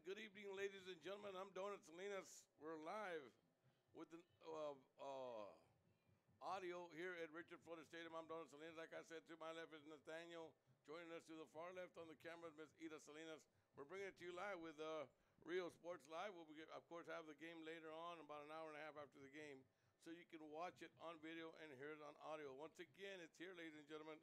Good evening, ladies and gentlemen. I'm Donut Salinas. We're live with the audio here at Richard Florida Stadium. I'm Donut Salinas. Like I said, to my left is Nathaniel. Joining us to the far left on the camera is Miss Ida Salinas. We're bringing it to you live with Rio Sports Live. We'll, of course, have the game later on, about an hour and a half after the game, so you can watch it on video and hear it on audio. Once again, it's here, ladies and gentlemen.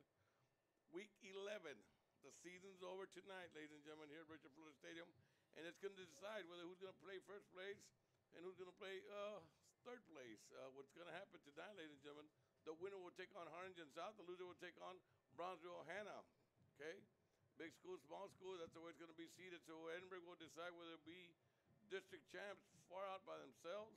Week 11. The season's over tonight, ladies and gentlemen, here at Richard Florida Stadium. And it's going to decide whether who's going to play first place and who's going to play third place. What's going to happen tonight, ladies and gentlemen, the winner will take on Harlingen South. The loser will take on Brownsville Hannah. Okay? Big school, small school, that's the way it's going to be seeded. So Edinburg will decide whether it be district champs far out by themselves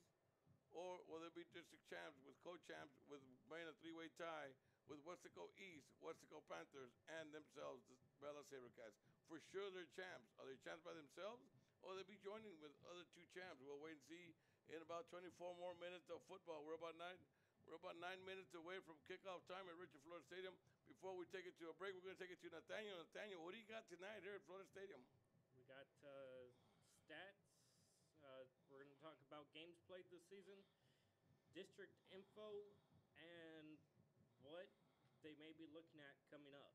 or whether it be district champs with co-champs with playing a three-way tie with Weslaco East, Weslaco Panthers, and themselves, the Vela SaberCats. For sure they're champs. Are they champs by themselves, or they'll be joining with other two champs? We'll wait and see in about 24 more minutes of football. We're about 9 minutes away from kickoff time at Richard Florida Stadium. Before we take it to a break, we're going to take it to Nathaniel. Nathaniel, what do you got tonight here at Florida Stadium? We got stats. We're going to talk about games played this season, district info, and what they may be looking at coming up.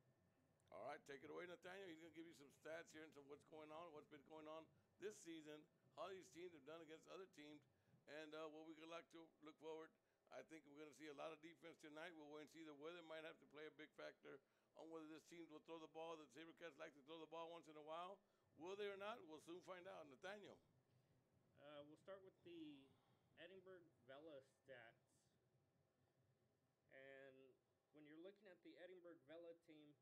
All right, take it away, Nathaniel. He's going to give you some stats here and some what's going on, what's been going on this season, how these teams have done against other teams, and what we could like to look forward. I think we're going to see a lot of defense tonight. We'll wait and see. The weather might have to play a big factor on whether this team will throw the ball. The SaberCats like to throw the ball once in a while. Will they or not? We'll soon find out. Nathaniel. We'll start with the Edinburg Vela stats. And when you're looking at the Edinburg Vela team,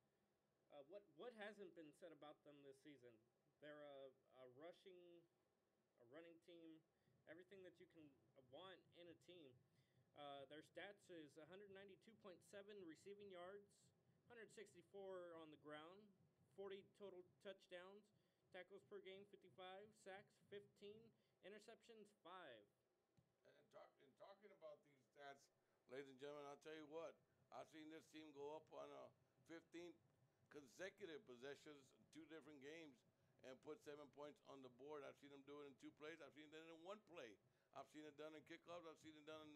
what hasn't been said about them this season? They're a running team, everything that you can want in a team. Their stats is 192.7 receiving yards, 164 on the ground, 40 total touchdowns, tackles per game 55, sacks 15, interceptions 5. And talking about these stats, ladies and gentlemen, I'll tell you what. I've seen this team go up on 15 consecutive possessions, 2 different games, and put 7 points on the board. I've seen them do it in 2 plays. I've seen it done in 1 play. I've seen it done in kickoffs. I've seen it done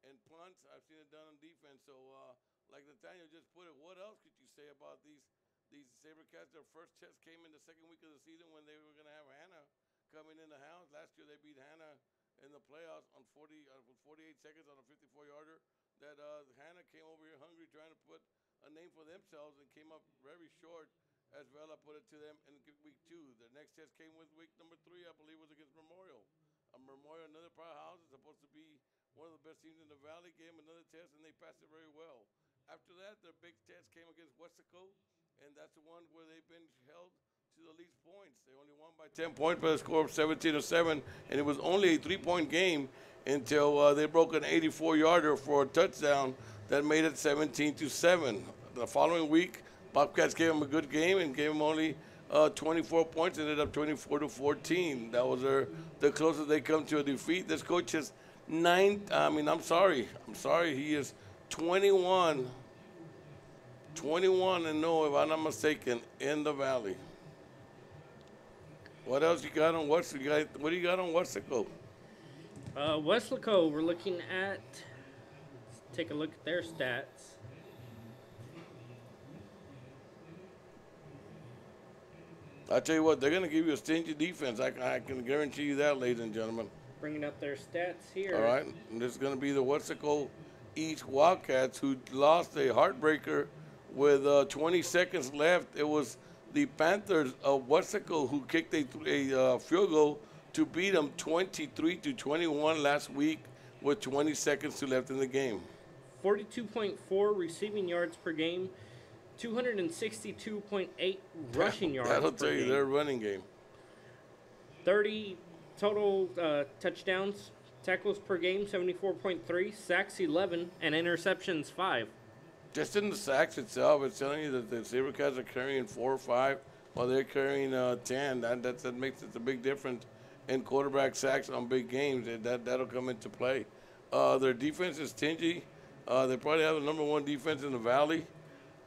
in punts. I've seen it done on defense. So, like Nathaniel just put it, what else could you say about these SaberCats? Their first test came in the second week of the season when they were going to have Hannah coming in the house. Last year they beat Hannah in the playoffs on 48 seconds on a 54-yarder. That Hannah came over here hungry, trying to put a name for themselves, and came up very short as Vela put it to them in week 2. The next test came with week number 3, I believe, was against Memorial. Memorial, another powerhouse, is supposed to be one of the best teams in the Valley. Gave them another test, and they passed it very well. After that, their big test came against Weslaco, and that's the one where they've been held to the least points. They only won by 10 points by a score of 17-7, and it was only a 3-point game until they broke an 84-yarder for a touchdown that made it 17-7. The following week, Bobcats gave them a good game and gave them only 24 points, ended up 24-14. That was the closest they come to a defeat. This coach is I'm sorry, he is 21-0, if I'm not mistaken, in the Valley. What else you got on Weslaco? What do you got on Weslaco? Weslaco, we're looking at, let's take a look at their stats. I tell you what, they're going to give you a stingy defense. I can guarantee you that, ladies and gentlemen. Bringing up their stats here. All right, and this is going to be the Weslaco East Wildcats, who lost a heartbreaker with 20 seconds left. It was the Panthers of Weslaco who kicked a field goal to beat them 23-21 last week with 20 seconds to left in the game. 42.4 receiving yards per game, 262.8 rushing yards per game. That'll tell you their running game. 30 total touchdowns, tackles per game, 74.3, sacks 11, and interceptions 5. Just in the sacks itself, it's telling you that the SaberCats are carrying 4 or 5 while they're carrying 10. That makes it a big difference in quarterback sacks on big games. That'll come into play. Their defense is stingy. They probably have the #1 defense in the Valley.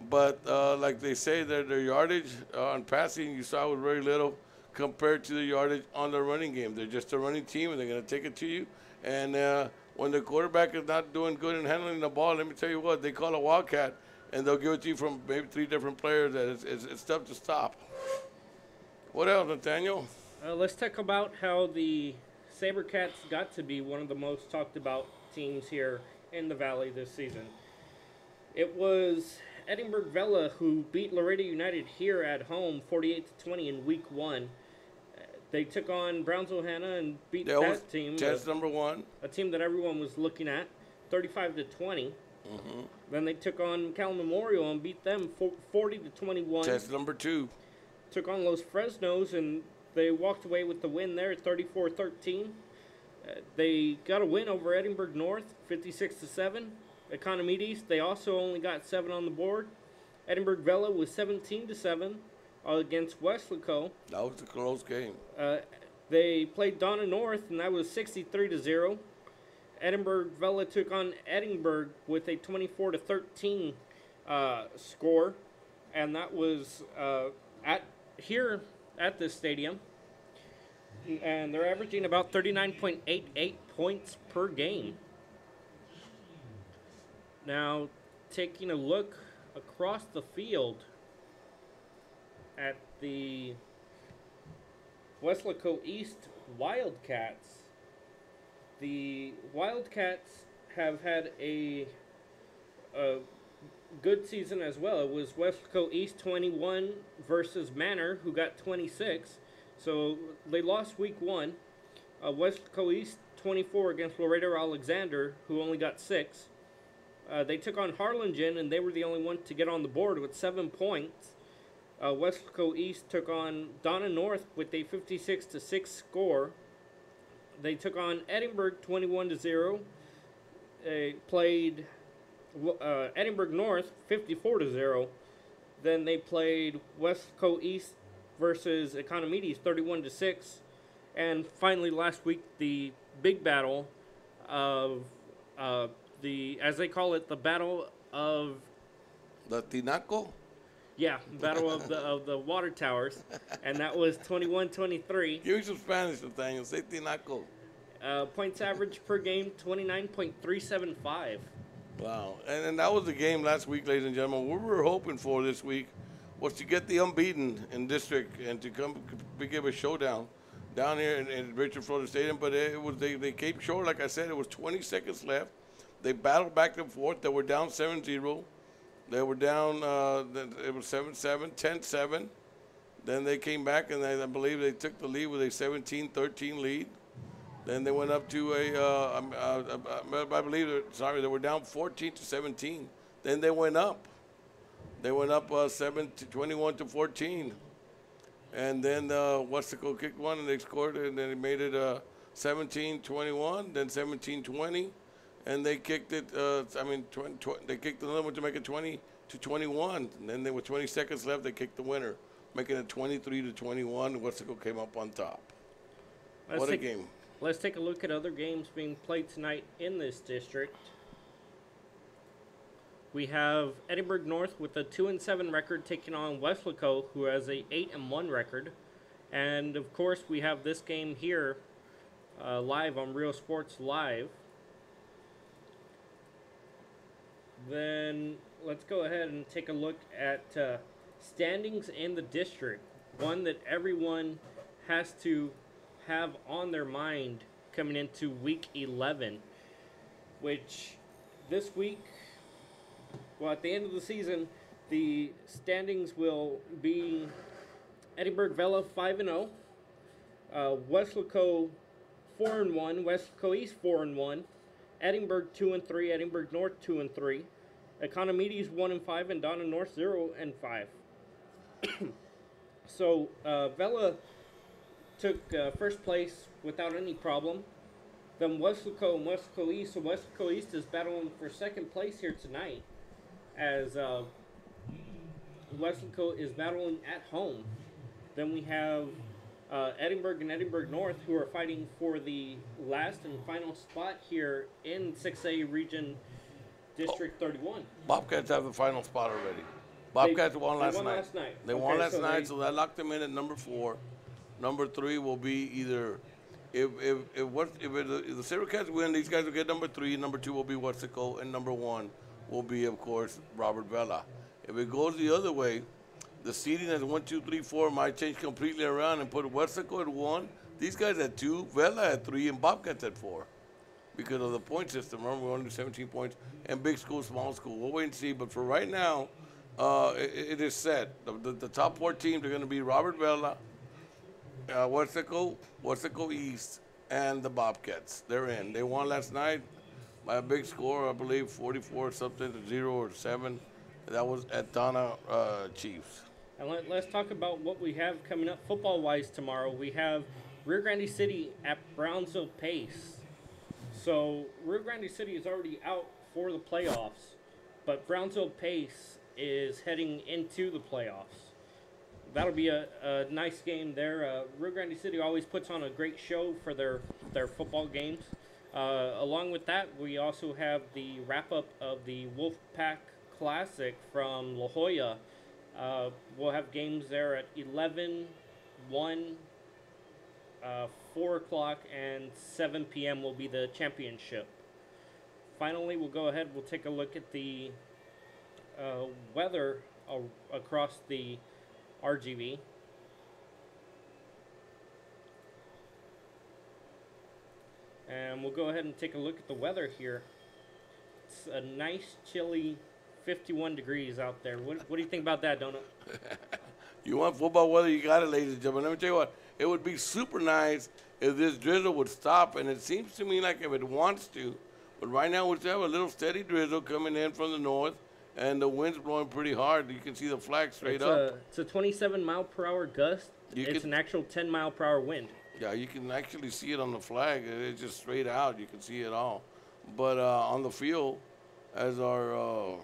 But like they say, their yardage on passing, you saw, was very little. compared to the yardage on the running game. They're just a running team, and they're going to take it to you. And when the quarterback is not doing good in handling the ball, let me tell you what, they call a wildcat, and they'll give it to you from maybe 3 different players. That it's tough to stop. What else, Nathaniel? Let's talk about how the SaberCats got to be one of the most talked about teams here in the Valley this season. It was Edinburg Vela who beat Laredo United here at home 48-20 in week 1. They took on Brownsville Hanna and beat that team. Test number 1. A team that everyone was looking at, 35-20. Mm-hmm. Then they took on Cal Memorial and beat them 40-21. Test number 2. Took on Los Fresnos and they walked away with the win there, 34-13. They got a win over Edinburgh North, 56-7. Economides, they also only got 7 on the board. Edinburg Vela was 17-7 against Weslaco. That was a close game. They played Donna North, and that was 63-0. Edinburg Vela took on Edinburgh with a 24-13 score, and that was at this stadium. And they're averaging about 39.88 points per game. Now, taking a look across the field at the Weslaco East Wildcats, the Wildcats have had a good season as well. It was Weslaco East 21 versus Manor, who got 26. So they lost week 1. Weslaco East 24 against Laredo Alexander, who only got 6. They took on Harlingen, and they were the only one to get on the board with 7 points. Weslaco East took on Donna North with a 56-6 score. They took on Edinburgh 21-0. They played Edinburgh North 54-0. Then they played Weslaco East versus Economides 31-6. And finally, last week, the big battle of as they call it, the Battle of the Tinaco? Yeah, Battle of the Water Towers, and that was 21-23. Give me some Spanish, Nathaniel. Say Tinaco. Points average per game, 29.375. Wow. And that was the game last week, ladies and gentlemen. What we were hoping for this week was to get the unbeaten in district and to come give a showdown down here in Richard Florida Stadium. But they came short. Like I said, it was 20 seconds left. They battled back and forth. They were down 7-0. They were down, it was 7-7, 10-7. Then they came back, and I believe they took the lead with a 17-13 lead. Then they went up to I believe, they were down 14-17. Then they went up. They went up 21-14. And then Weslaco kicked one, and they scored, and then they made it 17-21, then 17-20. And they kicked it. They kicked another one to make it 20-21. And then there were 20 seconds left. They kicked the winner, making it 23-21. Weslaco came up on top. What a game! Let's take a look at other games being played tonight in this district. We have Edinburgh North with a 2-7 record taking on Weslaco, who has a 8-1 record, and of course we have this game here live on Real Sports Live. Then let's go ahead and take a look at standings in the district. One that everyone has to have on their mind coming into week 11, which this week, well, at the end of the season, the standings will be Edinburg Vela 5-0, Weslaco 4-1, Weslaco East 4-1, Edinburgh 2-3, Edinburgh North 2-3, Economides 1-5, and Donna North 0-5. So Vela took first place without any problem. Then Weslaco and Weslaco East. So Weslaco East is battling for second place here tonight, as Weslaco is battling at home. Then we have Edinburgh and Edinburgh North, who are fighting for the last and final spot here in 6A Region District 31. Bobcats have the final spot already. Bobcats won last night. They won last night, so that locked them in at number 4. Number 3 will be either if the Sabercats win, these guys will get number 3. Number 2 will be Weslaco, and number 1 will be, of course, Robert Vela. If it goes the other way, the seeding as 1, 2, 3, 4 might change completely around and put Weslaco at 1, these guys at 2, Vela at 3, and Bobcats at 4. Because of the point system. Remember, we only do 17 points, and big school, small school. We'll wait and see. But for right now, it is set. The top 4 teams are going to be Robert Vela, Weslaco East, and the Bobcats. They're in. They won last night by a big score, I believe, 44 something to 0 or 7. That was at Donna Chiefs. And let's talk about what we have coming up football-wise tomorrow. We have Rio Grande City at Brownsville Pace. So Rio Grande City is already out for the playoffs, but Brownsville Pace is heading into the playoffs. That'll be a nice game there. Rio Grande City always puts on a great show for their football games. Along with that, we also have the wrap-up of the Wolfpack Classic from La Jolla. We'll have games there at 11, 1, 4 o'clock, and 7 p.m. will be the championship. Finally, we'll go ahead, we'll take a look at the weather across the RGV. And we'll go ahead and take a look at the weather here. It's a nice, chilly 51 degrees out there. What do you think about that, Donut? You want football weather, you got it, ladies and gentlemen. Let me tell you what, it would be super nice if this drizzle would stop, and it seems to me like if it wants to. But right now we have a little steady drizzle coming in from the north, and the wind's blowing pretty hard. You can see the flag straight up. It's a 27-mile-per-hour gust. It's an actual 10-mile-per-hour wind. Yeah, you can actually see it on the flag. It's just straight out. You can see it all. But on the field, as our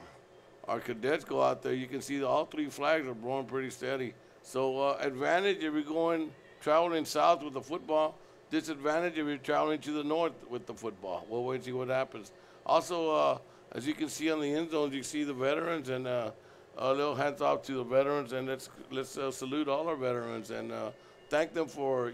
cadets go out there, you can see all 3 flags are blowing pretty steady. So advantage if you're traveling south with the football. Disadvantage if you're traveling to the north with the football. We'll wait and see what happens. Also, as you can see on the end zones, you see the veterans, and a little hands off to the veterans, and let's salute all our veterans and thank them for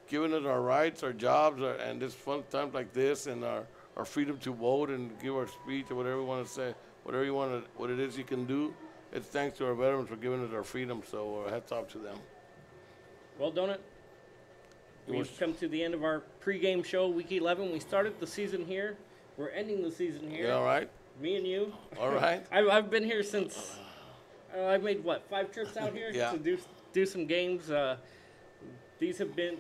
giving us our rights, our jobs, and this fun times like this, and our freedom to vote and give our speech or whatever you want to say, what it is you can do. It's thanks to our veterans for giving us our freedom. So hats off to them. Well, Donut, we've come to the end of our pregame show, Week 11. We started the season here. We're ending the season here. Yeah, all right. Me and you. All right. I've been here since I've made 5 trips out here to do some games. These have been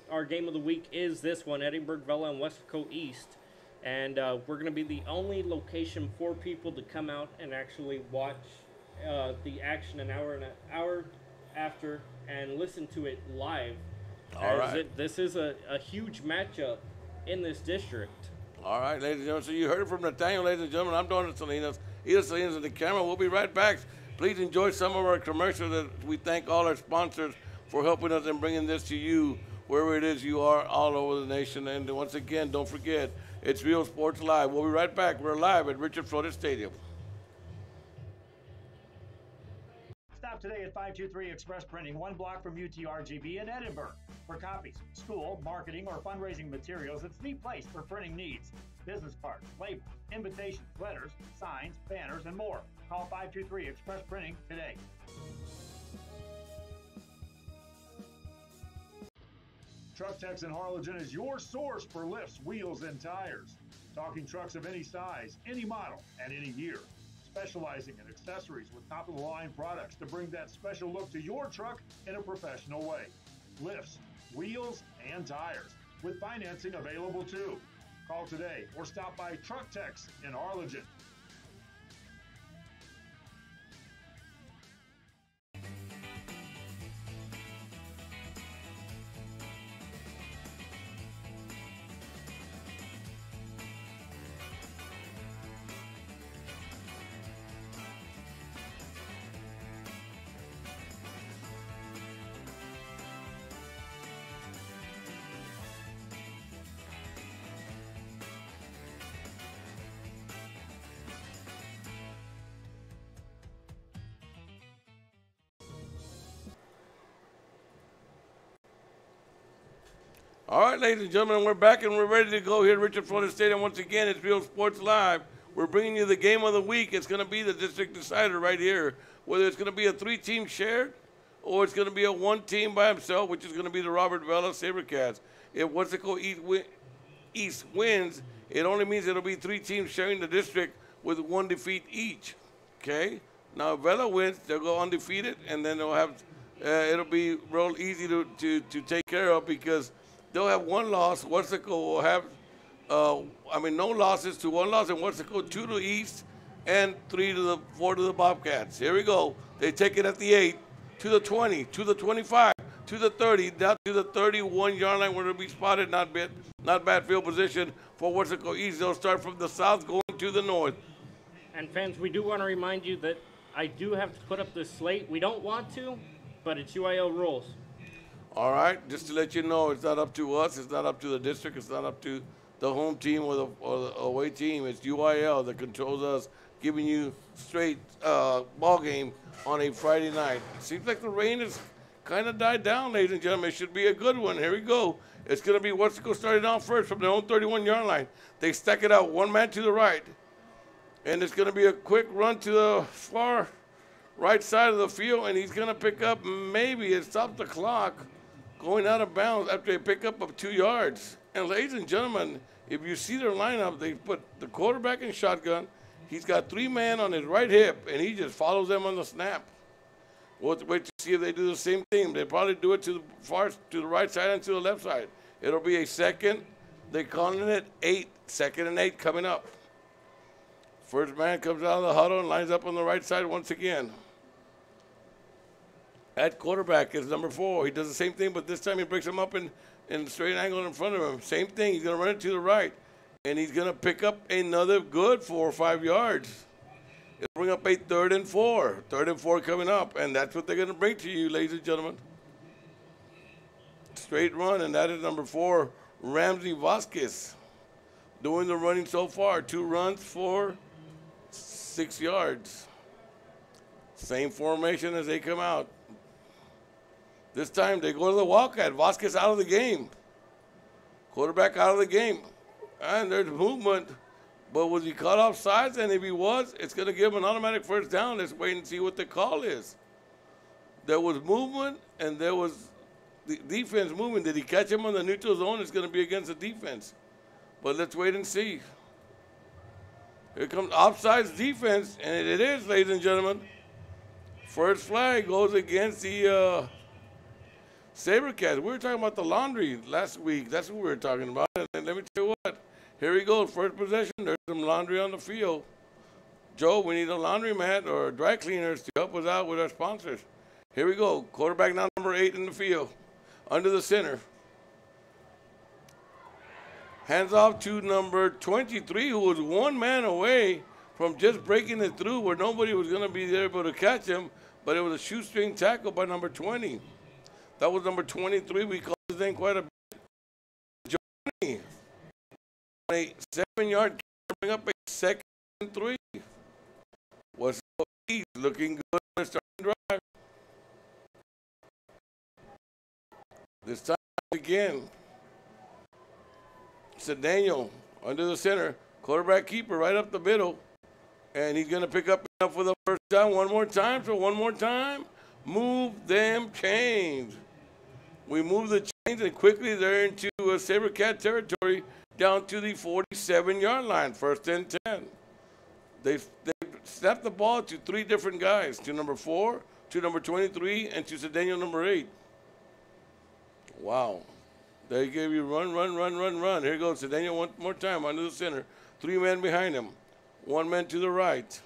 our game of the week is this one, Edinburg Vela and Weslaco East, and we're going to be the only location for people to come out and actually watch the action an hour after and listen to it live. All right. This is a huge matchup in this district. All right, ladies and gentlemen. So you heard it from Nathaniel, ladies and gentlemen. I'm Donald Salinas. Edith Salinas in the camera. We'll be right back. Please enjoy some of our commercials. That we thank all our sponsors for helping us and bringing this to you wherever it is you are all over the nation. And once again, don't forget, it's Real Sports Live. We'll be right back. We're live at Richard Flores Stadium. Stop today at 523 Express Printing, 1 block from UTRGV in Edinburg. For copies, school, marketing, or fundraising materials, it's the place for printing needs. Business cards, labels, invitations, letters, signs, banners, and more. Call 523 Express Printing today. Truck Techs in Harlingen is your source for lifts, wheels, and tires. Talking trucks of any size, any model, and any year. Specializing in accessories with top-of-the-line products to bring that special look to your truck in a professional way. Lifts, wheels, and tires, with financing available too. Call today or stop by Truck Techs in Harlingen. All right, ladies and gentlemen, we're back and we're ready to go here at Richard Florida Stadium. Once again, it's Real Sports Live. We're bringing you the game of the week. It's going to be the district decider right here, whether it's going to be a three-team shared or it's going to be a one team by himself, which is going to be the Edinburg Vela SaberCats. If Weslaco East wins, it only means it'll be three teams sharing the district with one defeat each. Okay? Now, if Vela wins, they'll go undefeated, and then they'll have it'll be real easy to take care of because they'll have one loss. Weslaco will have, no losses to one loss, and Weslaco 2 to the East and 4 to the Bobcats. Here we go. They take it at the 8, to the 20, to the 25, to the 30, down to the 31-yard line where it'll be spotted. Not bad field position for Weslaco East. They'll start from the south going to the north. And fans, we do want to remind you that I do have to put up this slate. We don't want to, but it's UIL rules. All right, just to let you know, it's not up to us. It's not up to the district. It's not up to the home team or the away team. It's UIL that controls us, giving you straight ball game on a Friday night. Seems like the rain has kind of died down, ladies and gentlemen. It should be a good one. Here we go. It's going to be Weslaco starting off first from their own 31-yard line. They stack it out, one man to the right. And it's going to be a quick run to the far right side of the field, and he's going to pick up maybe it stopped the clock going out of bounds after a pickup of 2 yards. And ladies and gentlemen, if you see their lineup, they put the quarterback in shotgun. He's got 3 men on his right hip, and he just follows them on the snap. We'll wait to see if they do the same thing. They probably do it to the right side and to the left side. It'll be a second. They're calling it 8, 2nd and 8 coming up. First man comes out of the huddle and lines up on the right side once again. At quarterback is number 4. He does the same thing, but this time he breaks him up in a straight angle in front of him. Same thing. He's going to run it to the right, and he's going to pick up another good 4 or 5 yards. It'll bring up a 3rd and 4. 3rd and 4 coming up, and that's what they're going to bring to you, ladies and gentlemen. Straight run, and that is number 4, Ramsey Vasquez, doing the running so far. 2 runs for 6 yards. Same formation as they come out. This time they go to the Wildcat. Vasquez out of the game. Quarterback out of the game. And there's movement. But was he caught off sides? And if he was, it's going to give him an automatic first down. Let's wait and see what the call is. There was movement, and there was the defense moving. Did he catch him on the neutral zone? It's going to be against the defense. But let's wait and see. Here comes offsides defense, and it is, ladies and gentlemen. First flag goes against the SaberCats. We were talking about the laundry last week. That's what we were talking about. And let me tell you what. Here we go. First possession. There's some laundry on the field. Joe, we need a laundromat or dry cleaners to help us out with our sponsors. Here we go. Quarterback now number 8 in the field. Under the center. Hands off to number 23, who was 1 man away from just breaking it through where nobody was going to be able to catch him, but it was a shoestring tackle by number 20. That was number 23. We called his name quite a bit. Johnny, a 7-yard bring up a 2nd and 3. Was looking good on the starting drive. This time again. Daniel under the center, quarterback keeper right up the middle, and he's going to pick up enough for the first down one more time. So one more time, move them chains. We move the chains, and quickly they're into SaberCat territory down to the 47-yard line, 1st and 10. They snapped the ball to 3 different guys, to number 4, to number 23, and to Daniel number 8. Wow. They gave you run. Here goes Daniel one more time under the center. 3 men behind him. 1 man to the right.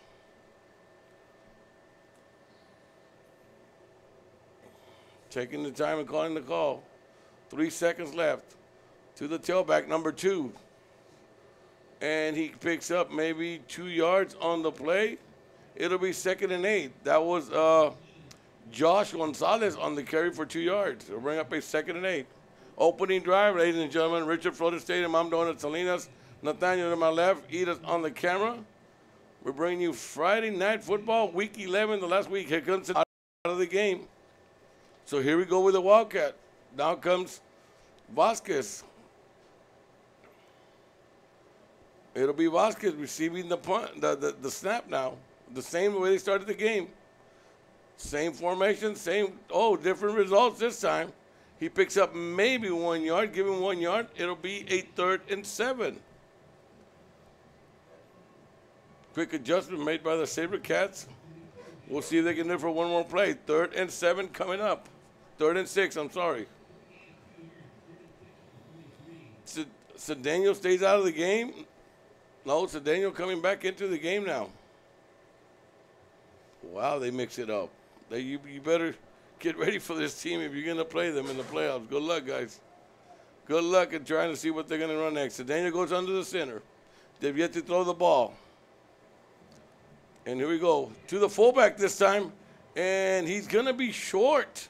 Taking the time and calling the call. 3 seconds left. To the tailback, number 2. And he picks up maybe 2 yards on the play. It'll be 2nd and 8. That was Josh Gonzalez on the carry for 2 yards. It'll bring up a 2nd and 8. Opening drive, ladies and gentlemen. Richard Florida Stadium. I'm Donald Salinas. Nathaniel to my left. Edith on the camera. We're bringing you Friday Night Football, Week 11, the last week. Here comes out of the game. So here we go with the Wildcat. Now comes Vasquez. It'll be Vasquez receiving the punt, the snap now. The same way they started the game. Same formation, different results this time. He picks up maybe 1 yard, give him 1 yard. It'll be a 3rd and 7. Quick adjustment made by the SaberCats. We'll see if they can do it for one more play. 3rd and 7 coming up. 3rd and 6, I'm sorry. Cedeno stays out of the game. No, Cedeno coming back into the game now. Wow, they mix it up. You better get ready for this team if you're going to play them in the playoffs. Good luck, guys. Good luck in trying to see what they're going to run next. Cedeno goes under the center. They've yet to throw the ball. And here we go. To the fullback this time. And he's going to be short.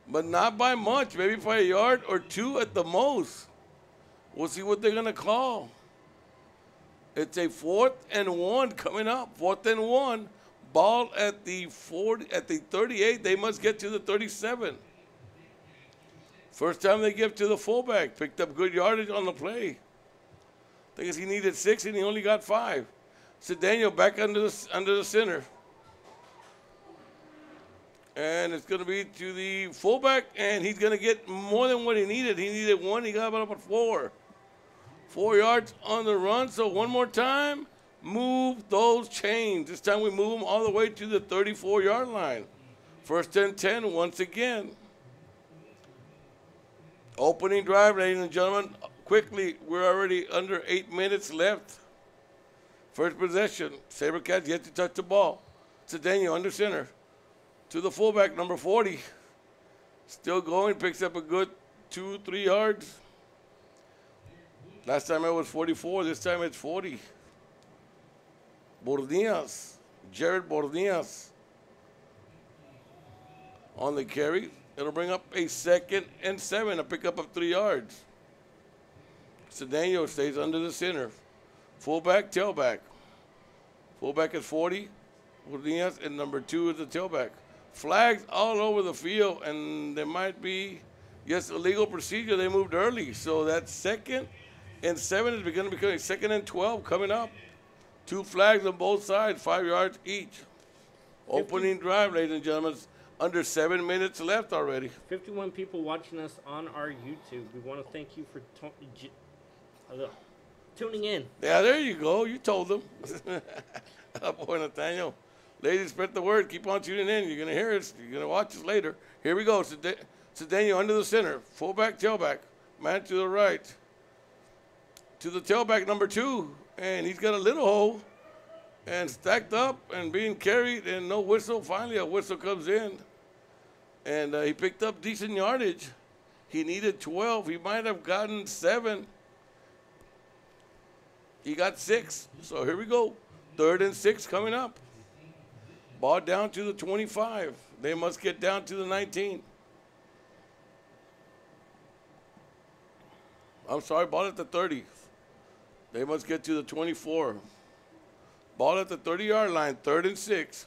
But not by much. Maybe by a yard or 2 at the most. We'll see what they're going to call. It's a 4th and 1 coming up. 4th and 1. Ball at the 40, at the 38. They must get to the 37. First time they give to the fullback. Picked up good yardage on the play. I think he needed 6 and he only got 5. Cedeno back under the center. And it's going to be to the fullback, and he's going to get more than what he needed. He needed 1. He got about up at 4. 4 yards on the run. So one more time. Move those chains. This time we move them all the way to the 34-yard line. 1st and 10 once again. Opening drive, ladies and gentlemen. Quickly, we're already under 8 minutes left. First possession. SaberCats yet to touch the ball. Cedeno under center. To the fullback, number 40. Still going, picks up a good 2-3 yards. Last time it was 44, this time it's 40. Bordias, Jared Bordias on the carry. It'll bring up a 2nd and 7, a pickup of 3 yards. Cedeno stays under the center. Fullback, tailback. Fullback is 40. Bordias, and number 2 is the tailback. Flags all over the field, and there might be, yes, illegal procedure. They moved early, so that 2nd and 7 is going to become a 2nd and 12 coming up. 2 flags on both sides, 5 yards each. Opening drive, ladies and gentlemen. Under 7 minutes left already. 51 people watching us on our YouTube. We want to thank you for tuning in. Yeah, there you go. You told them. Boy, Nathaniel. Ladies, spread the word. Keep on tuning in. You're going to hear us. You're going to watch us later. Here we go. Cedeno under the center. Fullback, tailback. Man to the right. To the tailback, number 2. And he's got a little hole. And stacked up and being carried. And no whistle. Finally, a whistle comes in. And he picked up decent yardage. He needed 12. He might have gotten 7. He got 6. So here we go. 3rd and 6 coming up. Ball down to the 25. They must get down to the 19. I'm sorry, ball at the 30. They must get to the 24. Ball at the 30-yard line, 3rd and 6.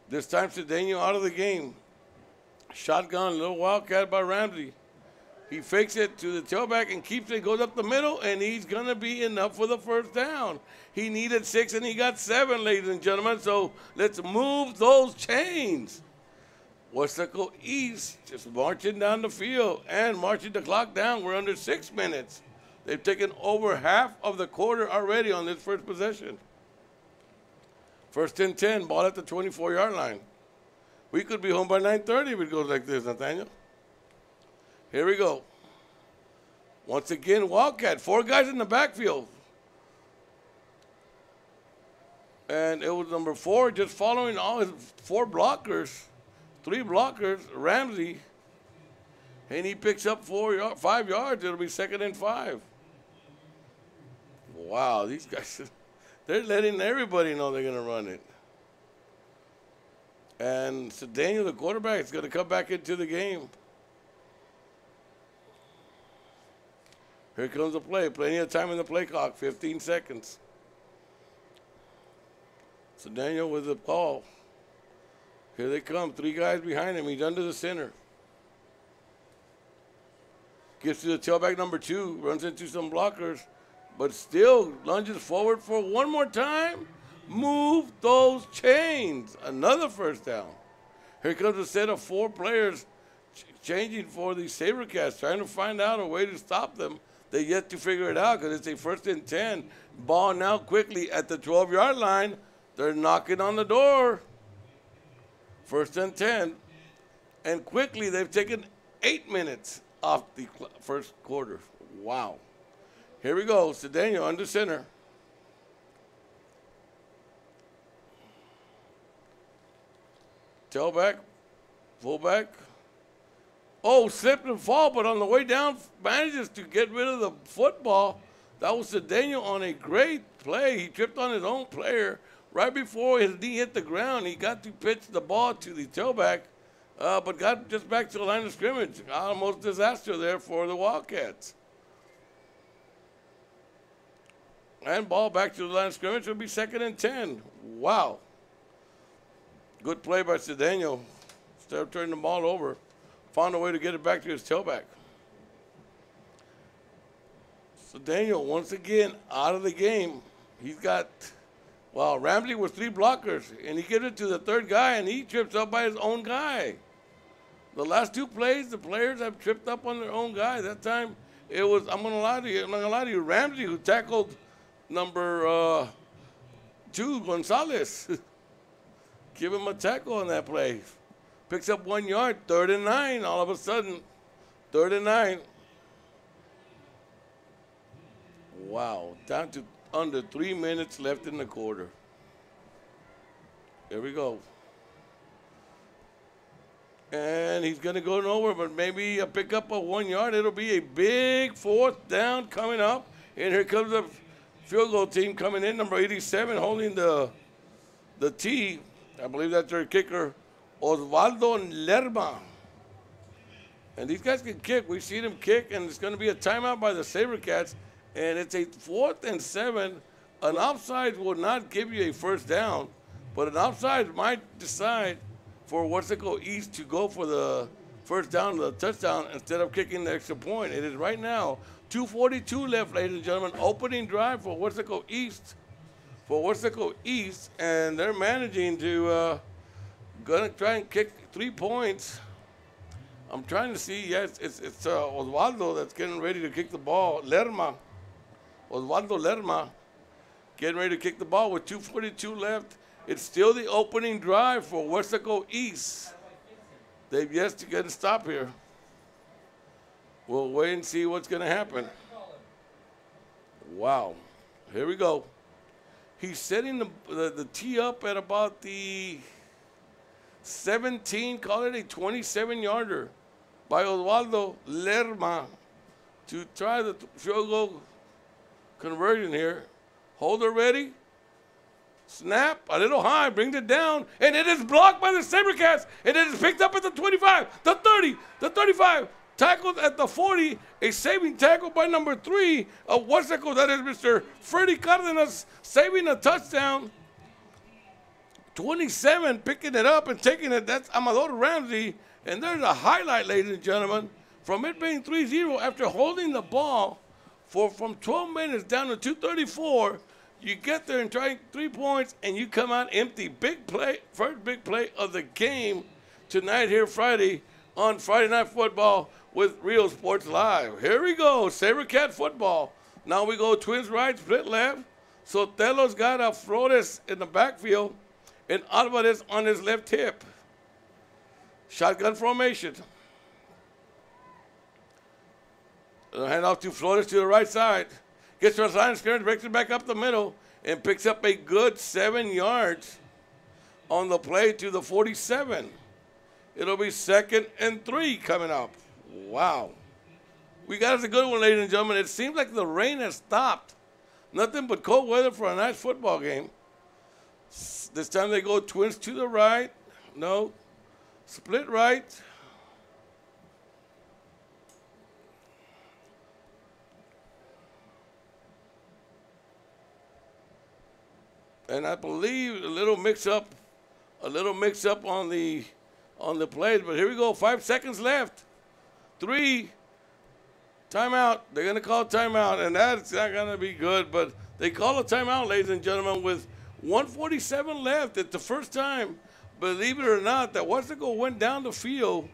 This time, Cedeno out of the game. Shotgun, little wildcat by Ramsey. He fakes it to the tailback and keeps it, goes up the middle, and he's going to be enough for the first down. He needed 6, and he got 7, ladies and gentlemen. So let's move those chains. Weslaco East just marching down the field and marching the clock down. We're under 6 minutes. They've taken over half of the quarter already on this first possession. 1st and 10, ball at the 24-yard line. We could be home by 9:30 if it goes like this, Nathaniel. Here we go. Once again, Wildcat. 4 guys in the backfield. And it was number 4 just following all his 4 blockers. 3 blockers, Ramsey. And he picks up 5 yards. It'll be 2nd and 5. Wow, these guys, they're letting everybody know they're going to run it. And Cedeno, the quarterback, is going to come back into the game. Here comes the play. Plenty of time in the play clock, 15 seconds. Cedeno with the ball. Here they come, 3 guys behind him. He's under the center. Gets to the tailback number 2, runs into some blockers, but still lunges forward for one more time. Move those chains. Another first down. Here comes a set of 4 players changing for the SaberCats, trying to find out a way to stop them. They yet to figure it out because it's a 1st and 10. Ball now quickly at the 12-yard line. They're knocking on the door. 1st and 10. And quickly they've taken 8 minutes off the first quarter. Wow. Here we go. Cedeno under center. Tailback, fullback. Oh, slipped and fall, but on the way down, manages to get rid of the football. That was Cedeno on a great play. He tripped on his own player. Right before his knee hit the ground, he got to pitch the ball to the tailback, but got just back to the line of scrimmage. Almost disaster there for the Wildcats. And ball back to the line of scrimmage will be 2nd and 10. Wow. Good play by Cedeno. Instead of turning the ball over, found a way to get it back to his tailback. Cedeno, once again, out of the game. He's got, well, Ramsey was 3 blockers, and he gives it to the 3rd guy, and he trips up by his own guy. The last 2 plays, the players have tripped up on their own guy. That time, it was, I'm not gonna lie to you, Ramsey who tackled number 2, Gonzalez. Give him a tackle on that play. Picks up 1 yard, 3rd and 9. All of a sudden, 3rd and 9. Wow, down to under 3 minutes left in the quarter. There we go. And he's going to go nowhere, but maybe a pickup of 1 yard. It'll be a big 4th down coming up. And here comes the field goal team coming in, number 87, holding the tee. I believe that's their kicker, Osvaldo Lerma. And these guys can kick. We've seen them kick, and it's going to be a timeout by the SaberCats. And it's a 4th and 7. An offside will not give you a first down, but an offside might decide for Weslaco East to go for the first down, the touchdown, instead of kicking the extra point. It is right now 2:42 left, ladies and gentlemen. Opening drive for Weslaco East. And they're managing to gonna try and kick 3 points. I'm trying to see. Yes, it's Osvaldo that's getting ready to kick the ball. Osvaldo Lerma getting ready to kick the ball with 2:42 left. It's still the opening drive for Weslaco East. They've yet to get a stop here. We'll wait and see what's going to happen. Wow. Here we go. He's setting the tee up at about the 17, call it a 27-yarder by Osvaldo Lerma to try the field goal conversion here. Holder ready. Snap, a little high, brings it down, and it is blocked by the SaberCats, and it is picked up at the 25, the 30, the 35, tackled at the 40, a saving tackle by number 3 of Weslaco, that is Mr. Freddy Cardenas, saving a touchdown. 27 picking it up and taking it, that's Amador Ramsey, and there's a highlight, ladies and gentlemen, from it being 3-0 after holding the ball from 12 minutes down to 2:34. You get there and try 3 points, and you come out empty. Big play, first big play of the game tonight here Friday on Friday Night Football with Real Sports Live. Here we go, SaberCat football. Now we go twins right, split left. Sotelo's got a Flores in the backfield and Alvarez on his left hip. Shotgun formation. Hand off to Flores to the right side. Gets to the line of scrimmage, breaks it back up the middle, and picks up a good 7 yards on the play to the 47. It'll be 2nd and 3 coming up. Wow. We got us a good one, ladies and gentlemen. It seems like the rain has stopped. Nothing but cold weather for a nice football game. This time they go twins to the right. No. Split right. And I believe a little mix up on the plays. But here we go, 5 seconds left. 3, Timeout. They're going to call timeout, and that's not going to be good. But they call a timeout, ladies and gentlemen, with 1:47 left. It's the first time, believe it or not, that Weslaco went down the field.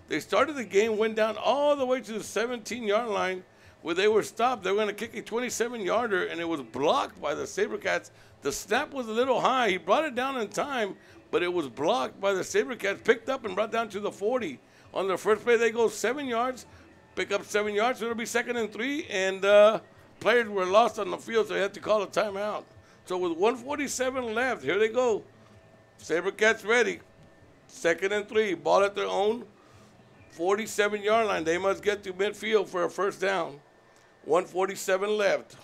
They started the game, went down all the way to the 17-yard line where they were stopped. They were going to kick a 27-yarder, and it was blocked by the SaberCats. The snap was a little high. He brought it down in time, but it was blocked by the SaberCats, picked up and brought down to the 40. On their first play, they go 7 yards, pick up 7 yards, so it'll be 2nd and 3, and players were lost on the field, so they had to call a timeout. So with 1:47 left, here they go. SaberCats ready. 2nd and 3, ball at their own 47-yard line. They must get to midfield for a first down. 1:47 left.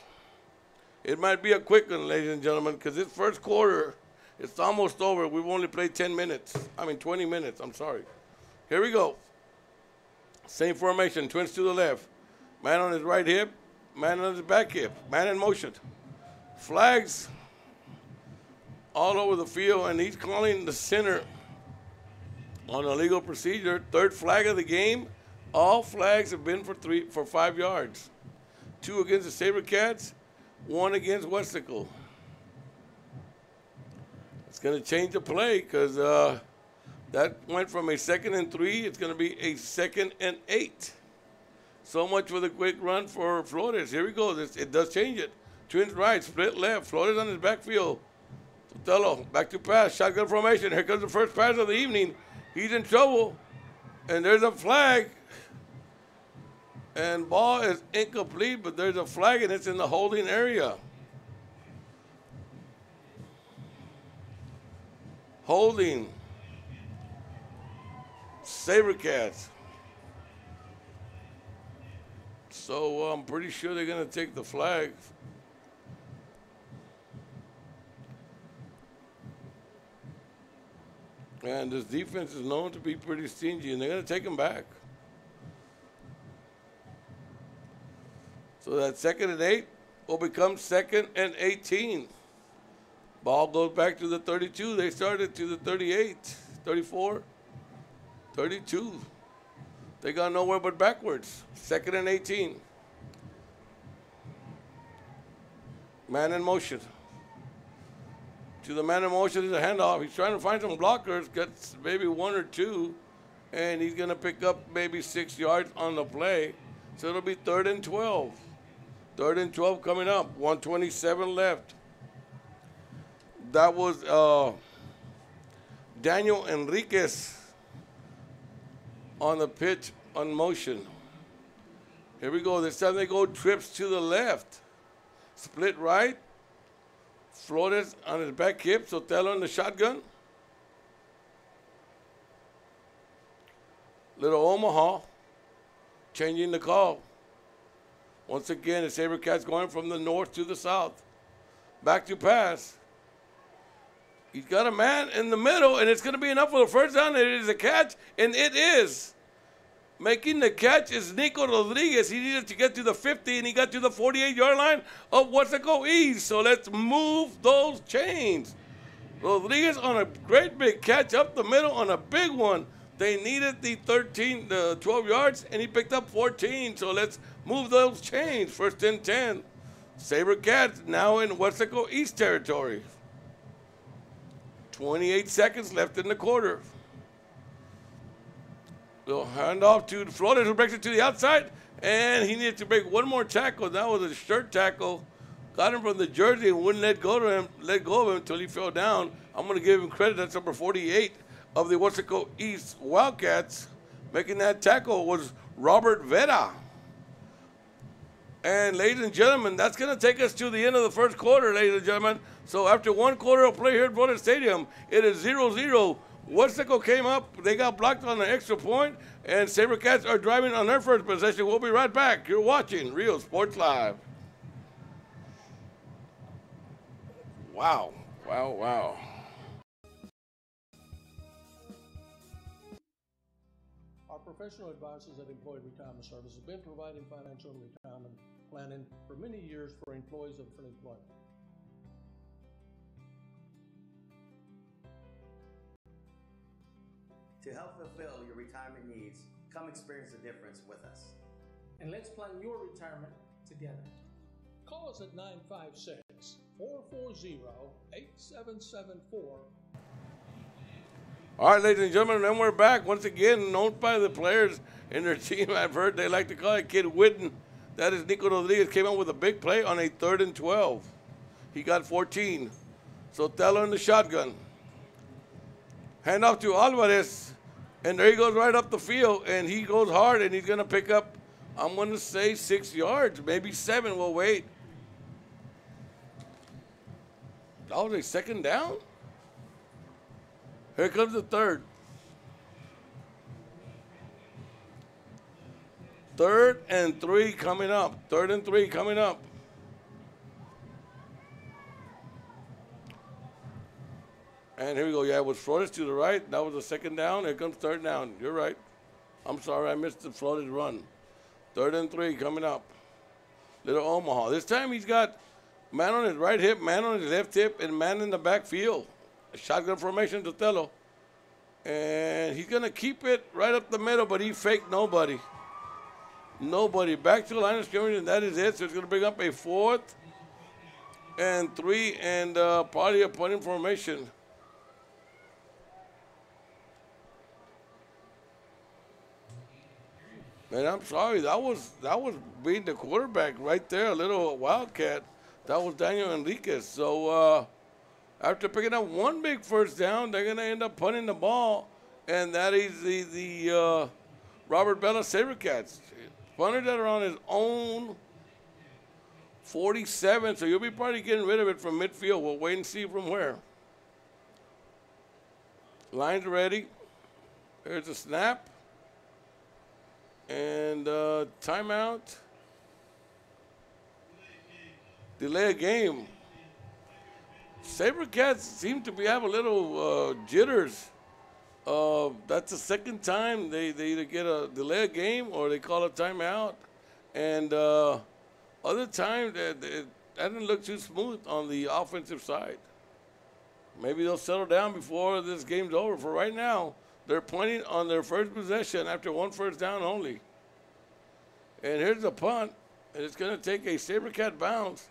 It might be a quick one, ladies and gentlemen, because this first quarter, it's almost over. We've only played 20 minutes, I'm sorry. Here we go. Same formation, twins to the left. Man on his right hip, man on his back hip, man in motion. Flags all over the field, and he's calling the center on a legal procedure. 3rd flag of the game. All flags have been for 5 yards. 2 against the SaberCats, 1 against Weslaco. It's going to change the play because that went from a 2nd and 3. It's going to be a 2nd and 8. So much for the quick run for Flores. Here we go. It does change it. Twins right, split left. Flores on his backfield. Sotelo, back to pass. Shotgun formation. Here comes the first pass of the evening. He's in trouble. And there's a flag. And ball is incomplete, but there's a flag, and it's in the holding area. Holding. SaberCats. So I'm pretty sure they're going to take the flag. And this defense is known to be pretty stingy, and they're going to take him back. So that 2nd and 8 will become 2nd and 18. Ball goes back to the 32. They started to the 38, 34, 32. They got nowhere but backwards. 2nd and 18. Man in motion. To the man in motion is a handoff. He's trying to find some blockers, gets maybe 1 or 2, and he's going to pick up maybe 6 yards on the play. So it'll be 3rd and 12. 3rd and 12 coming up. 1:27 left. That was Daniel Enriquez on the pitch on motion. Here we go. This time they go trips to the left. Split right. Flores on his back hip. Sotelo in the shotgun. Little Omaha changing the call. Once again, the SaberCats going from the north to the south. Back to pass. He's got a man in the middle, and it's going to be enough for the first down. It is a catch, and it is. Making the catch is Nico Rodriguez. He needed to get to the 50, and he got to the 48-yard line of Weslaco East. So let's move those chains. Rodriguez on a great big catch up the middle on a big one. They needed the 12 yards, and he picked up 14. So let's move those chains. 1st and 10. SaberCats now in Weslaco East territory. 28 seconds left in the quarter. Little handoff to Flores, who breaks it to the outside, and he needed to break one more tackle. That was a shirt tackle. Got him from the jersey and wouldn't let go of him until he fell down. I'm going to give him credit. That's number 48 of the Weslaco East Wildcats. Making that tackle was Robert Vela. And ladies and gentlemen, that's going to take us to the end of the first quarter, ladies and gentlemen. So after 1 quarter of play here at Florida Stadium, it is 0-0. Weslaco came up. They got blocked on an extra point, and SaberCats are driving on their first possession. We'll be right back. You're watching Real Sports Live. Wow, wow, wow. Our professional advisors at Employee Retirement Service have been providing financial and retirement planning for many years for employees of different employment. To help fulfill your retirement needs, come experience the difference with us. and let's plan your retirement together. Call us at 956-440-8774. All right, ladies and gentlemen, and we're back once again, known by the players in their team. I've heard they like to call it Kid Witten. That is Nico Rodriguez, came out with a big play on a 3rd and 12. He got 14. Sotelo in the shotgun. Hand off to Alvarez, and there he goes right up the field, and he goes hard, and he's going to pick up, I'm going to say 6 yards, maybe 7. We'll wait. That was a 2nd down? Here comes the 3rd. 3rd and 3 coming up. 3rd and 3 coming up. And here we go. Yeah, it was Flores to the right. That was the 2nd down. Here comes 3rd down. You're right. I'm sorry, I missed the Flores run. 3rd and 3 coming up. Little Omaha. This time he's got man on his right hip, man on his left hip, and man in the backfield. A shotgun formation to Tello. And he's going to keep it right up the middle, but he faked nobody. Nobody. Back to the line of scrimmage, and that is it. So it's going to bring up a 4th and 3, and probably a punting formation. And I'm sorry, that was being the quarterback right there, a little wildcat. That was Daniel Enriquez. So after picking up one big 1st down, they're going to end up punting the ball, and that is the Robert Vela SaberCats. Punted that around his own 47, so you'll be probably getting rid of it from midfield. We'll wait and see from where. Line's ready. There's a snap. And timeout. Delay a game. SaberCats seem to have a little jitters. That's the 2nd time they either get a delay a game or they call a timeout. And other times that didn't look too smooth on the offensive side. Maybe they'll settle down before this game's over. For right now, they're pointing on their 1st possession after 1 1st down only. And here's the punt, and it's going to take a SaberCat bounce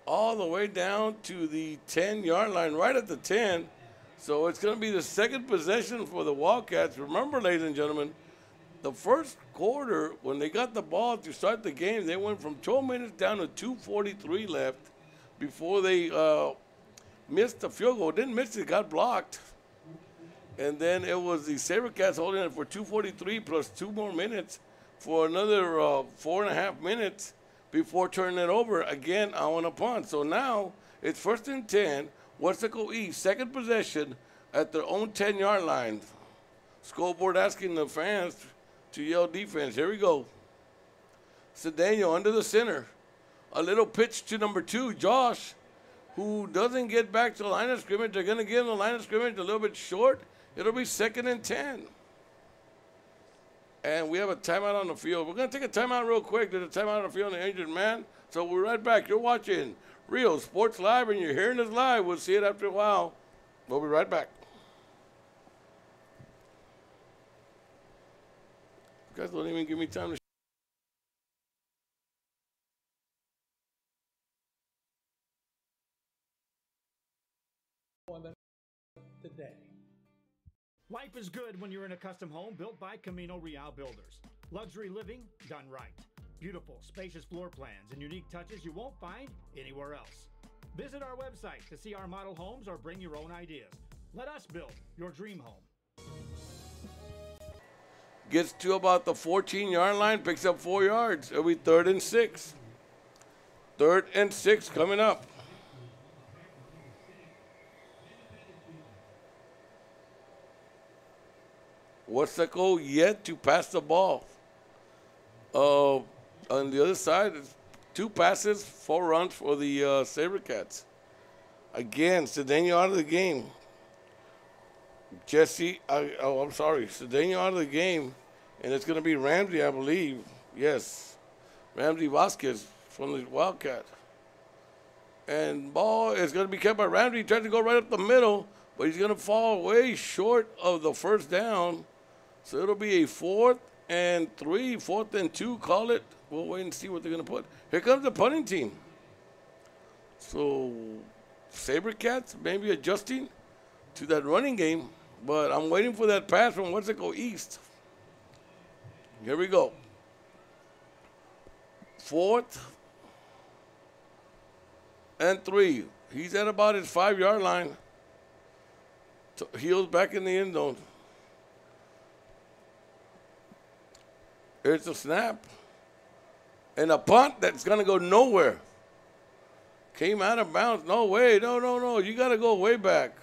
all the way down to the 10-yard line, right at the 10. So it's going to be the 2nd possession for the Wildcats. Remember, ladies and gentlemen, the 1st quarter, when they got the ball to start the game, they went from 12 minutes down to 2:43 left before they missed the field goal. Didn't miss it, got blocked. And then it was the SaberCats holding it for 2:43 plus 2 more minutes for another 4.5 minutes before turning it over again on a punt. So now it's 1st and 10, Weslaco East, 2nd possession at their own 10-yard line. Scoreboard asking the fans to yell defense. Here we go. Cedeno under the center. A little pitch to number 2, Josh, who doesn't get back to the line of scrimmage. They're going to give him the line of scrimmage a little bit short. It'll be 2nd and 10. And we have a timeout on the field. We're going to take a timeout real quick. There's a timeout on the field on the injured man. So we're right back. You're watching Real Sports Live, and you're hearing us live. We'll see it after a while. We'll be right back. You guys don't even give me time to today. Life is good when you're in a custom home built by Camino Real Builders. Luxury living done right. Beautiful, spacious floor plans and unique touches you won't find anywhere else. Visit our website to see our model homes or bring your own ideas. Let us build your dream home. Gets to about the 14-yard line, picks up 4 yards. It'll be 3rd and 6. 3rd and 6 coming up. Weslaco yet to pass the ball. On the other side, it's 2 passes, 4 runs for the SaberCats. Again, Cedeno out of the game. Cedeno out of the game, and it's going to be Ramsey, I believe. Yes, Ramsey Vasquez from the Wildcat. And ball is going to be kept by Ramsey. He tries to go right up the middle, but he's going to fall way short of the 1st down. So it'll be a 4th and 3, 4th and 2, call it. We'll wait and see what they're going to put. Here comes the punting team. So, SaberCats maybe adjusting to that running game, but I'm waiting for that pass from Weslaco East. Here we go. 4th and 3. He's at about his 5-yard line. Heels back in the end zone. Here's a snap. And a punt that's going to go nowhere. Came out of bounds. No way. No. You got to go way back.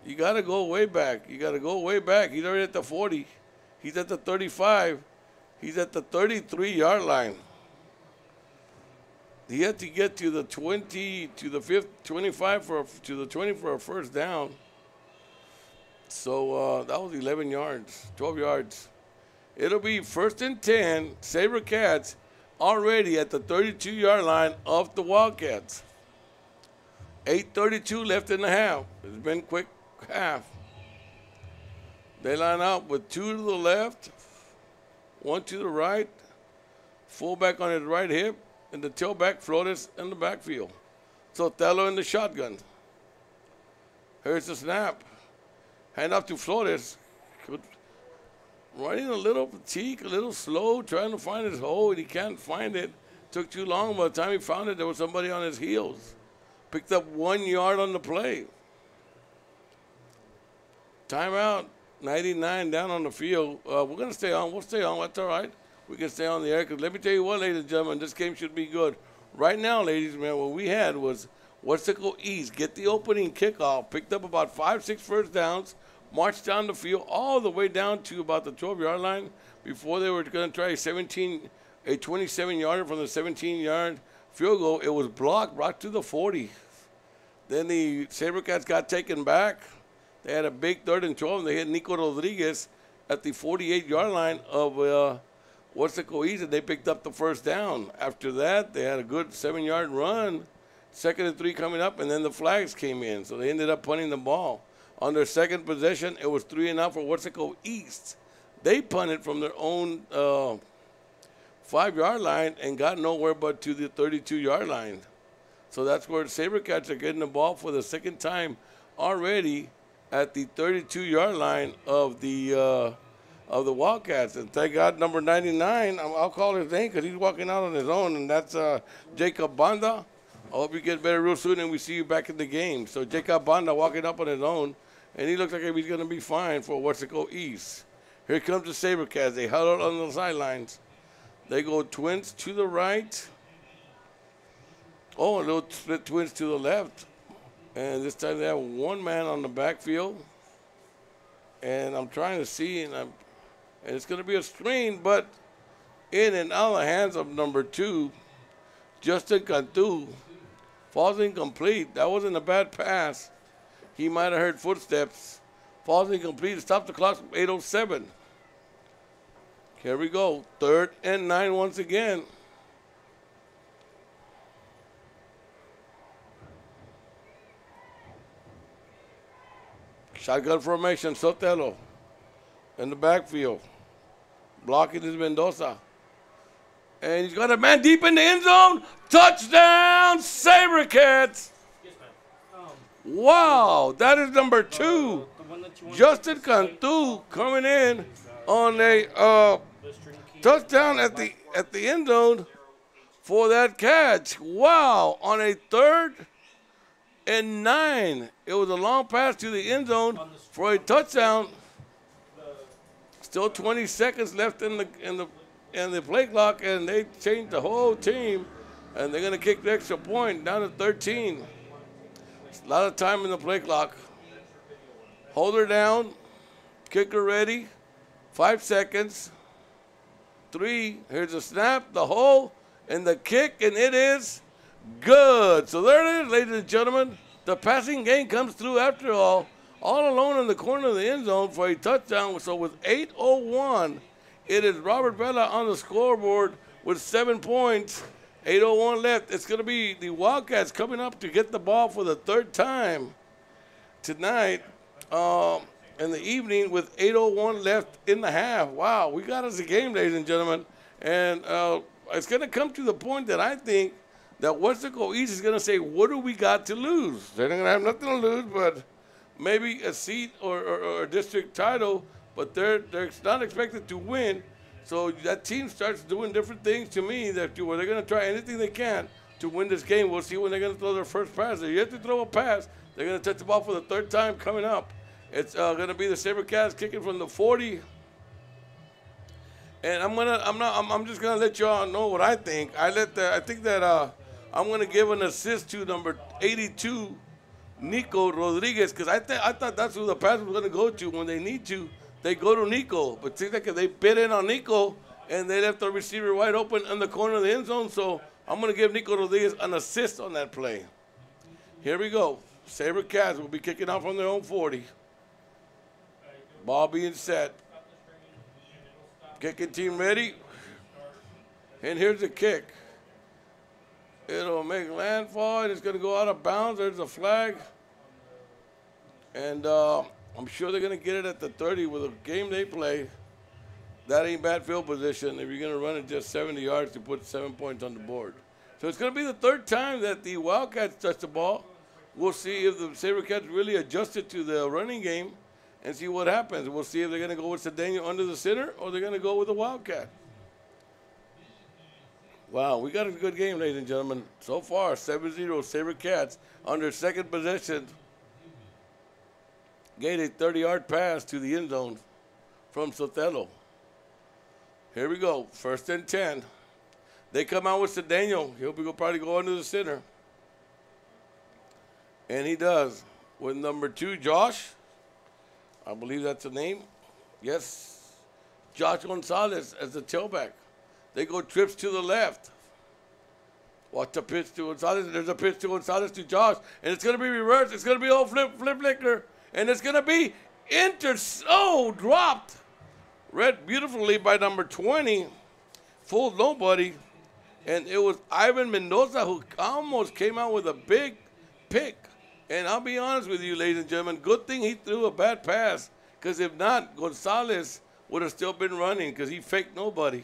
You got to go way back. You got to go way back. He's already at the 40. He's at the 35. He's at the 33-yard line. He had to get to the 20, to the 25 to the 20 for a first down. So that was 11 yards, 12 yards. It'll be 1st and 10, SaberCats already at the 32-yard line of the Wildcats. 8:32 left in the half. It's been quick half. They line up with 2 to the left, 1 to the right, fullback on his right hip, and the tailback Flores in the backfield. Sotelo in the shotgun. Here's the snap. Hand off to Flores. Running a little fatigue, a little slow, trying to find his hole, and he can't find it. Took too long. By the time he found it, there was somebody on his heels. Picked up 1 yard on the play. Timeout. 99 down on the field. We're going to stay on. We'll stay on. That's all right. We can stay on the air. Because let me tell you what, ladies and gentlemen, this game should be good. Right now, ladies and gentlemen, what we had was Weslaco East get the opening kickoff, picked up about 5, 6 first downs, marched down the field all the way down to about the 12-yard line before they were going to try a 27-yarder from the 17-yard field goal. It was blocked, brought to the 40. Then the SaberCats got taken back. They had a big 3rd and 12, and they hit Nico Rodriguez at the 48-yard line of Weslaco East, and they picked up the first down. After that, they had a good 7-yard run, 2nd and 3 coming up, and then the flags came in. So they ended up punting the ball. On their second possession, it was 3 and out for Weslaco East. They punted from their own 5-yard line and got nowhere but to the 32-yard line. So that's where the SaberCats are getting the ball for the second time already at the 32-yard line of the Wildcats. And thank God, number 99, I'll call his name because he's walking out on his own, and that's Jacob Banda. I hope you get better real soon and we see you back in the game. So Jacob Banda walking up on his own, and he looks like he's going to be fine for Weslaco East. Here comes the SaberCats. They huddle on the sidelines. They go twins to the right. Oh, a little split twins to the left. And this time they have one man on the backfield. And I'm trying to see, and it's going to be a screen, but in and out of the hands of number 2, Justin Cantu. Falls incomplete. That wasn't a bad pass. He might have heard footsteps. Falls incomplete. Stop the clock from 8:07. Here we go. 3rd and 9 once again. Shotgun formation. Sotelo in the backfield. Blocking is Mendoza. And he's got a man deep in the end zone. Touchdown, SaberCats. Yes, ma'am. Wow, that is number 2. Justin Cantu coming in on a touchdown at the end zone for that catch. Wow, on a 3rd and 9. It was a long pass to the end zone for a touchdown. Still 20 seconds left in the play clock, and they changed the whole team, and they're going to kick the extra point down to 13. A lot of time in the play clock. Holder down, kicker ready, 5 seconds. 3, here's the snap, the hole, and the kick, and it is good. So there it is, ladies and gentlemen. The passing game comes through after all alone in the corner of the end zone for a touchdown. So with 8:01, it is Robert Vela on the scoreboard with 7 points. 8:01 left. It's going to be the Wildcats coming up to get the ball for the 3rd time tonight. in the evening with 8:01 left in the half. Wow, we got us a game, ladies and gentlemen. And it's going to come to the point that I think that Weslaco East is going to say, what do we got to lose? They're not going to have nothing to lose, but maybe a seat or a district title, but they're not expected to win. So that team starts doing different things to me where they're going to try anything they can to win this game. We'll see when they're going to throw their first pass. If you have to throw a pass, they're going to touch the ball for the third time coming up. It's going to be the SaberCats kicking from the 40. And I'm just gonna let y'all know what I think. I think that I'm gonna give an assist to number 82, Nico Rodriguez, because I thought that's who the pass was gonna go to when they need to. They go to Nico, but seems like they bit in on Nico and they left the receiver wide open in the corner of the end zone. So I'm gonna give Nico Rodriguez an assist on that play. Here we go. SaberCats will be kicking off from their own 40. Ball being set. Kicking team ready. And here's the kick. It'll make landfall. And it's going to go out of bounds. There's a flag. And I'm sure they're going to get it at the 30 with the game they play. That ain't bad field position if you're going to run it just 70 yards to put 7 points on the board. So it's going to be the third time that the Wildcats touch the ball. We'll see if the SaberCats really adjusted to the running game and see what happens. We'll see if they're going to go with Cedeno under the center or they're going to go with the Wildcat. Wow, we got a good game, ladies and gentlemen. So far, 7-0 SaberCats under second possession. Gave a 30-yard pass to the end zone from Sotelo. Here we go, 1st and 10. They come out with Cedeno. He'll probably go under the center. And he does. With number 2, Josh. I believe that's the name. Yes. Josh Gonzalez as the tailback. They go trips to the left. Watch the pitch to Gonzalez. There's a pitch to Gonzalez to Josh. And it's going to be reversed. It's going to be all flicker. And it's going to be dropped. Read beautifully by number 20. Fooled nobody. And it was Ivan Mendoza who almost came out with a big pick. And I'll be honest with you, ladies and gentlemen, good thing he threw a bad pass, because if not, Gonzalez would have still been running because he faked nobody.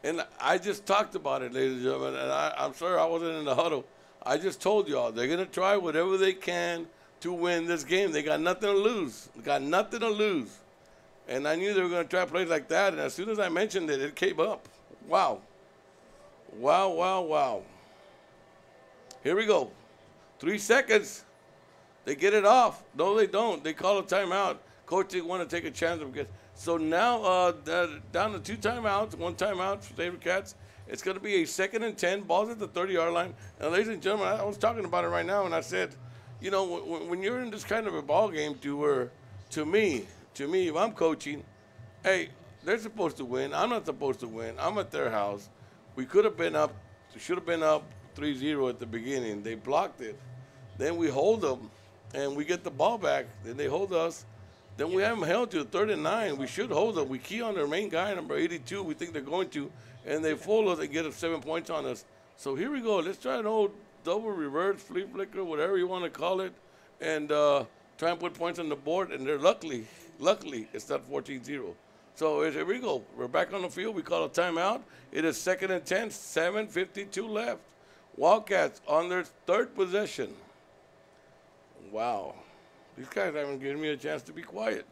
And I just talked about it, ladies and gentlemen, and I'm sorry I wasn't in the huddle. I just told y'all they're going to try whatever they can to win this game. They got nothing to lose. They got nothing to lose. And I knew they were going to try plays like that, and as soon as I mentioned it, it came up. Wow. Wow, wow, wow. Here we go. 3 seconds. They get it off. No, they don't. They call a timeout. Coach didn't want to take a chance. So now down to 2 timeouts, 1 timeout for SaberCats. It's going to be a 2nd and 10. Ball's at the 30-yard line. And ladies and gentlemen, I was talking about it right now, and I said, you know, when you're in this kind of a ball game, to me, if I'm coaching, hey, they're supposed to win. I'm not supposed to win. I'm at their house. We should have been up 3-0 at the beginning. They blocked it. Then we hold them, and we get the ball back. Then they hold us. Then we have them held to 3rd and 9. We should hold them. We key on their main guy, number 82. We think they're going to, and they fool us and get 7 points on us. So here we go. Let's try an old double reverse, flea flicker, whatever you want to call it, and try and put points on the board. And they're luckily, it's not 14-0. So here we go. We're back on the field. We call a timeout. It is 2nd and 10, 7:52 left. Wildcats on their 3rd possession. Wow. These guys haven't given me a chance to be quiet.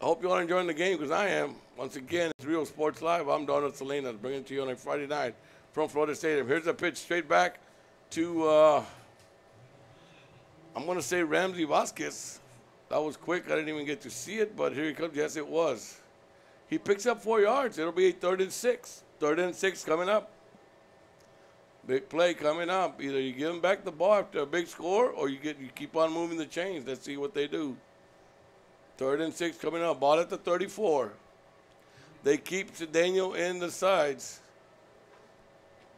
I hope you all are enjoying the game, because I am. Once again, it's Real Sports Live. I'm Donald Salinas, bringing it to you on a Friday night from Florida Stadium. Here's a pitch straight back to, I'm going to say Ramsey Vasquez. That was quick. I didn't even get to see it, but here he comes. Yes, it was. He picks up 4 yards. It'll be a 3rd and 6. 3rd and 6 coming up. Big play coming up. Either you give them back the ball after a big score, or you keep on moving the chains. Let's see what they do. 3rd and 6 coming up. Ball at the 34. They keep Cedeno in the sides.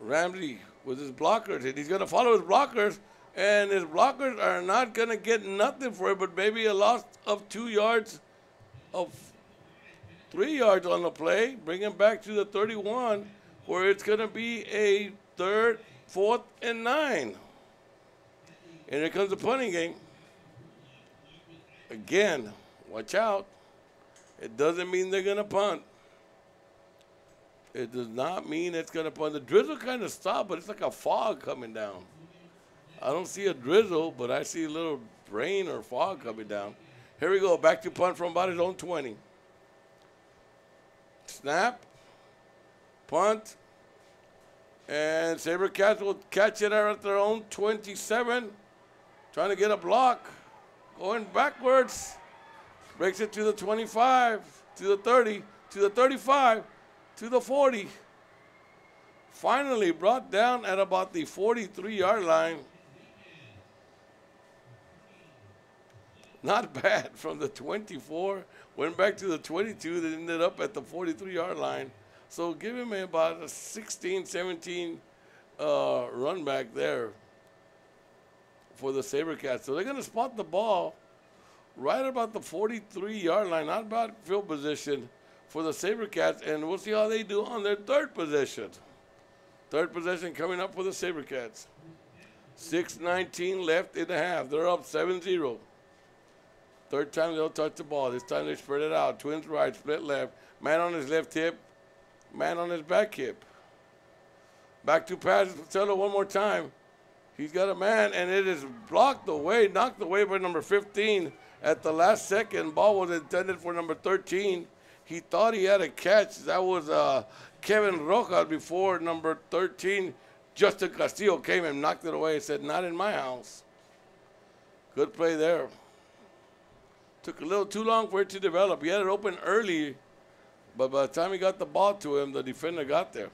Ramsey with his blockers. And he's going to follow his blockers. And his blockers are not going to get nothing for it, but maybe a loss of 2 yards, of 3 yards on the play. Bring him back to the 31, where it's going to be a 3rd, 4th, and 9. And here comes the punting game. Again, watch out. It doesn't mean they're going to punt. It does not mean it's going to punt. The drizzle kind of stopped, but it's like a fog coming down. I don't see a drizzle, but I see a little rain or fog coming down. Here we go. Back to punt from about his own 20. Snap. Punt. And SaberCats will catch it at their own 27. Trying to get a block. Going backwards. Breaks it to the 25, to the 30, to the 35, to the 40. Finally brought down at about the 43-yard line. Not bad from the 24. Went back to the 22. That ended up at the 43-yard line. So give him about a 16, 17 run back there for the SaberCats. So they're going to spot the ball right about the 43-yard line, not about field position for the SaberCats, and we'll see how they do on their third possession. Third possession coming up for the SaberCats. 6:19 left in the half. They're up 7-0. Third time they'll touch the ball. This time they spread it out. Twins right, split left. Man on his left hip, man on his back hip. Back to pass. Patello one more time. He's got a man, and it is blocked away, knocked away by number 15. At the last second, ball was intended for number 13. He thought he had a catch. That was Kevin Rojas before number 13. Justin Castillo came and knocked it away and said, not in my house. Good play there. Took a little too long for it to develop. He had it open early, but by the time he got the ball to him, the defender got there.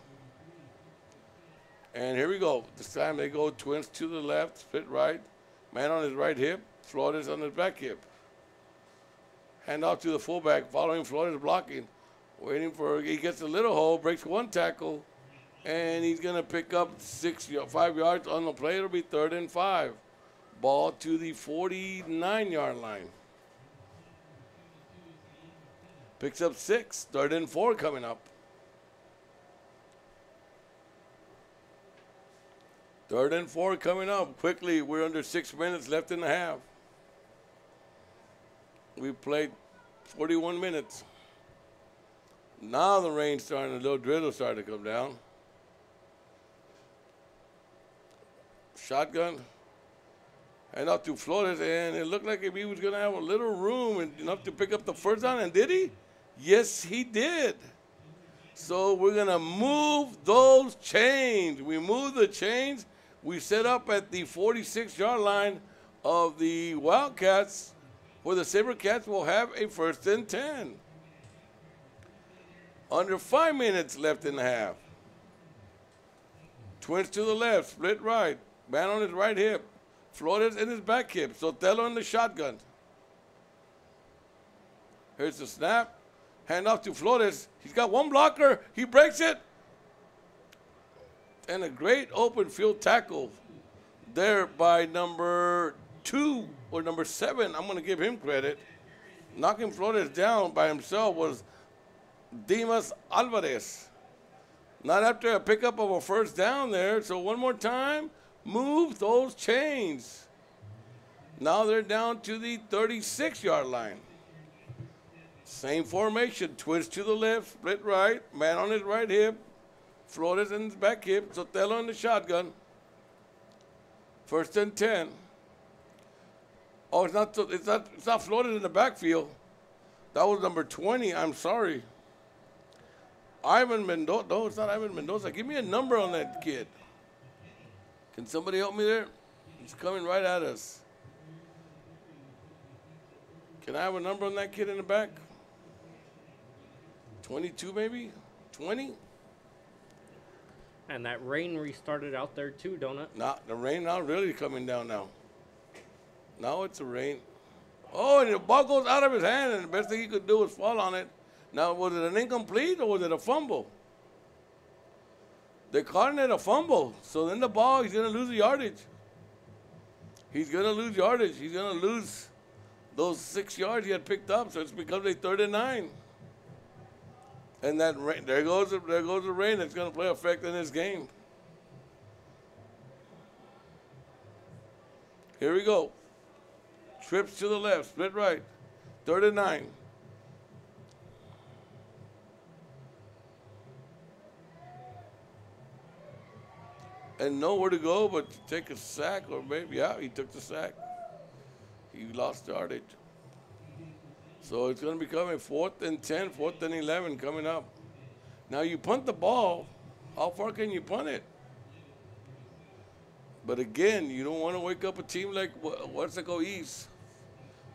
And here we go. This time they go Twins to the left, split right. Man on his right hip, Flores on his back hip. Hand off to the fullback, following Flores blocking. Waiting for, he gets a little hole, breaks one tackle, and he's going to pick up 5 yards on the play. It'll be 3rd and 5. Ball to the 49-yard line. Picks up 6, 3rd and 4 coming up. 3rd and 4 coming up. Quickly, we're under 6 minutes left in the half. We played 41 minutes. Now the rain's starting, a little drizzle starting to come down. Shotgun. And up to Flores, and it looked like if he was going to have a little room and enough to pick up the first down, and did he? Yes, he did. So we're going to move those chains. We move the chains. We set up at the 46-yard line of the Wildcats, where the SaberCats will have a 1st and 10. Under 5 minutes left in the half. Twins to the left, split right. Man on his right hip. Flores in his back hip. Sotelo in the shotgun. Here's the snap. Hand off to Flores. He's got one blocker. He breaks it. And a great open field tackle there by number 2 or number 7. I'm going to give him credit. Knocking Flores down by himself was Dimas Alvarez. Not after a pickup of a 1st down there. So one more time. Move those chains. Now they're down to the 36-yard line. Same formation. Twins to the left, split right. Man on his right hip. Flores in his back hip. Sotelo in the shotgun. 1st and 10. Oh, it's not Flores in the backfield. That was number 20. I'm sorry. Ivan Mendoza. No, it's not Ivan Mendoza. Give me a number on that kid. Can somebody help me there? He's coming right at us. Can I have a number on that kid in the back? 22 maybe? 20? And that rain restarted out there too, don't it? The rain now really coming down now. Now it's a rain. Oh, and the ball goes out of his hand, and the best thing he could do was fall on it. Now, was it an incomplete or was it a fumble? They're calling it a fumble. So then the ball, he's going to lose the yardage. He's going to lose yardage. He's going to lose those 6 yards he had picked up. So it's becomes a 3rd and 9. And that rain, there goes the rain that's going to play effect in this game. Here we go. Trips to the left, split right. 3rd and 9. And nowhere to go but to take a sack, or maybe, yeah, he took the sack. He lost yardage. So it's going to be coming 4th and 10, 4th and 11 coming up. Now you punt the ball. How far can you punt it? But again, you don't want to wake up a team like Weslaco East.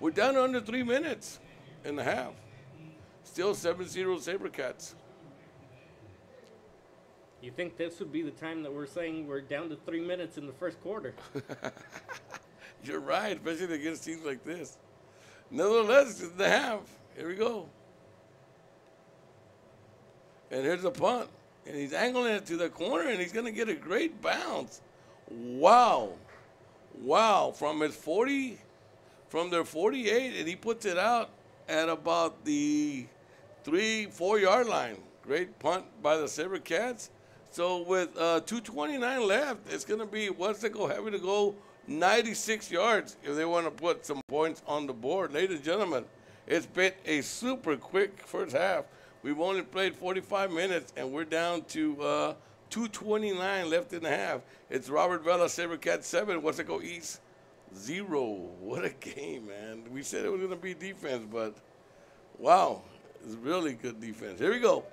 We're down to under 3 minutes and a half. Still 7-0 SaberCats. You think this would be the time that we're saying we're down to 3 minutes in the first quarter? You're right, especially against teams like this. Nevertheless, it's the half. Here we go. And here's the punt. And he's angling it to the corner, and he's going to get a great bounce. Wow. Wow. From his 40, from their 48, and he puts it out at about the 3-4 yard line. Great punt by the SaberCats. So with 2:29 left, it's going to be Weslaco having to go 96 yards if they want to put some points on the board. Ladies and gentlemen, it's been a super quick first half. We've only played 45 minutes, and we're down to 2:29 left in the half. It's Edinburg Vela, SaberCats 7, Weslaco East 0. What a game, man. We said it was going to be defense, but wow, it's really good defense. Here we go.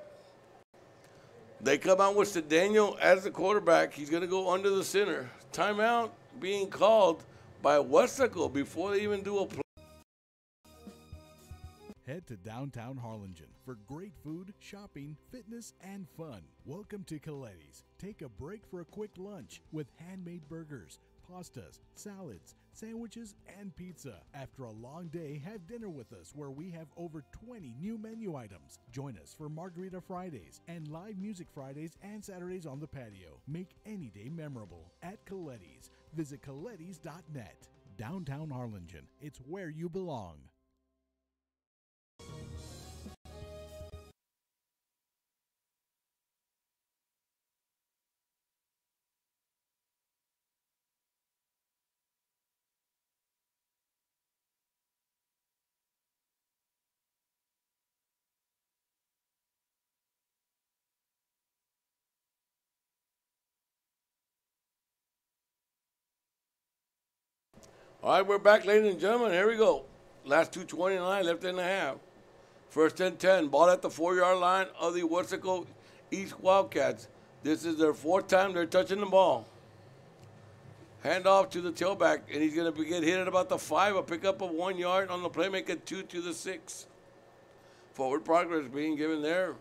They come out with Cedeno as the quarterback. He's going to go under the center. Timeout being called by Weslaco before they even do a play. Head to downtown Harlingen for great food, shopping, fitness, and fun. Welcome to Coletti's. Take a break for a quick lunch with handmade burgers, pastas, salads, sandwiches, and pizza. After a long day, have dinner with us where we have over 20 new menu items. Join us for Margarita Fridays and live music Fridays and Saturdays on the patio. Make any day memorable at Coletti's. Visit Colettis.net. Downtown Harlingen. It's where you belong. All right, we're back, ladies and gentlemen. Here we go. Last 2:29 left in the half. 1st and 10. Ball at the 4-yard line of the Weslaco East Wildcats. This is their 4th time they're touching the ball. Hand off to the tailback, and he's going to get hit at about the 5. A pickup of 1 yard on the playmaker, 2 to the 6. Forward progress being given there.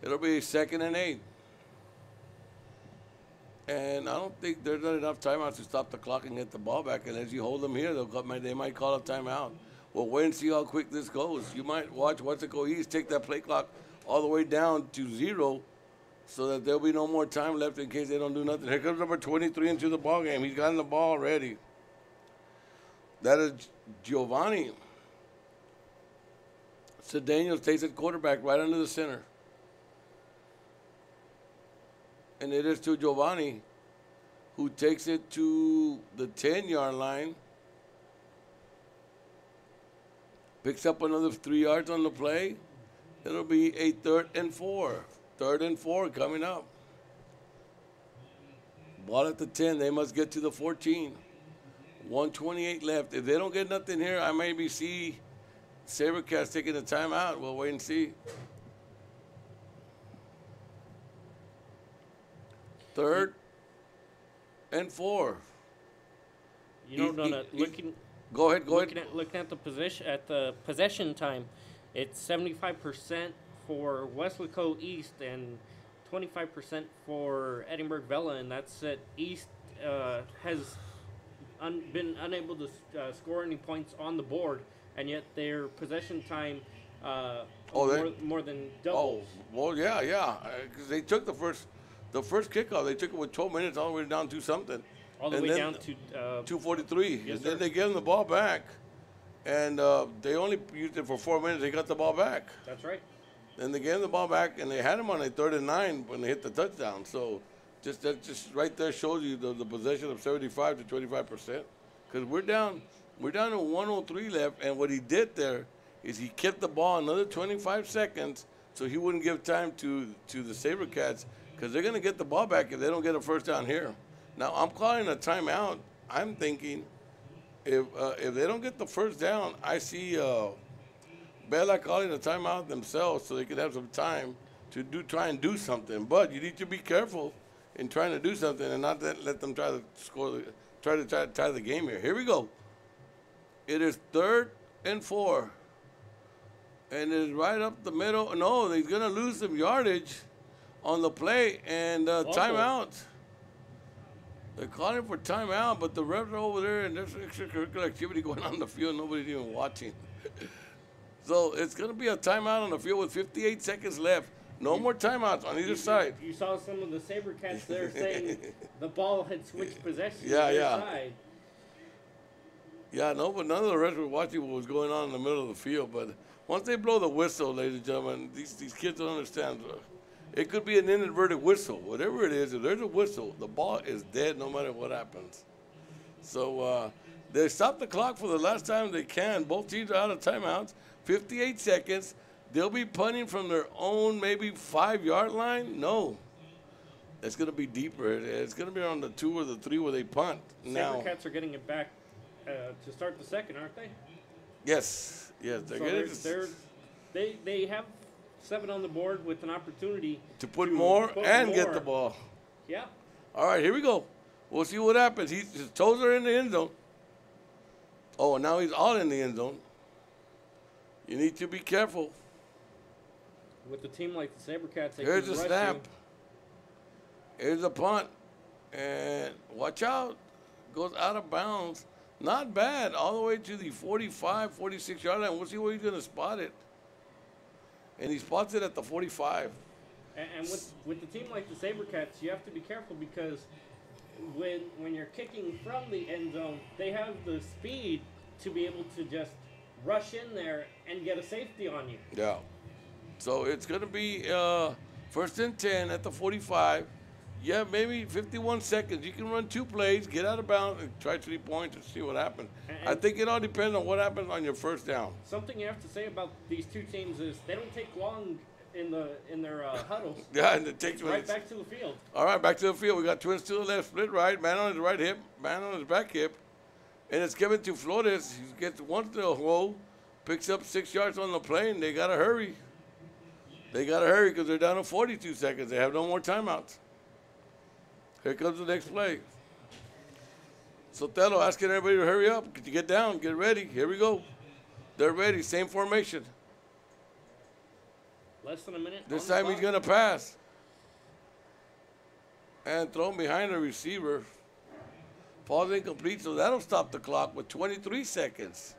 It'll be 2nd and 8. And I don't think there's not enough timeouts to stop the clock and get the ball back. And as you hold them here, they might call a timeout. We'll wait and see how quick this goes. You might watch Weslaco East take that play clock all the way down to 0 so that there'll be no more time left in case they don't do nothing. Here comes number 23 into the ball game. He's gotten the ball already. That is Giovanni. Cedeno takes it quarterback right under the center. And it is to Giovanni, who takes it to the 10-yard line. Picks up another 3 yards on the play. It'll be a 3rd and 4. 3rd and 4 coming up. Ball at the 10. They must get to the 14. 1:28 left. If they don't get nothing here, I maybe see SaberCats taking the timeout. We'll wait and see. 3rd and 4. You know, looking. Go ahead. Looking at the possession time, it's 75% for Weslaco East and 25% for Edinburg Vela, and that's it. East has been unable to score any points on the board, and yet their possession time more than doubles. Oh, well, yeah, because they took the first kickoff. They took it with 12 minutes all the way down to something. All the way down to 2:43. Yes, and then sir. they gave them the ball back, and they only used it for 4 minutes. They got the ball back. That's right. Then they gave them the ball back, and they had them on a 3rd and 9 when they hit the touchdown. So that just right there shows you the possession of 75 to 25%. Because we're down We're down to 103 left, and what he did there is he kept the ball another 25 seconds so he wouldn't give time to the SaberCats, because they're going to get the ball back if they don't get a first down here. Now, I'm calling a timeout. I'm thinking if they don't get the first down, I see Vela calling a timeout themselves so they could have some time to try and do something. But you need to be careful in trying to do something and not let them try to score, try to tie the game here. Here we go. It is 3rd and 4. And it's right up the middle. No, he's going to lose some yardage on the play, and timeout. They're calling for timeout, but the refs are over there, and there's extracurricular activity going on in the field. Nobody's even watching. So it's going to be a timeout on the field with 58 seconds left. No more timeouts on either side. You saw some of the SaberCats there saying the ball had switched possession to Yeah, their yeah. side. Yeah, no, but none of the refs were watching what was going on in the middle of the field. But once they blow the whistle, ladies and gentlemen, these kids don't understand. It could be an inadvertent whistle. Whatever it is, if there's a whistle, the ball is dead no matter what happens. So they stop the clock for the last time they can. Both teams are out of timeouts. 58 seconds. They'll be punting from their own maybe 5-yard line. No. It's going to be deeper. It's going to be around the 2 or the 3 where they punt. Now, SaberCats are getting it back to start the second, aren't they? yes. Yes. They have 7 on the board with an opportunity to put more and more. get the ball. Yeah. All right, here we go. We'll see what happens. His toes are in the end zone. Oh, now he's all in the end zone. You need to be careful. With a team like the SaberCats, they Here's can a rush snap. you. Here's a punt. And watch out. Goes out of bounds. Not bad. All the way to the 45, 46-yard line. We'll see where he's going to spot it. And he spots it at the 45. And with the team like the SaberCats, you have to be careful because when you're kicking from the end zone, they have the speed to be able to just rush in there and get a safety on you. Yeah. So it's going to be 1st and 10 at the 45. Yeah, maybe 51 seconds. You can run 2 plays, get out of bounds, and try 3 points and see what happens. I think it all depends on what happens on your first down. Something you have to say about these two teams is they don't take long in their huddles. Yeah, and it takes right back to the field. All right, back to the field. We got twins to the left, split right, man on his right hip, man on his back hip. And it's given to Flores. He gets one to the hole, picks up 6 yards on the play, and they got to hurry. They got to hurry because they're down to 42 seconds. They have no more timeouts. Here comes the next play. Sotelo asking everybody to hurry up. Could you get down? Get ready. Here we go. They're ready. Same formation. Less than a minute. This time he's going to pass. And throw him behind the receiver. Falls incomplete, so that'll stop the clock with 23 seconds.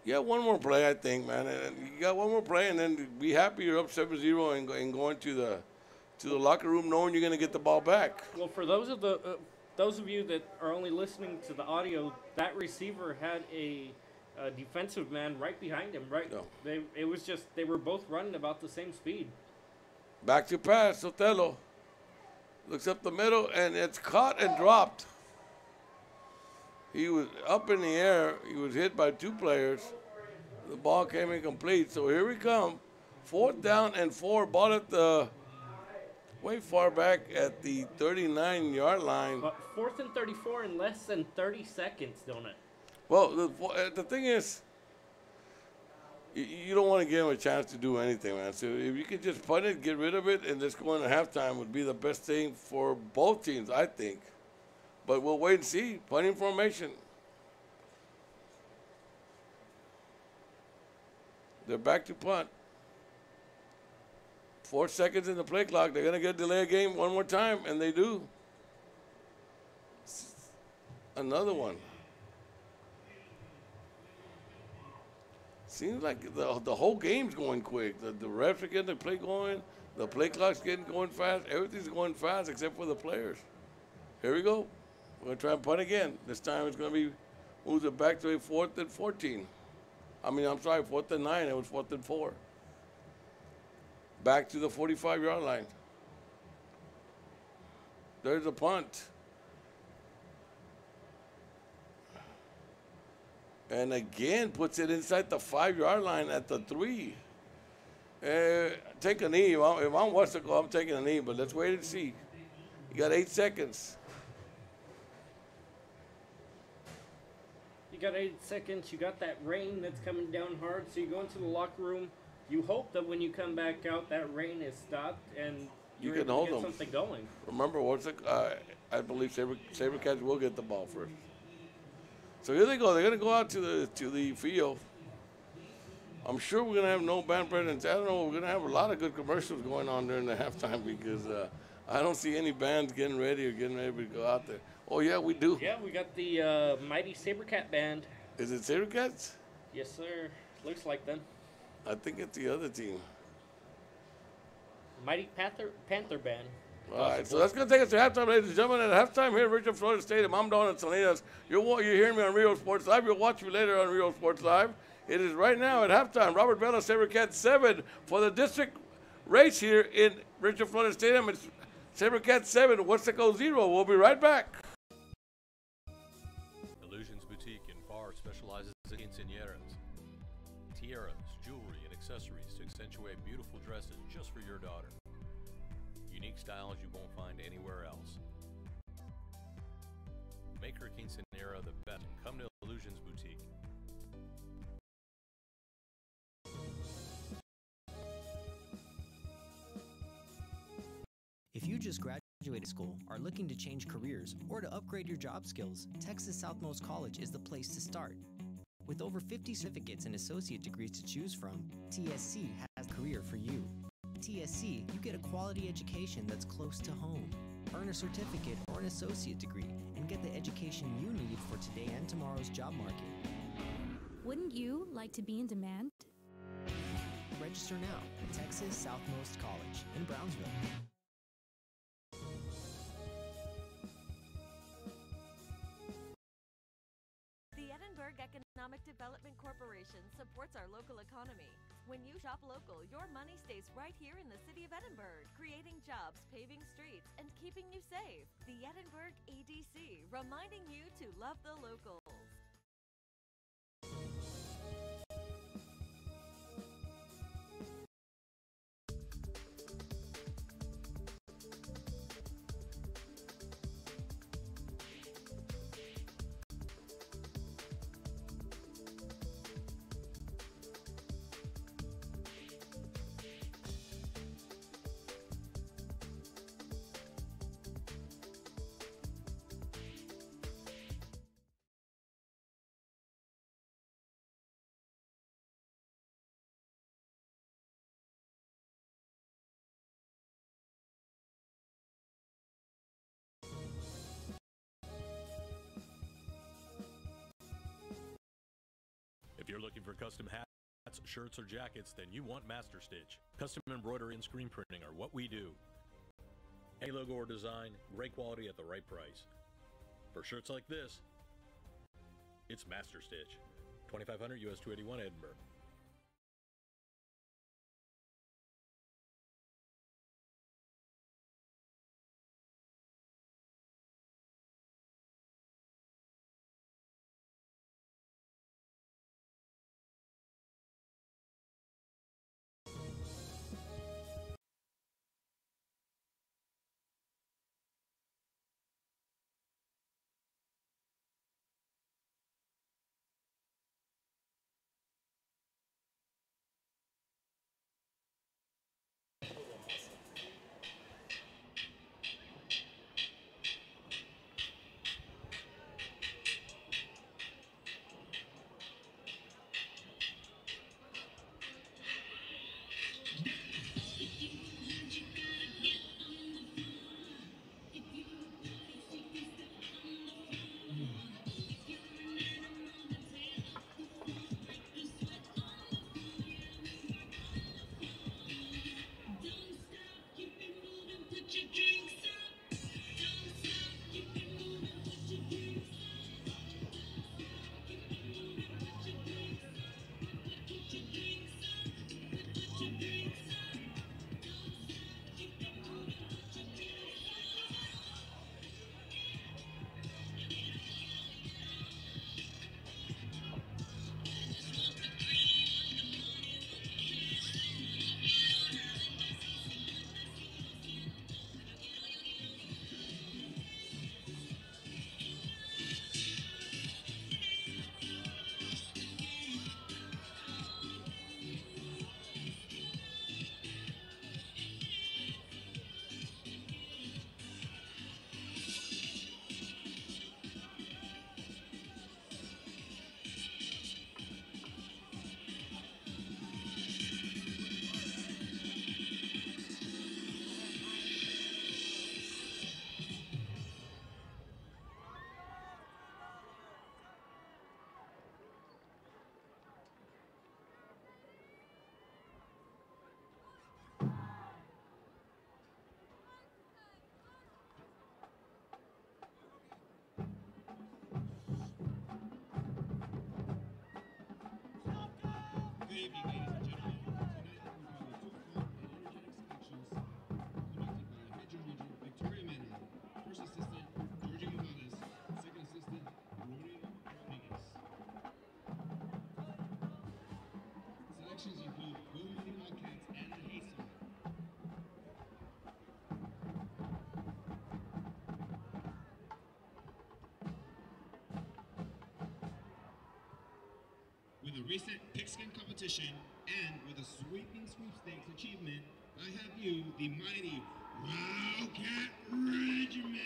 Yeah, one more play, I think, man. And you got one more play, and then be happy you're up 7-0 and going to the locker room knowing you're going to get the ball back. Well, for those of you that are only listening to the audio, that receiver had a defensive man right behind him. Right, no. It was just they were both running about the same speed. Back to pass, Sotelo. Looks up the middle, and it's caught and dropped. He was up in the air. He was hit by 2 players. The ball came incomplete. So here we come. 4th down and 4. Ball at the way far back at the 39-yard line. But 4th and 34 in less than 30 seconds, don't it? Well, the thing is, you don't want to give him a chance to do anything, man. So if you could just punt it, get rid of it, and just go into halftime would be the best thing for both teams, I think. But we'll wait and see. Punting formation. They're back to punt. 4 seconds in the play clock. They're going to get delay a game one more time, and they do. Another one. Seems like the whole game's going quick. The refs are getting the play going. The play clock's getting going fast. Everything's going fast except for the players. Here we go. We're going to try and punt again. This time it's going to be moves it back to a 4th and 14. I'm sorry, 4th and 9. It was 4th and 4. Back to the 45-yard line. There's a punt. And again, puts it inside the 5-yard line at the 3. Take a knee. If I'm Weslaco, I'm taking a knee, but let's wait and see. You got 8 seconds. You got 8 seconds. You got that rain that's coming down hard, so you go into the locker room. You hope that when you come back out, that rain is stopped and you're can able hold to get them. something going. Remember, I believe SaberCats will get the ball first. So here they go. They're going to go out to the field. I'm sure we're going to have no band presence. I don't know. We're going to have a lot of good commercials going on during the halftime because I don't see any bands getting ready to go out there. Oh, yeah, we do. Yeah, we got the Mighty Sabercat Band. Is it SaberCats? Yes, sir. Looks like them. I think it's the other team. Mighty Panther Band. All right, so that's going to take us to halftime, ladies and gentlemen. At halftime here at Richard Florida Stadium, I'm Don and Salinas. You're hearing me on Rio Sports Live. You'll watch me later on Rio Sports Live. It is right now at halftime. Robert Vela, SaberCats 7 for the district race here in Richard Florida Stadium. It's SaberCats 7, Weslaco 0. We'll be right back. Illusions Boutique in Far specializes in quinceañeras, tiaras, jewelry, and accessories to accentuate beautiful dresses just for your daughter. Unique styles you won't find anywhere else. Make her quinceañera the best. Come to Illusions Boutique. If you just graduated school, are looking to change careers, or to upgrade your job skills, Texas Southmost College is the place to start. With over 50 certificates and associate degrees to choose from, TSC has a career for you. TSC, you get a quality education that's close to home. Earn a certificate or an associate degree and get the education you need for today and tomorrow's job market. Wouldn't you like to be in demand? Register now at Texas Southmost College in Brownsville. The Edinburg Economic Development Corporation supports our local economy. When you shop local, your money stays right here in the city of Edinburg, creating jobs, paving streets, and keeping you safe. The Edinburg EDC, reminding you to love the locals. If you're looking for custom hats, shirts, or jackets, then you want Master Stitch. Custom embroidery and screen printing are what we do. Any logo or design, great quality at the right price. For shirts like this, it's Master Stitch. 2500 US 281 Edinburg. evening, ladies and gentlemen. Tonight we're going to two fun and energetic selections conducted by Metro Region Victoria Mena. First assistant, Georgie Morales. Second assistant, Rory Rodriguez. Selections include Go Money Wildcats and the Hay Song. With a recent pigskin competition and with a sweeping sweepstakes achievement, I have you, the mighty Wildcat Regiment.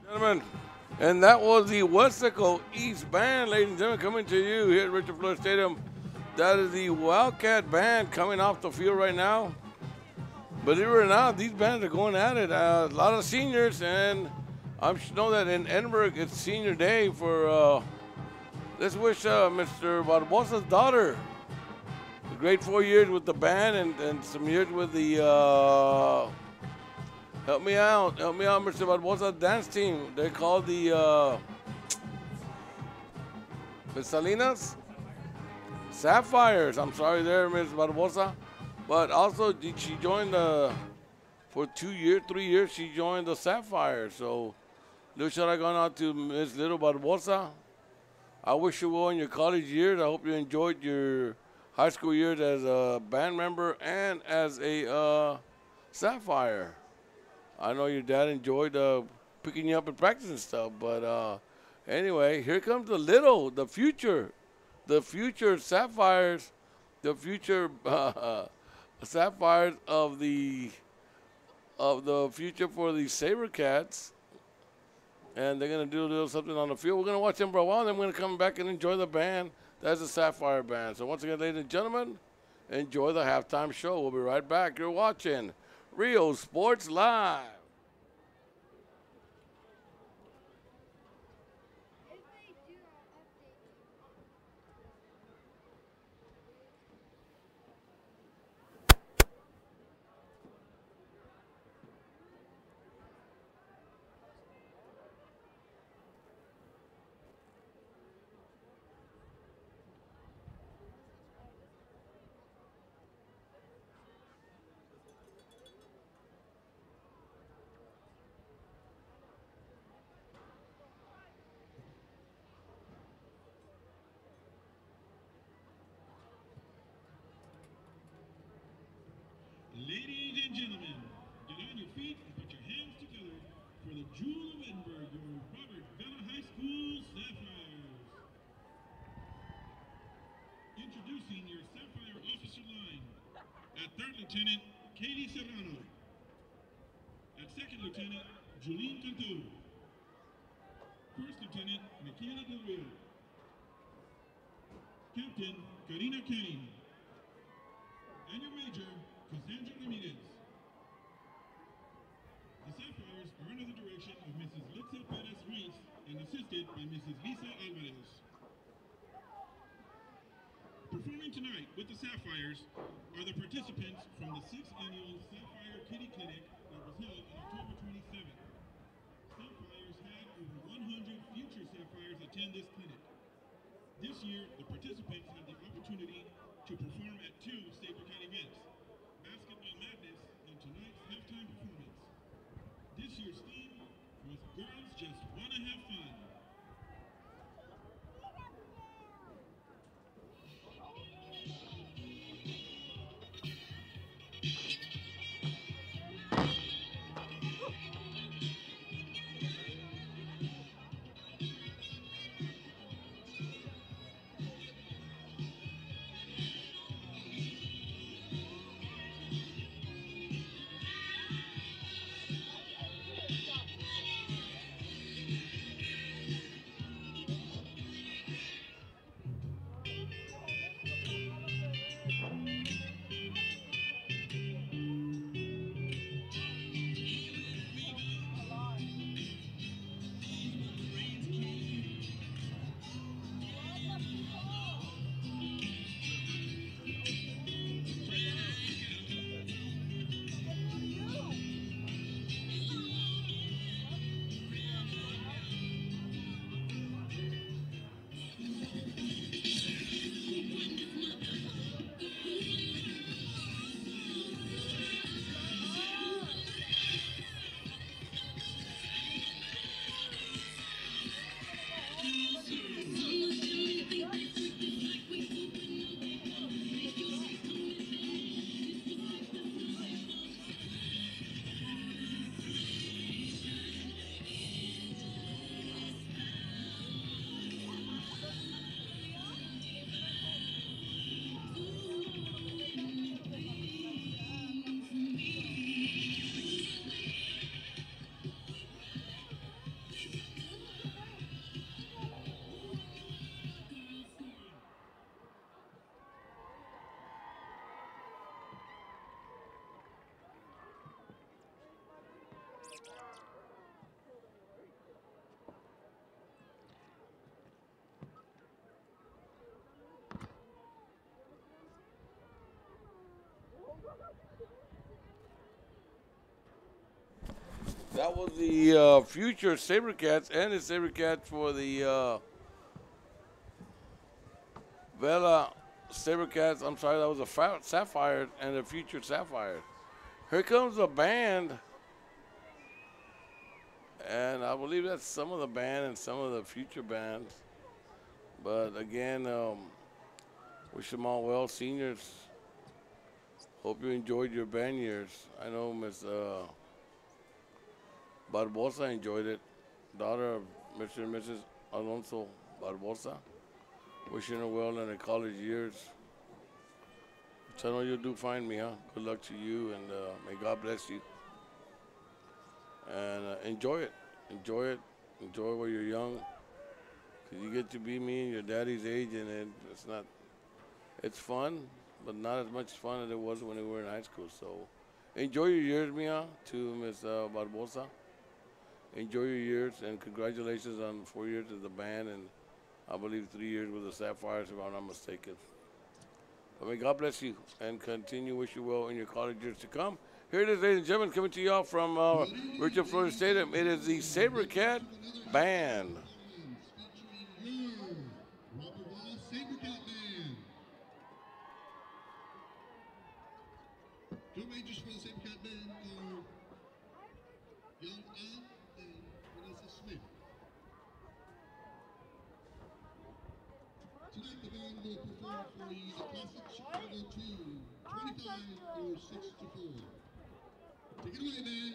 Gentlemen, and that was the Weslaco East Band, ladies and gentlemen, coming to you here at Richard Flores Stadium. That is the Wildcat Band coming off the field right now. Believe it or not, these bands are going at it. A lot of seniors, and I know that in Edinburg it's senior day for, let's wish Mr. Barbosa's daughter a great 4 years with the band and some years with the, help me out, Mr. Barbosa dance team. They're called the Salinas Sapphires. I'm sorry there, Ms. Barbosa. But also, she joined for 3 years, she joined the Sapphires. So, little shout out going out to Ms. Little Barbosa. I wish you well in your college years. I hope you enjoyed your high school years as a band member and as a Sapphire. I know your dad enjoyed picking you up in practice and stuff, but Anyway, here comes the future Sapphires, the future Sapphires of the future for the SaberCats. And they're going to do a little something on the field. We're going to watch them for a while, and then we're going to come back and enjoy the band. That's the Sapphire Band. So once again, ladies and gentlemen, enjoy the halftime show. We'll be right back. You're watching Rio Sports Live. Ladies and gentlemen, get on your feet and put your hands together for the Jewel of Edinburg, your Robert Vela High School Sapphires. Introducing your Sapphire officer line. At 3rd Lieutenant, Katie Serrano. At 2nd Lieutenant, Julene Cantu. 1st Lieutenant, Michaela Del Rio. Captain, Karina Kenny. And your Major, Cassandra Ramirez. The Sapphires are under the direction of Mrs. Litza Perez Ruiz and assisted by Mrs. Lisa Alvarez. Performing tonight with the Sapphires are the participants from the 6th Annual Sapphire Kitty Clinic that was held on October 27th. Sapphires had over 100 future Sapphires attend this clinic. This year, the participants had the opportunity to perform at 2 SaberCat events, Basketball Madness and tonight's halftime performance. This year's theme was Girls Just Wanna Have Fun. That was the future SaberCats and the SaberCats for the Vela SaberCats. I'm sorry, that was a Sapphire and the future Sapphire. Here comes the band. And I believe that's some of the band and some of the future bands. But again, wish them all well, seniors. Hope you enjoyed your band years. I know Miss Barbosa enjoyed it. Daughter of Mr. and Mrs. Alonso Barbosa. Wishing her well in her college years. Which I know you'll do fine, me, huh? Good luck to you, and may God bless you. And enjoy it. Enjoy it. Enjoy while you're young. Because you get to be me and your daddy's age, and it's not, it's fun, but not as much fun as it was when we were in high school. So enjoy your years, Mia, to Miss Barbosa. Enjoy your years, and congratulations on 4 years as the band, and I believe 3 years with the Sapphires, if I'm not mistaken. But may God bless you, and continue, wish you well in your college years to come. Here it is, ladies and gentlemen, coming to you all from Richard Florida Stadium. It is the Sabercat Band. Two majors for the Sabercat Band are Young Ann and Vanessa Smith. Tonight the band will perform for you the classic Chicago tune, 25 or 6 to 4. Take it away, man.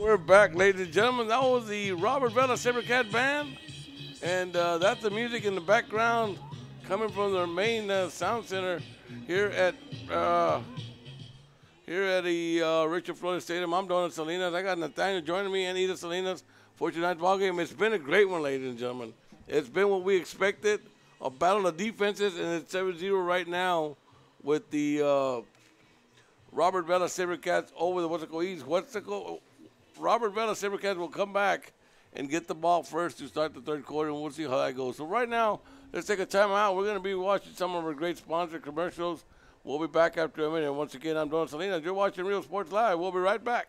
We're back, ladies and gentlemen. That was the Robert Vela Saber Cat Band. And that's the music in the background coming from their main sound center here at the Richard Flores Stadium. I'm Donald Salinas. I got Nathaniel joining me and Edith Salinas for tonight's ball game. It's been a great one, ladies and gentlemen. It's been what we expected, a battle of defenses, and it's 7-0 right now with the Robert Vela SaberCats over the Weslaco East. Robert Vela SaberCats will come back and get the ball first to start the third quarter, and we'll see how that goes. So right now, let's take a timeout. We're going to be watching some of our great sponsor commercials. We'll be back after a minute. And once again, I'm Donald Salinas. You're watching Real Sports Live. We'll be right back.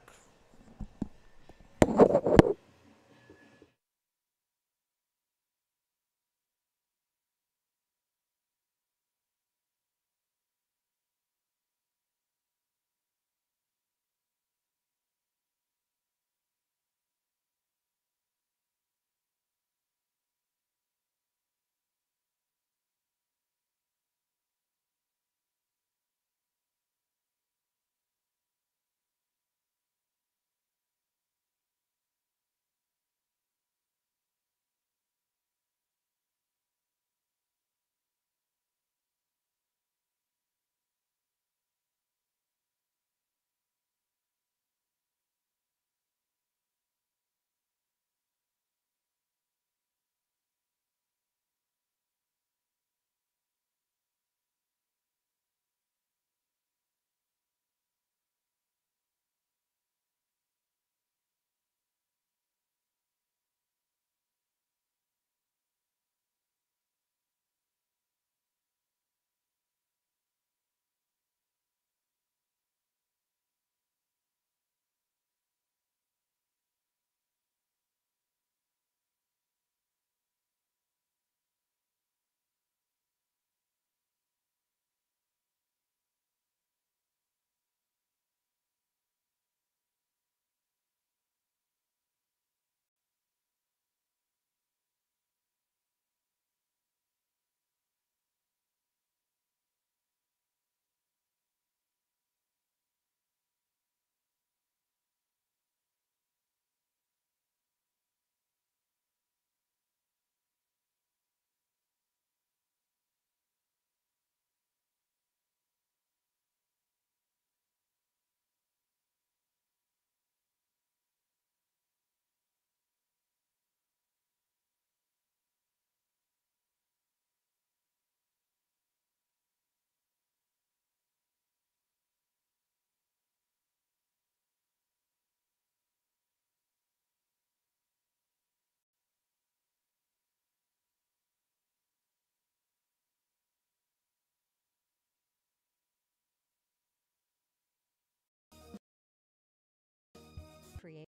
Create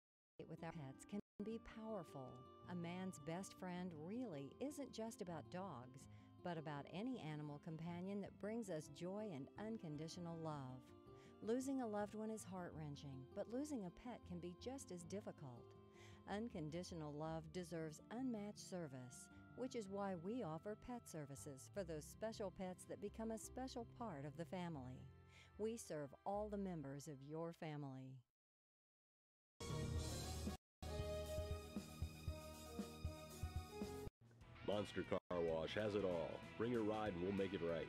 with our pets can be powerful. A man's best friend really isn't just about dogs, but about any animal companion that brings us joy and unconditional love. Losing a loved one is heart-wrenching, but losing a pet can be just as difficult. Unconditional love deserves unmatched service, which is why we offer pet services for those special pets that become a special part of the family. We serve all the members of your family. Monster Car Wash has it all. Bring your ride and we'll make it right.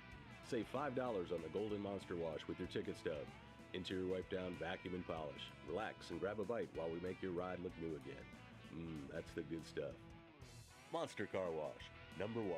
Save $5 on the Golden Monster Wash with your ticket stub. Interior wipe down, vacuum, and polish. Relax and grab a bite while we make your ride look new again. That's the good stuff. Monster Car Wash, number 1.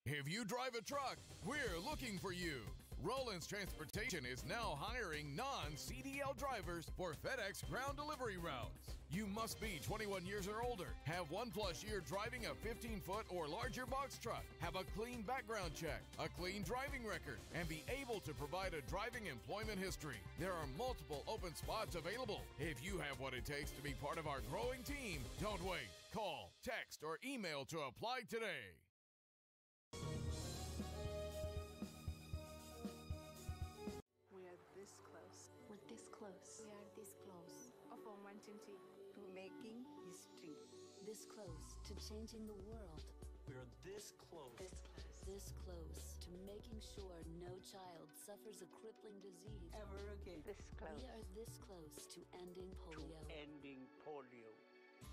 If you drive a truck, we're looking for you. Roland's Transportation is now hiring non-CDL drivers for FedEx ground delivery routes. You must be 21 years or older, have 1+ year driving a 15-foot or larger box truck, have a clean background check, a clean driving record, and be able to provide a driving employment history. There are multiple open spots available. If you have what it takes to be part of our growing team, don't wait. Call, text, or email to apply today. We're this close. We are this close. Of wanting to making history. This close to changing the world. We're this close. This close to making sure no child suffers a crippling disease Ever again. We are this close to ending polio. Ending polio.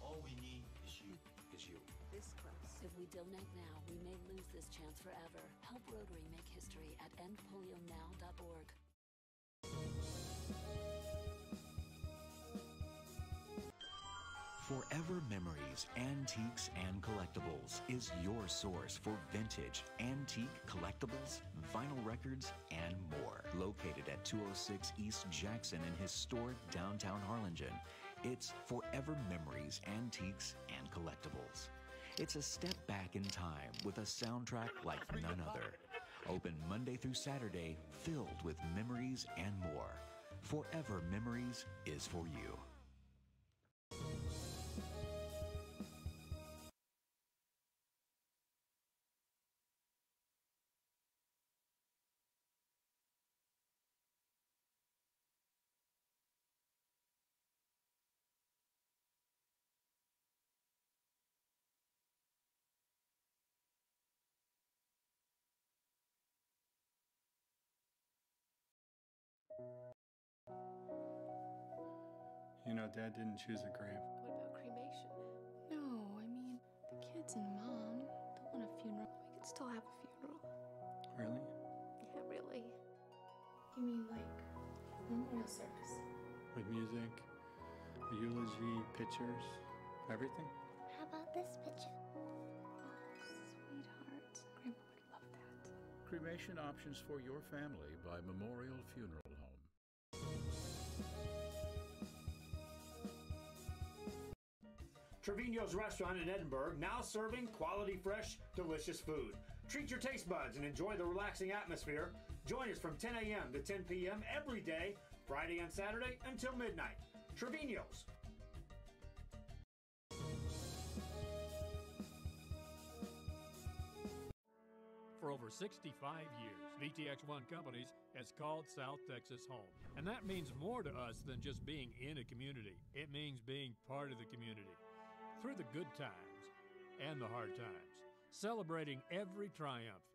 All we need is you. This close. If we don't act now, we may lose this chance forever. Help Rotary make history at endpolionow.org. Forever Memories, Antiques and Collectibles is your source for vintage, antique collectibles, vinyl records, and more. Located at 206 East Jackson in historic downtown Harlingen, it's Forever Memories, Antiques and Collectibles. It's a step back in time with a soundtrack like none other. Open Monday through Saturday, filled with memories and more. Forever Memories is for you. You know, Dad didn't choose a grave. What about cremation? No, I mean, the kids and Mom don't want a funeral. We could still have a funeral. Really? Yeah, really. You mean like memorial service? With music, a eulogy, pictures, everything? How about this picture? Oh, sweetheart. Grandpa would love that. Cremation options for your family by Memorial Funeral Home. Trevino's Restaurant in Edinburg, now serving quality, fresh, delicious food. Treat your taste buds and enjoy the relaxing atmosphere. Join us from 10 a.m. to 10 p.m. every day, Friday and Saturday until midnight. Trevino's. For over 65 years, VTX1 Companies has called South Texas home. And that means more to us than just being in a community. It means being part of the community. Through the good times and the hard times, celebrating every triumph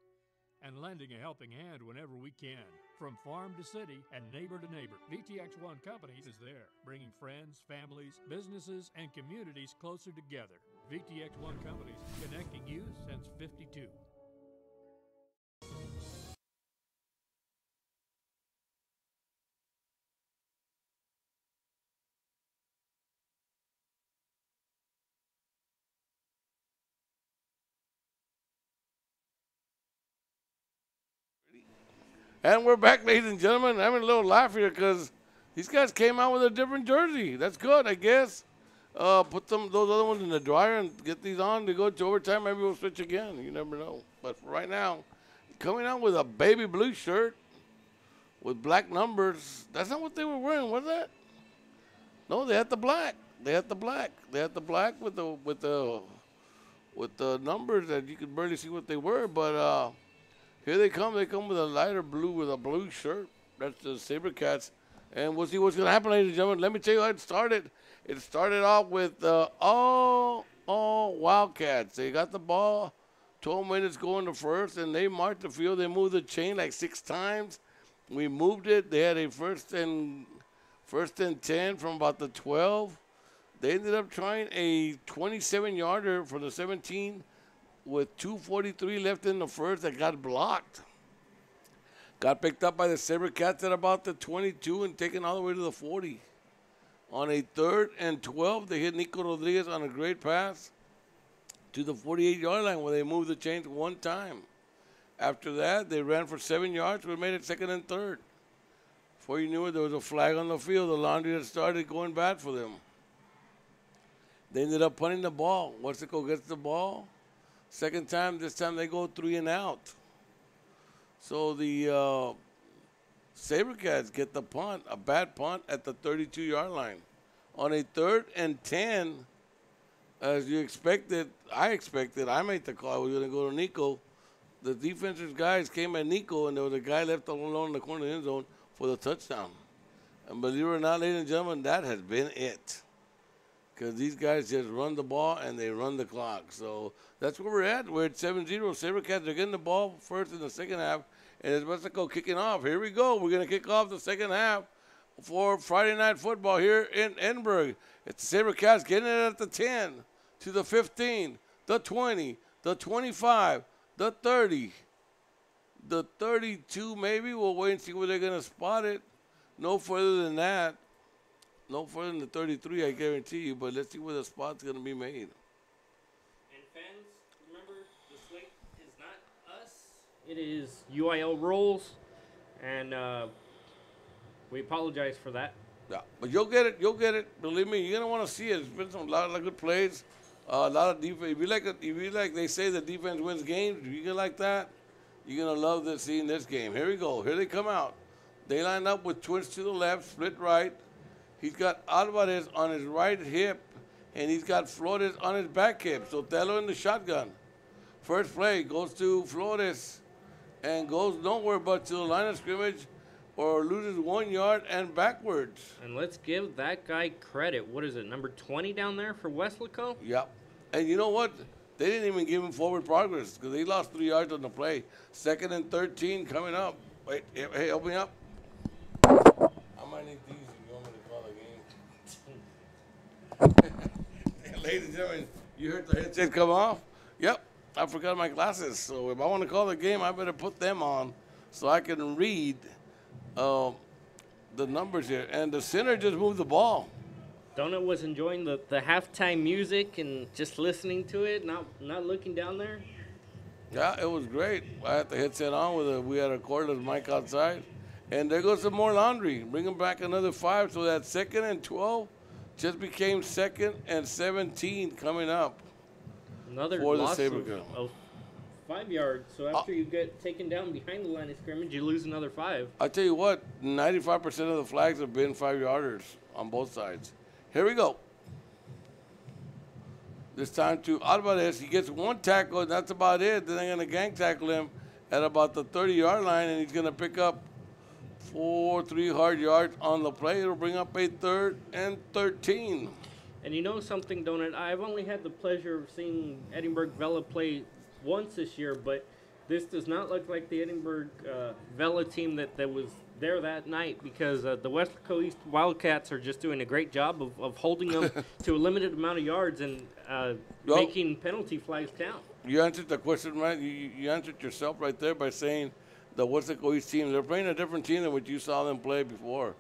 and lending a helping hand whenever we can. From farm to city and neighbor to neighbor, VTX1 Companies is there, bringing friends, families, businesses, and communities closer together. VTX1 Companies, connecting you since '52. And we're back, ladies and gentlemen. I'm having a little laugh here because these guys came out with a different jersey. That's good, I guess. Put those other ones in the dryer and get these on to go to overtime. Maybe we'll switch again. You never know. But for right now, coming out with a baby blue shirt with black numbers. That's not what they were wearing, was that? No, they had the black. They had the black. They had the black with the numbers that you could barely see what they were. But here they come. They come with a lighter blue with a blue shirt. That's the SaberCats. And we'll see what's going to happen, ladies and gentlemen. Let me tell you how it started. It started off with all Wildcats. They got the ball, 12 minutes going to first, and they marked the field. They moved the chain like 6 times. We moved it. They had a first and 10 from about the 12. They ended up trying a 27-yarder for the 17 with 2:43 left in the first that got blocked. Got picked up by the SaberCats at about the 22 and taken all the way to the 40. On a 3rd and 12, they hit Nico Rodriguez on a great pass to the 48-yard line where they moved the chains 1 time. After that, they ran for 7 yards. We made it 2nd and 3rd. Before you knew it, there was a flag on the field. The Laundry had started going bad for them. They ended up punting the ball. Weslaco gets the ball. Second time, this time they go 3 and out. So the SaberCats get the punt, a bad punt at the 32-yard line. On a 3rd and 10, as you expected, I made the call. I was going to go to Nico. The defensive guys came at Nico, and there was a guy left alone in the corner of the end zone for the touchdown. And believe it or not, ladies and gentlemen, that has been it. because these guys just run the ball and they run the clock. So that's where we're at. We're at 7-0. SaberCats are getting the ball first in the second half, and it's Weslaco kicking off. Here we go. We're going to kick off the second half for Friday Night Football here in Edinburg. It's the SaberCats getting it at the 10, to the 15, the 20, the 25, the 30, the 32 maybe. We'll wait and see where they're going to spot it. No further than that. No further than the 33, I guarantee you. But let's see where the spot's going to be made. And fans, remember, the slate is not us. It is UIL rules. And we apologize for that. Yeah, but you'll get it. You'll get it. Believe me, you're going to want to see it. There's been a lot of good plays. A lot of defense. If you like, they say the defense wins games. If you get like that, you're going to love seeing this game. Here we go. Here they come out. They line up with twins to the left, split right. He's got Alvarez on his right hip, and he's got Flores on his back hip. So Telo in the shotgun. First play goes to Flores and goes nowhere but to the line of scrimmage or loses 1 yard and backwards. And let's give that guy credit. What is it, number 20 down there for Weslaco? Yep. And you know what? They didn't even give him forward progress because they lost 3 yards on the play. 2nd and 13 coming up. Wait, hey, help me up. I might need these if you want me to call the game. Ladies and gentlemen, you heard the headset come off? Yep, I forgot my glasses. So if I want to call the game, I better put them on so I can read the numbers here. And the center just moved the ball. Donut was enjoying the halftime music and just listening to it, not looking down there. Yeah, it was great. I had the headset on. We had a cordless mic outside. And there goes some more laundry. Bring them back another 5. So that 2nd and 12 just became 2nd and 17 coming up. Another for loss the SaberCats. of 5 yards. So after you get taken down behind the line of scrimmage, you lose another 5. I tell you what, 95% of the flags have been 5-yarders on both sides. Here we go. This time to Alvarez. He gets 1 tackle, and that's about it. Then they're going to gang tackle him at about the 30-yard line, and he's going to pick up 3 hard yards on the play. It'll bring up a 3rd and 13. And you know something, Donut? I've only had the pleasure of seeing Edinburg Vela play once this year, but this does not look like the Edinburg Vela team that was there that night, because the Weslaco East Wildcats are just doing a great job of holding them to a limited amount of yards and making penalty flags count. You answered the question, right? You answered yourself right there by saying the Weslaco East team, they're playing a different team than what you saw them play before.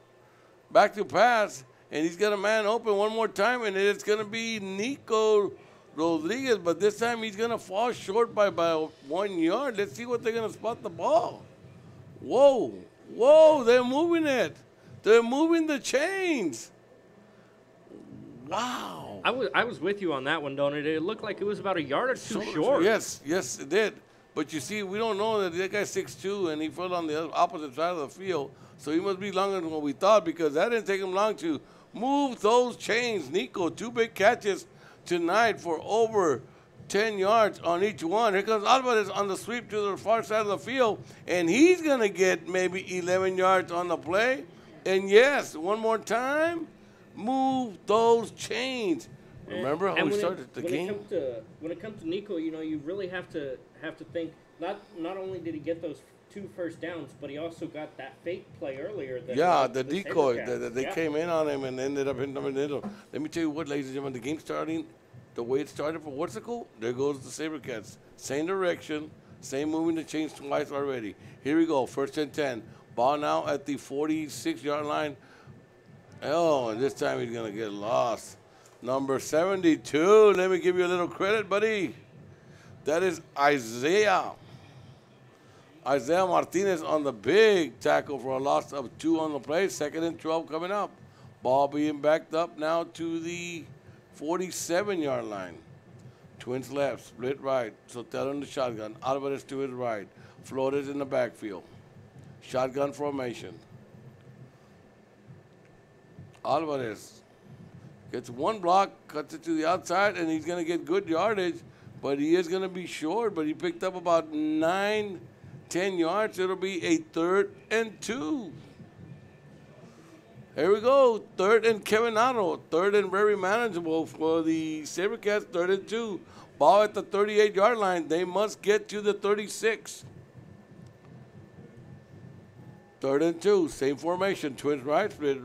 Back to pass, and he's got a man open one more time, and it's going to be Nico Rodriguez, but this time he's going to fall short by 1 yard. Let's see what they're going to spot the ball. Whoa, whoa, they're moving it. They're moving the chains. Wow. I was with you on that one, Donut. It looked like it was about a yard or two short. Yes, it did. But you see, we don't know that guy's 6'2", and he fell on the opposite side of the field. So he must be longer than what we thought, because that didn't take him long to move those chains. Nico, 2 big catches tonight for over 10 yards on each one. Here comes Alvarez on the sweep to the far side of the field, and he's going to get maybe 11 yards on the play. And yes, one more time, move those chains. Remember how we started the game? When it comes to Nico, you know, you really have to think, not only did he get those 2 first downs, but he also got that fake play earlier. The decoy. They came in on him and ended up hitting him in the middle. Let me tell you what, ladies and gentlemen, the game starting, the way it started for Weslaco, there goes the SaberCats. Same direction, same moving the chains twice already. Here we go, 1st and 10. Ball now at the 46-yard line. Oh, and this time he's going to get lost. Number 72, let me give you a little credit, buddy. That is Isaiah Martinez on the big tackle for a loss of 2 on the play. 2nd and 12 coming up. Ball being backed up now to the 47-yard line. Twins left, split right. Sotelo in the shotgun. Alvarez to his right. Flores in the backfield. Shotgun formation. Alvarez gets 1 block, cuts it to the outside, and he's going to get good yardage, but he is going to be short. But he picked up about 9-10 yards. It'll be a 3rd and 2. Here we go. Third and Kevin Otto. Third and very manageable for the SaberCats. 3rd and 2. Ball at the 38-yard line. They must get to the 36. 3rd and 2. Same formation. Twins right, split.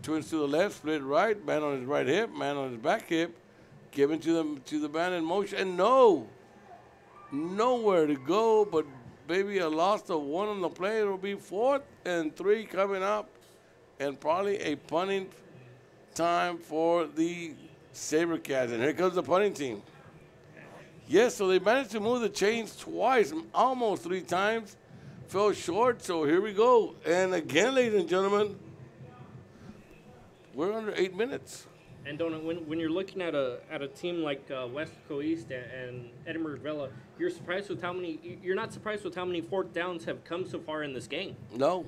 Twins to the left, split right. Man on his right hip. Man on his back hip. Given to the man in motion. And nowhere to go. But maybe a loss of 1 on the play. It'll be 4th and 3 coming up. And probably a punting time for the SaberCats. And here comes the punting team. Yes, so they managed to move the chains twice, almost 3 times. Fell short, so here we go. And again, ladies and gentlemen, we're under 8 minutes. And Donut, when you're looking at a team like Weslaco East and Edinburg Vela, you're not surprised with how many 4th downs have come so far in this game. No.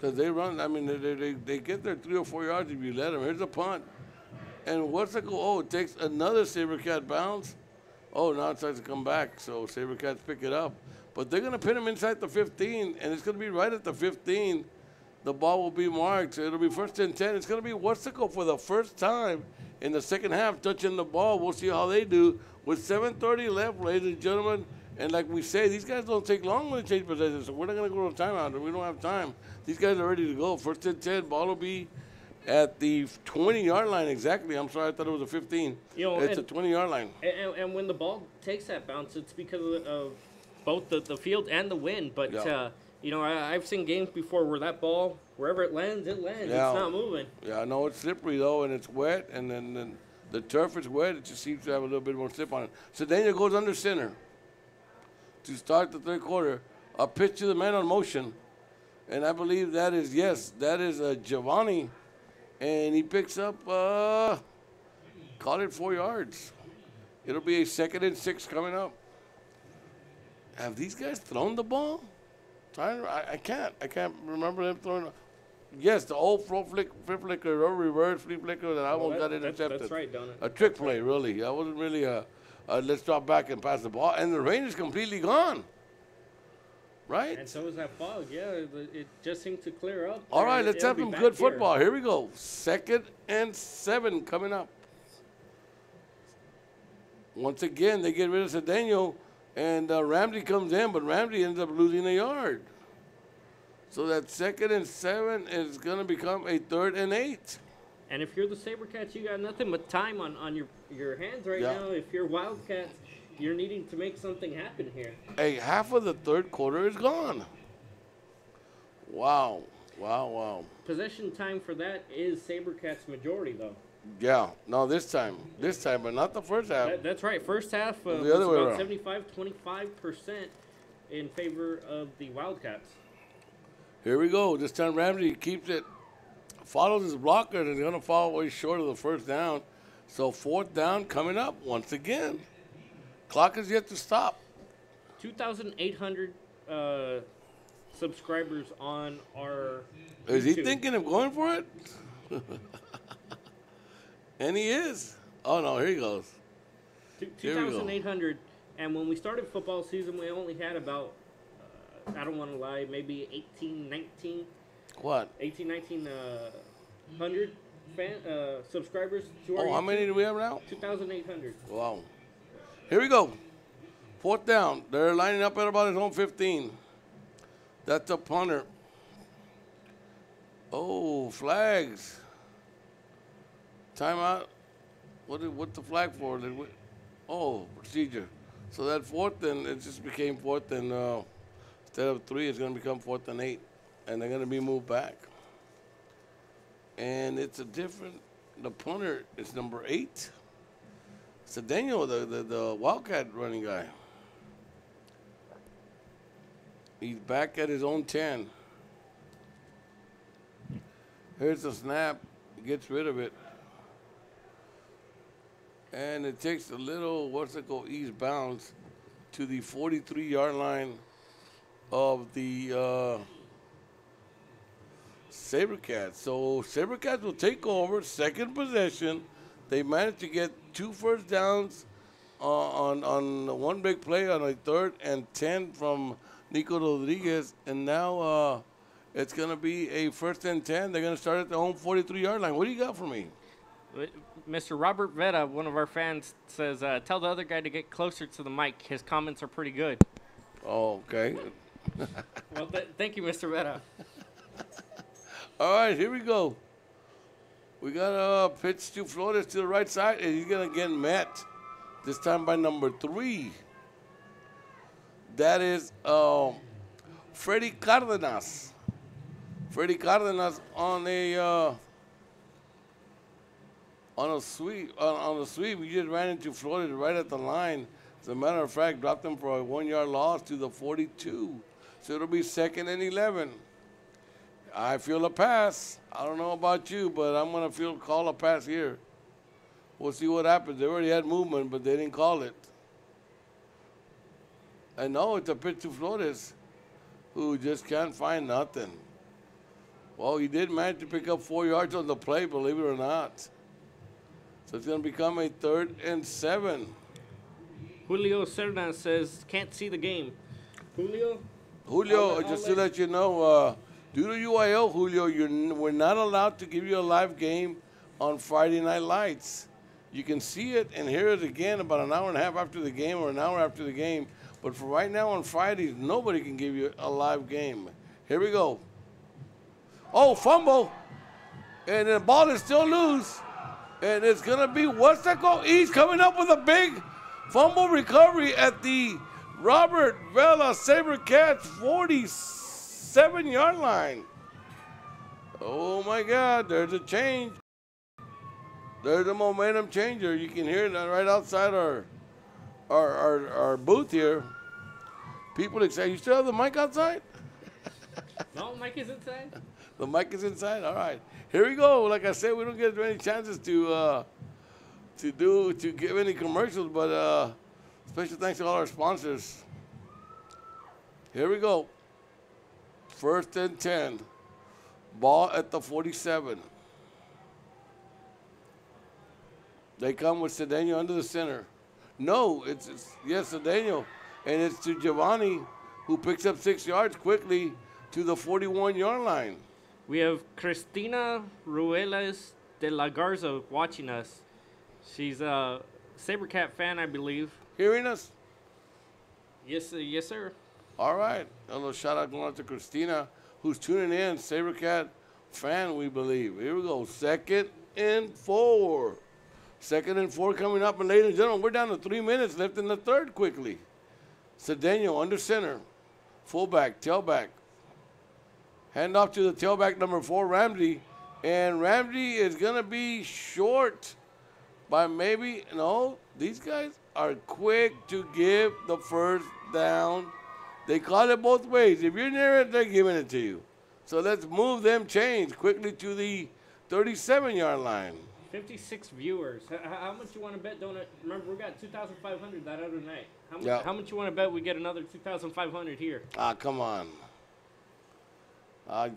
Because they run, I mean, they get there 3 or 4 yards if you let them. Here's a punt. And Weslaco, it takes another SaberCat bounce. Oh, now it starts to come back, so SaberCats pick it up. But they're going to pin him inside the 15, and it's going to be right at the 15. The ball will be marked, so it'll be 1st and 10. It's going to be Weslaco for the first time in the second half touching the ball. We'll see how they do. With 7:30 left, ladies and gentlemen, and like we say, these guys don't take long when they change possession, so we're not going to go to timeout. We don't have time. These guys are ready to go. 1st and 10, ball will be at the 20-yard line exactly. I'm sorry, I thought it was a 15. It's a 20-yard line. And when the ball takes that bounce, it's because of both the field and the wind. But, I've seen games before where that ball, wherever it lands, it lands. Yeah. It's not moving. Yeah, I know it's slippery, though, and it's wet. And then the turf is wet. It just seems to have a little bit more slip on it. So Daniel goes under center to start the 3rd quarter. A pitch to the man on motion. And I believe that is Giovanni. And he picks up, call it 4 yards. It'll be a 2nd and 6 coming up. Have these guys thrown the ball? I can't remember them throwing. Yes, the old flip flicker or reverse flip flicker that I almost got intercepted. That's right, Donut. A trick play, really. That wasn't really let's drop back and pass the ball. And the rain is completely gone. Right? And so is that fog. Yeah, it just seemed to clear up. All right, let's have some good football. Here we go. 2nd and 7 coming up. Once again, they get rid of Cedeno, and Ramsey comes in, but Ramsey ends up losing a yard. So that 2nd and 7 is going to become a 3rd and 8. And if you're the SaberCats, you got nothing but time on your hands right now. If you're Wildcats, you're needing to make something happen here. Hey, half of the 3rd quarter is gone. Wow. Possession time for that is SaberCats' majority, though. Yeah, no, this time, but not the first half. That's right. First half was the other way about around. 75-25% in favor of the Wildcats. Here we go. This time Ramsey keeps it, follows his blocker, and is going to fall way short of the 1st down. So 4th down coming up once again. Clock is yet to stop. 2,800 subscribers on our Is YouTube. he thinking of going for it? And he is. Oh, no, here he goes. 2,800. And when we started football season, we only had about, I don't want to lie, maybe 18, 19. What? 18, 1900 subscribers to our Oh, how YouTube. many do we have now? 2,800. Wow. Here we go. 4th down. They're lining up at about his own 15. That's a punter. Oh, flags. Timeout. What's the flag for? Procedure. So that 4th and it just became 4th and instead of 3, it's going to become 4th and 8, and they're going to be moved back. And it's a different. The punter is number 8. Cedeno, the Wildcat running guy. He's back at his own 10. Here's the snap. Gets rid of it. And it takes a little, ease bounce to the 43-yard line of the SaberCats. So SaberCats will take over, 2nd possession. They managed to get 2 first downs on one big play on a 3rd and 10 from Nico Rodriguez. And now It's going to be a 1st and 10. They're going to start at the home 43-yard line. What do you got for me? Mr. Robert Veta, one of our fans, says, tell the other guy to get closer to the mic. His comments are pretty good. Oh, okay. Well, thank you, Mr. Veta. All right, here we go. We got a pitch to Flores to the right side, and he's going to get met, this time by number 3. That is Freddy Cardenas. Freddy Cardenas on a sweep. On a sweep, he just ran into Flores right at the line. As a matter of fact, dropped him for a 1-yard loss to the 42. So it'll be 2nd and 11. I feel a pass. I don't know about you, but I'm going to call a pass here. We'll see what happens. They already had movement, but they didn't call it. And no, it's a pitch to Flores, who just can't find nothing. Well, he did manage to pick up 4 yards on the play, believe it or not. So it's going to become a 3rd and 7. Julio Cerna says, can't see the game. Julio, just to let you know, due to UIL, Julio, we're not allowed to give you a live game on Friday Night Lights. You can see it and hear it again about an hour and a half after the game or an hour after the game. But for right now on Fridays, nobody can give you a live game. Here we go. Oh, fumble. And the ball is still loose. And it's going to be Weslaco. He's coming up with a big fumble recovery at the Robert Vela SaberCats 47-yard line. Oh, my God. There's a change. There's a momentum changer. You can hear it right outside our booth here. People excited. You still have the mic outside? No, mic is inside. The mic is inside? All right. Here we go. Like I said, we don't get many chances to give any commercials, but special thanks to all our sponsors. Here we go. 1st and 10. Ball at the 47. They come with Cedeno under the center. No, yes, Cedeno. And it's to Giovanni, who picks up 6 yards quickly to the 41-yard line. We have Cristina Ruelas de la Garza watching us. She's a SaberCat fan, I believe. Hearing us? Yes, sir. All right. A little shout-out going out to Cristina, who's tuning in, SaberCat fan, we believe. Here we go. 2nd and 4. 2nd and 4 coming up. And ladies and gentlemen, we're down to 3 minutes left in the third quickly. Cedeno under center. Fullback, tailback. Hand off to the tailback number 4, Ramsey. And Ramsey is going to be short by maybe, no, these guys are quick to give the first down. They call it both ways. If you're near it, they're giving it to you. So let's move them chains quickly to the 37-yard line. 56 viewers. How much you want to bet? Remember, we got 2,500 that other night. How much you want to bet we get another 2,500 here? Ah, come on.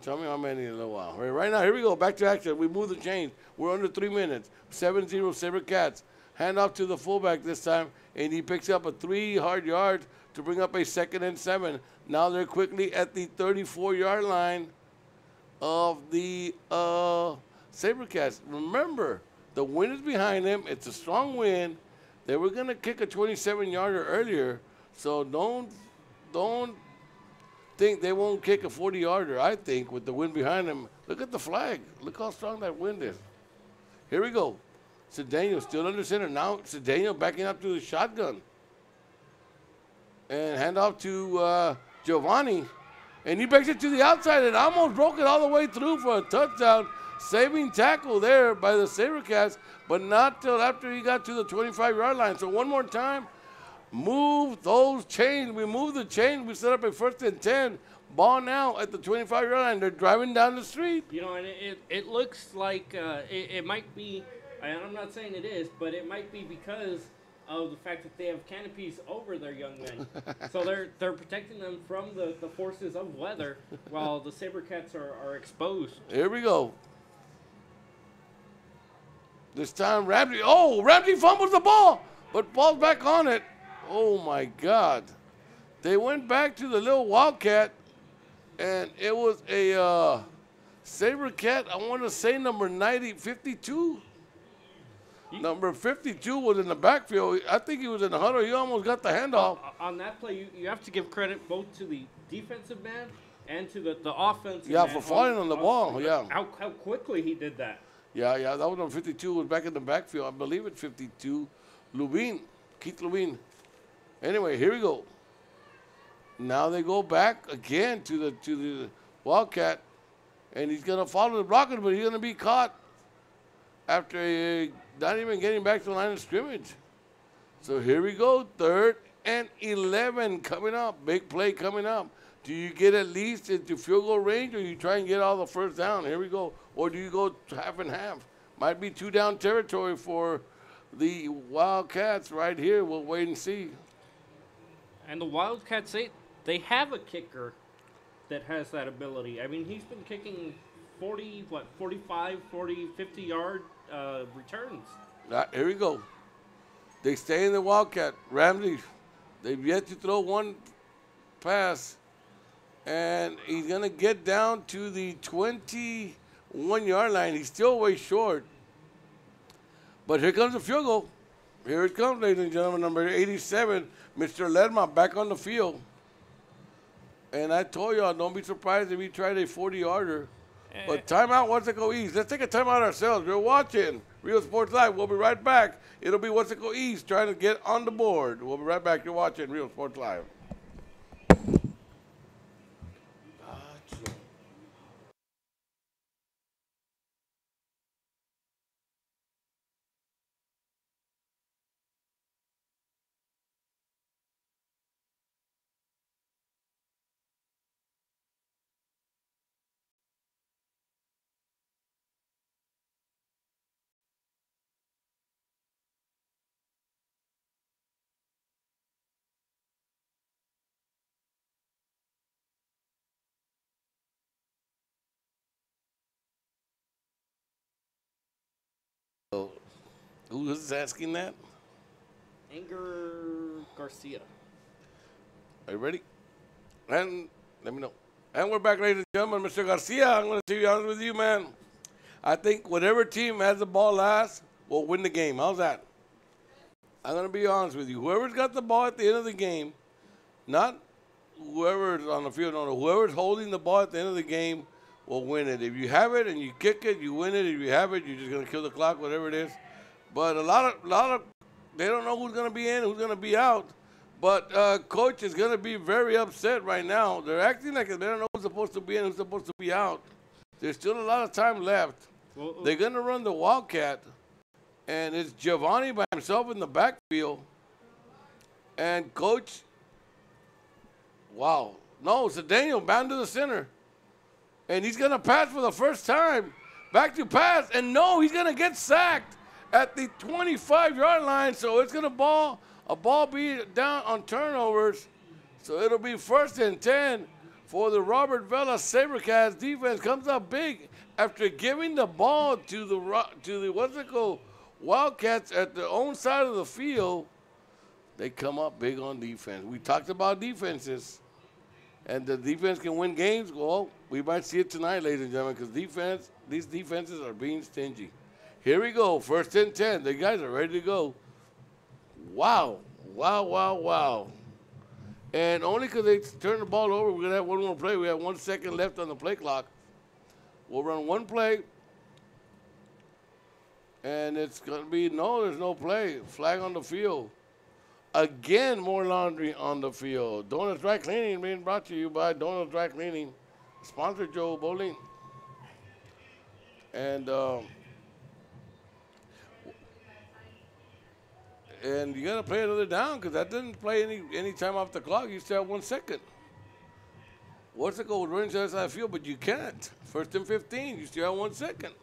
Tell me how many in a little while. Right now, here we go. Back to action. We move the chains. We're under 3 minutes. 7-0 SaberCats. Hand off to the fullback this time, and he picks up a 3 hard yards to bring up a 2nd and 7. Now they're quickly at the 34-yard line of the SaberCats. Remember, the wind is behind them. It's a strong wind. They were going to kick a 27-yarder earlier, so don't think they won't kick a 40-yarder, I think, with the wind behind them. Look at the flag. Look how strong that wind is. Here we go. Cedeno still under center. Now Cedeno backing up to the shotgun. And hand off to Giovanni. And he breaks it to the outside and almost broke it all the way through for a touchdown. Saving tackle there by the SaberCats, but not till after he got to the 25-yard line. So one more time, move those chains. We move the chains. We set up a 1st and 10. Ball now at the 25-yard line. They're driving down the street. You know, and it looks like it might be, and I'm not saying it is, but it might be because of the fact that they have canopies over their young men. So they're protecting them from the forces of weather while the SaberCats are exposed. Here we go. This time, Ramsey fumbles the ball, but falls back on it. Oh, my God. They went back to the little Wildcat, And it was a Saber Cat, I want to say number 52. Number 52 was in the backfield. I think he was in the huddle. He almost got the handoff. On that play, you have to give credit both to the defensive man and to the offensive man. Yeah, for falling on the ball, yeah. How quickly he did that. Yeah, that was on 52. Was back in the backfield. I believe it's 52. Keith Lubin. Anyway, here we go. Now they go back again to the Wildcat, and he's gonna follow the blocker, but he's gonna be caught after not even getting back to the line of scrimmage. So here we go, 3rd and 11 coming up. Big play coming up. Do you get at least into field goal range, or you try and get all the first down? Here we go. Or do you go half and half? Might be 2 down territory for the Wildcats right here. We'll wait and see. And the Wildcats, they have a kicker that has that ability. I mean, he's been kicking 45, 40, 50-yard returns. Here we go. They stay in the Wildcat. Ramsey, they've yet to throw one pass. And he's going to get down to the 21-yard line. He's still way short. But here comes the field goal. Here it comes, ladies and gentlemen. Number 87, Mr. Ledma, back on the field. And I told y'all, don't be surprised if he tried a 40-yarder. But timeout, Weslaco East. Let's take a timeout ourselves. You're watching Real Sports Live. We'll be right back. It'll be Weslaco East trying to get on the board. We'll be right back. You're watching Real Sports Live. Who is asking that? Anger Garcia. Are you ready? And let me know. And we're back, ladies and gentlemen. Mr. Garcia, I'm going to be honest with you, man. I think whatever team has the ball last will win the game. How's that? I'm going to be honest with you. Whoever's got the ball at the end of the game, not whoever's on the field, no, whoever's holding the ball at the end of the game will win it. If you have it and you kick it, you win it. If you have it, you're just going to kill the clock, whatever it is. But a lot of, they don't know who's going to be in, who's going to be out. But coach is going to be very upset right now. They're acting like they don't know who's supposed to be in, who's supposed to be out. There's still a lot of time left. They're going to run the Wildcat, and it's Giovanni by himself in the backfield. And coach, wow. No, it's Daniel bound to the center. And he's going to pass for the first time. Back to pass, and no, he's going to get sacked at the 25-yard line, so it's going to a ball be down on turnovers. So it'll be 1st and 10 for the Robert Vela SaberCats. Defense comes up big after giving the ball to the Weslaco Wildcats at their own side of the field. They come up big on defense. We talked about defenses, and the defense can win games. Well, we might see it tonight, ladies and gentlemen, because these defenses are being stingy. Here we go, 1st and 10. The guys are ready to go. Wow, wow, wow, wow. And only because they turned the ball over, we're going to have one more play. We have 1 second left on the play clock. We'll run one play. And it's going to be, no, there's no play. Flag on the field. Again, more laundry on the field. Donuts Dry Cleaning being brought to you by Donuts Dry Cleaning. Sponsor Joe Bowling. And you got to play another down because that didn't play any time off the clock. You still have 1 second. Weslaco running to the side of the field, but you can't. 1st and 15, you still have 1 second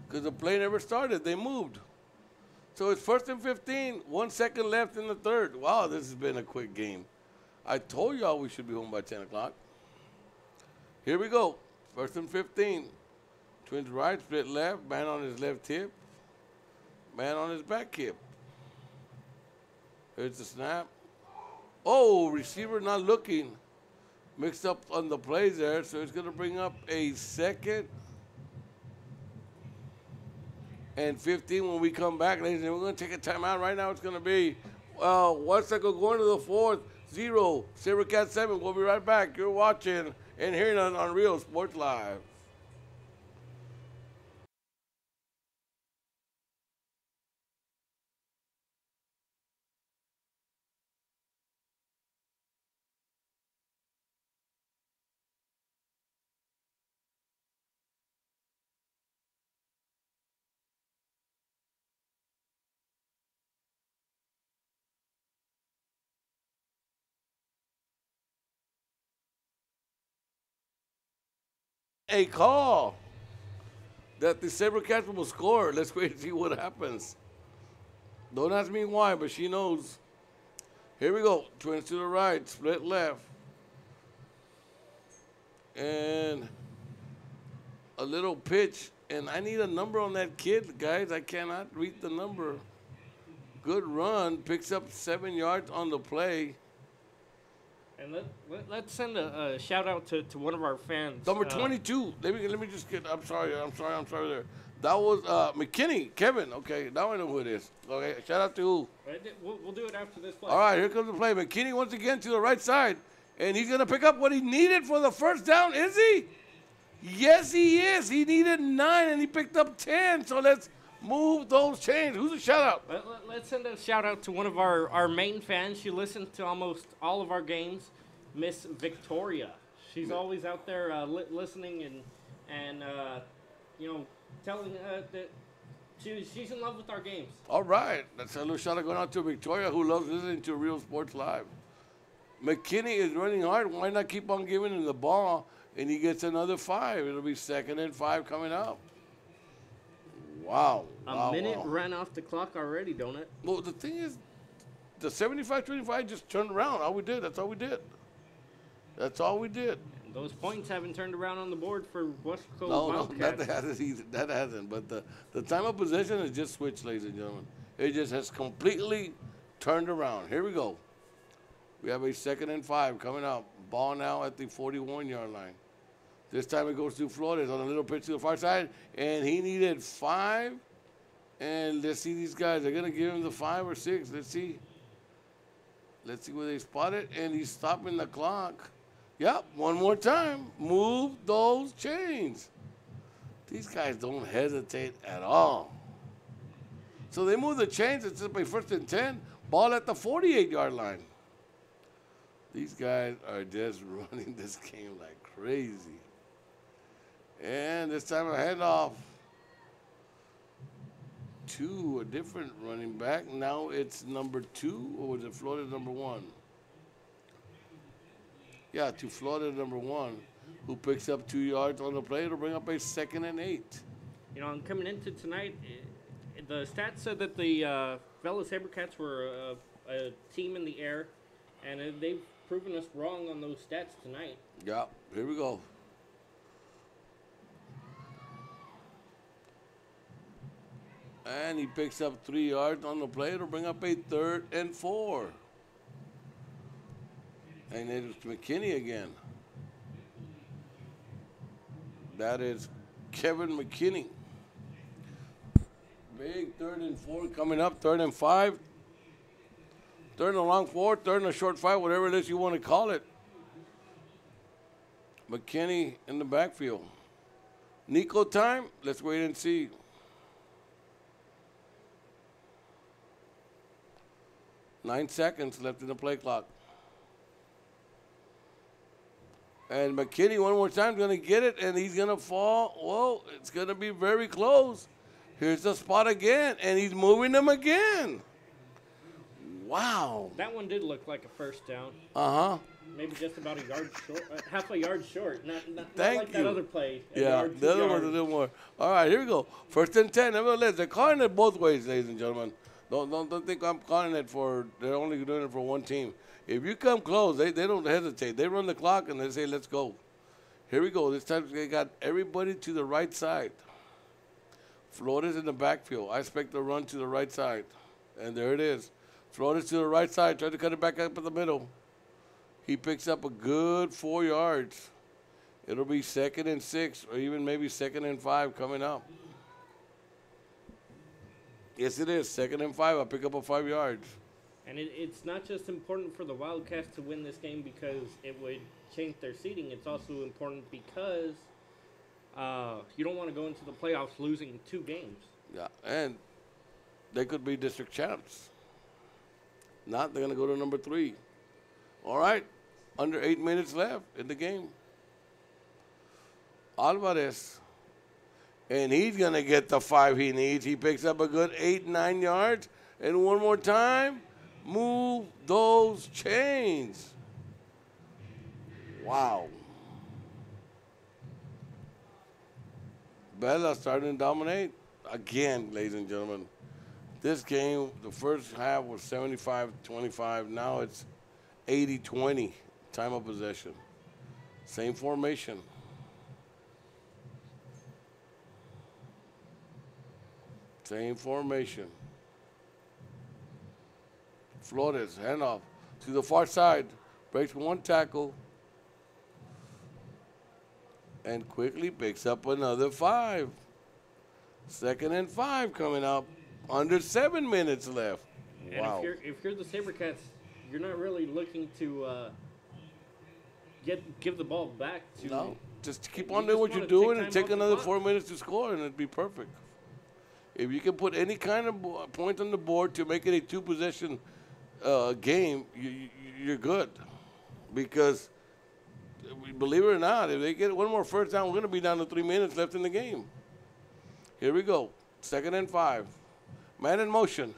because the play never started. They moved. So it's 1st and 15, 1 second left in the third. Wow, this has been a quick game. I told y'all we should be home by 10 o'clock. Here we go. 1st and 15. Twins right, split left, man on his left hip, man on his back hip. Here's the snap. Oh, receiver not looking. mixed up on the plays there, so it's going to bring up a 2nd and 15 when we come back, ladies and gentlemen. We're going to take a timeout right now. It's going to be Weslaco going to the 4th, 0, SaberCat 7. We'll be right back. You're watching and hearing on Real Sports Live. A call that the SaberCats will score. Let's wait and see what happens. Don't ask me why, but she knows. Here we go. Twins to the right, split left. And a little pitch. And I need a number on that kid, guys. I cannot read the number. Good run. Picks up 7 yards on the play. And let's send a shout out to one of our fans. Number 22. Let me just get. I'm sorry there. That was McKinney, Kevin. Okay, now I know who it is. Okay, shout out to who? We'll do it after this play. All right, here comes the play. McKinney once again to the right side, and he's gonna pick up what he needed for the first down. Is he? Yes, he is. He needed 9, and he picked up 10. So let's move those chains. Who's a shout out? Let's send a shout out to one of our main fans. She listens to almost all of our games, Miss Victoria. She's always out there listening and telling that she's in love with our games. All right. That's a little shout out going out to Victoria, who loves listening to Real Sports Live. McKinney is running hard. Why not keep on giving him the ball? And he gets another 5. It'll be 2nd and 5 coming up. Wow. A minute ran off the clock already, don't it? Well, the thing is, the 75-25 just turned around. All we did. That's all we did. That's all we did. And those points haven't turned around on the board for Weslaco No, Wildcats. that hasn't either. That hasn't. But the time of possession has just switched, ladies and gentlemen. It just has completely turned around. Here we go. We have a 2nd and 5 coming up. Ball now at the 41-yard line. This time it goes to Flores on a little pitch to the far side, and he needed 5. And let's see these guys. They're going to give him the 5 or 6. Let's see. Let's see where they spot it, and he's stopping the clock. Yep, one more time. Move those chains. These guys don't hesitate at all. So they move the chains. It's up a 1st and 10. Ball at the 48-yard line. These guys are just running this game like crazy. And this time a handoff to a different running back. Now it's number 2, or was it Florida number 1? Yeah, to Florida number 1, who picks up 2 yards on the play to bring up a 2nd and 8. You know, and coming into tonight, the stats said that the Vela SaberCats were a team in the air, and they've proven us wrong on those stats tonight. Yeah, here we go. And he picks up 3 yards on the play to bring up a 3rd and 4. And it's McKinney again. That is Kevin McKinney. Big 3rd and 4 coming up, 3rd and 5. 3rd and a long 4, 3rd and a short 5, whatever it is you want to call it. McKinney in the backfield. Nico time, let's wait and see. Nine seconds left in the play clock. And McKinney one more time going to get it, and he's going to fall. Whoa, it's going to be very close. Here's the spot again, and he's moving them again. Wow. That one did look like a first down. Uh-huh. Maybe just about a yard short, half a yard short. Not Thank like you. that other play. Yeah, the other one's a little more. All right, here we go. 1st and 10. Nevertheless, they're calling it both ways, ladies and gentlemen. Don't think I'm calling it for, they're only doing it for one team. If you come close, they don't hesitate. They run the clock and they say, let's go. Here we go. This time they got everybody to the right side. Flores in the backfield. I expect the run to the right side. And there it is. Flores to the right side. Try to cut it back up in the middle. He picks up a good 4 yards. It'll be 2nd and 6, or even maybe 2nd and 5 coming up. Yes, it is. 2nd and 5. I'll pick up a 5 yards. And it's not just important for the Wildcats to win this game because it would change their seeding. It's also important because you don't want to go into the playoffs losing 2 games. Yeah, and they could be district champs. Not, they're going to go to number 3. All right, under 8 minutes left in the game. Alvarez, and he's going to get the 5 he needs. He picks up a good 8, 9 yards. And one more time, move those chains. Wow. Vela starting to dominate again, ladies and gentlemen. This game, the first half was 75-25. Now it's 80-20 time of possession. Same formation. Same formation. Flores, handoff to the far side. Breaks 1 tackle. And quickly picks up another 5. 2nd and 5 coming up. Under 7 minutes left. And wow. if you're the SaberCats, you're not really looking to give the ball back to. No, just keep on doing what you're doing and take another 4 minutes to score, and it'd be perfect. If you can put any kind of point on the board to make it a 2-possession game, you're good. Because, believe it or not, if they get one more first down, we're going to be down to 3 minutes left in the game. Here we go. 2nd and 5. Man in motion.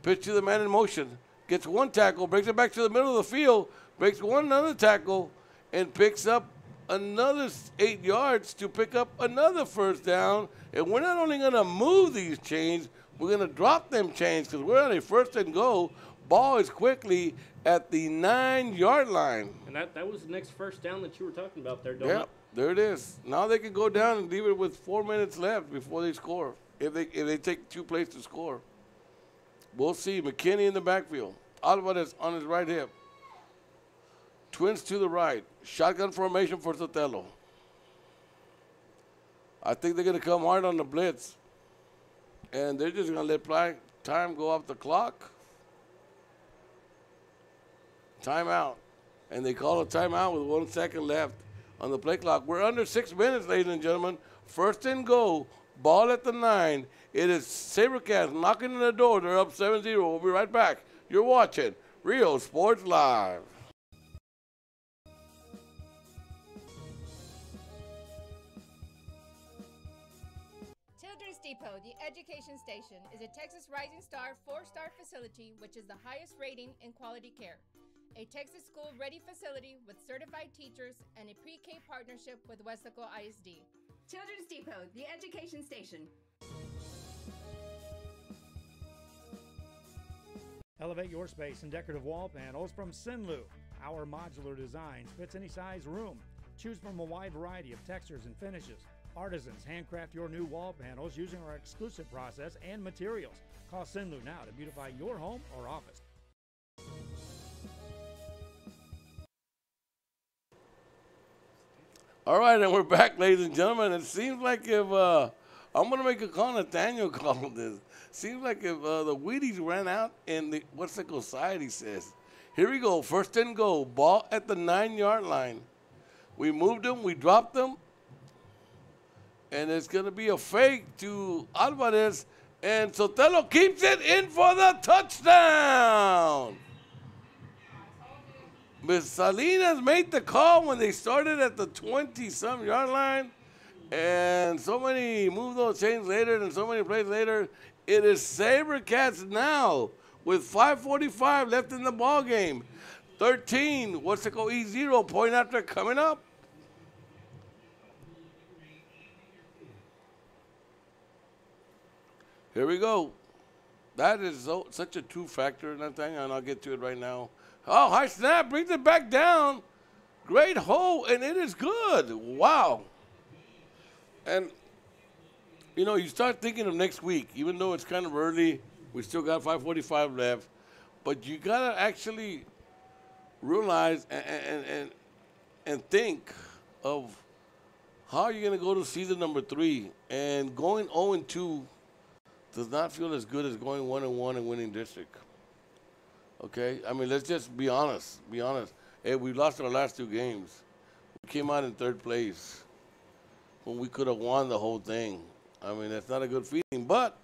Pitch to the man in motion. Gets 1 tackle, breaks it back to the middle of the field, breaks another tackle, and picks up another 8 yards to pick up another first down. And we're not only going to move these chains, we're going to drop them chains because we're on a 1st and goal. Ball is quickly at the 9-yard line. And that was the next first down that you were talking about there, Yeah, there it is. Now they can go down and leave it with 4 minutes left before they score. If they take 2 plays to score. We'll see. McKinney in the backfield. Alvarez on his right hip. Twins to the right. Shotgun formation for Sotelo. I think they're going to come hard on the blitz. And they're just going to let time go off the clock. Timeout. And they call a timeout with 1 second left on the play clock. We're under 6 minutes, ladies and gentlemen. 1st and goal. Ball at the 9. It is SaberCats knocking on the door. They're up 7-0. We'll be right back. You're watching Rio Sports Live. Children's Depot, the education station, is a Texas Rising Star 4-star facility which is the highest rating in quality care. A Texas school-ready facility with certified teachers and a pre-K partnership with Weslaco ISD. Children's Depot, the education station. Elevate your space in decorative wall panels from Sinlu. Our modular designs fits any size room. Choose from a wide variety of textures and finishes. Artisans handcraft your new wall panels using our exclusive process and materials. Call Sinlu now to beautify your home or office. All right, and we're back, ladies and gentlemen. It seems like if I'm going to make a call, Nathaniel called this. Seems like if the Wheaties ran out in the Weslaco side, he says. Here we go, 1st and goal. Ball at the 9-yard line. We moved them, we dropped them. And it's going to be a fake to Alvarez. And Sotelo keeps it in for the touchdown. Miss Salinas made the call when they started at the 20-some yard line. And so many move those chains later and so many plays later. It is SaberCats now with 5:45 left in the ball game. 13, Weslaco E0, point after coming up. Here we go. That is such a true factor, Nathaniel, and I'll get to it right now. Oh, high snap, brings it back down. Great hole, and it is good. Wow. And, you know, you start thinking of next week, even though it's kind of early. We still got 5:45 left. But you got to actually realize and think of how you're going to go to season number 3. And going 0-2 does not feel as good as going 1-1 and winning district. Okay? I mean, let's just be honest. Be honest. Hey, we lost our last 2 games. We came out in 3rd place when we could have won the whole thing. I mean, that's not a good feeling. But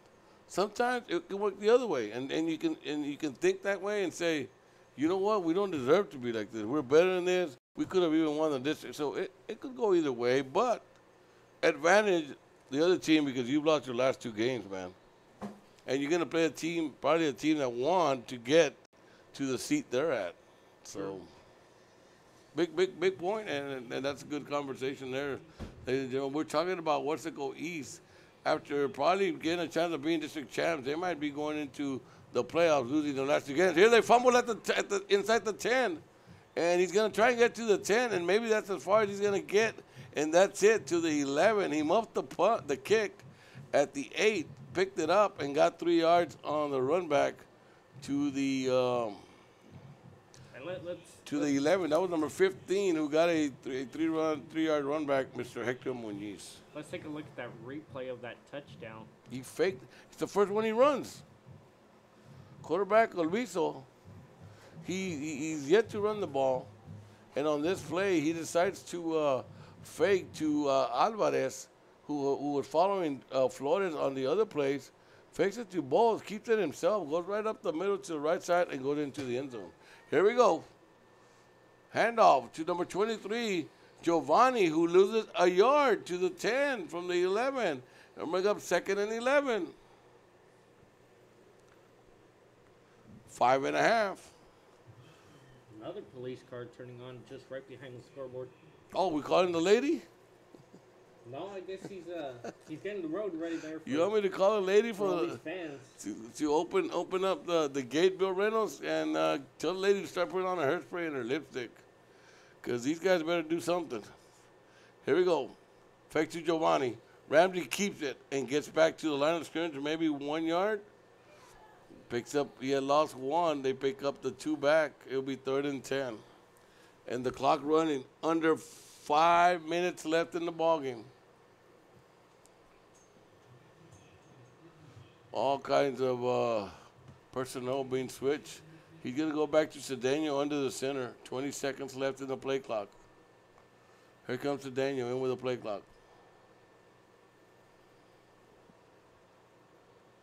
sometimes it can work the other way. And you can think that way and say, you know what? We don't deserve to be like this. We're better than this. We could have even won the district. So it could go either way. But advantage the other team because you've lost your last 2 games, man. And you're going to play a team, probably a team that won to get to the seat they're at. So big point, and that's a good conversation there. Ladies and gentlemen, we're talking about Weslaco East. After probably getting a chance of being district champs, they might be going into the playoffs, losing the last 2 games. Here they fumble at the inside the 10, and he's going to try and get to the 10, and maybe that's as far as he's going to get, and that's it, to the 11. He muffed the kick at the 8, picked it up, and got 3 yards on the run back to the to the 11. That was number 15 who got a 3-yard run back, Mr. Hector Muñiz. Let's take a look at that replay of that touchdown. He faked. It's the first one he runs. Quarterback Olviso, he's yet to run the ball. And on this play, he decides to fake to Alvarez, who was following Flores on the other plays. Fakes it to Bowles, keeps it himself, goes right up the middle to the right side, and goes into the end zone. Here we go. Handoff to number 23, Giovanni, who loses a yard to the 10 from the 11. And bring up 2nd and 11. 5.5. Another police car turning on just right behind the scoreboard. Oh, we calling the lady? No, I guess he's getting the road ready there. You want me to call a lady for all these fans to open up the gate, Bill Reynolds, and tell the lady to start putting on her hairspray and her lipstick, because these guys better do something. Here we go. Fake to Giovanni. Ramsey keeps it and gets back to the line of scrimmage, maybe 1 yard. Picks up. He had lost 1. They pick up the 2 back. It'll be 3rd and 10, and the clock running. Under 5 minutes left in the ballgame. All kinds of personnel being switched. He's going to go back to Cedeno under the center. 20 seconds left in the play clock. Here comes Cedeno in with the play clock.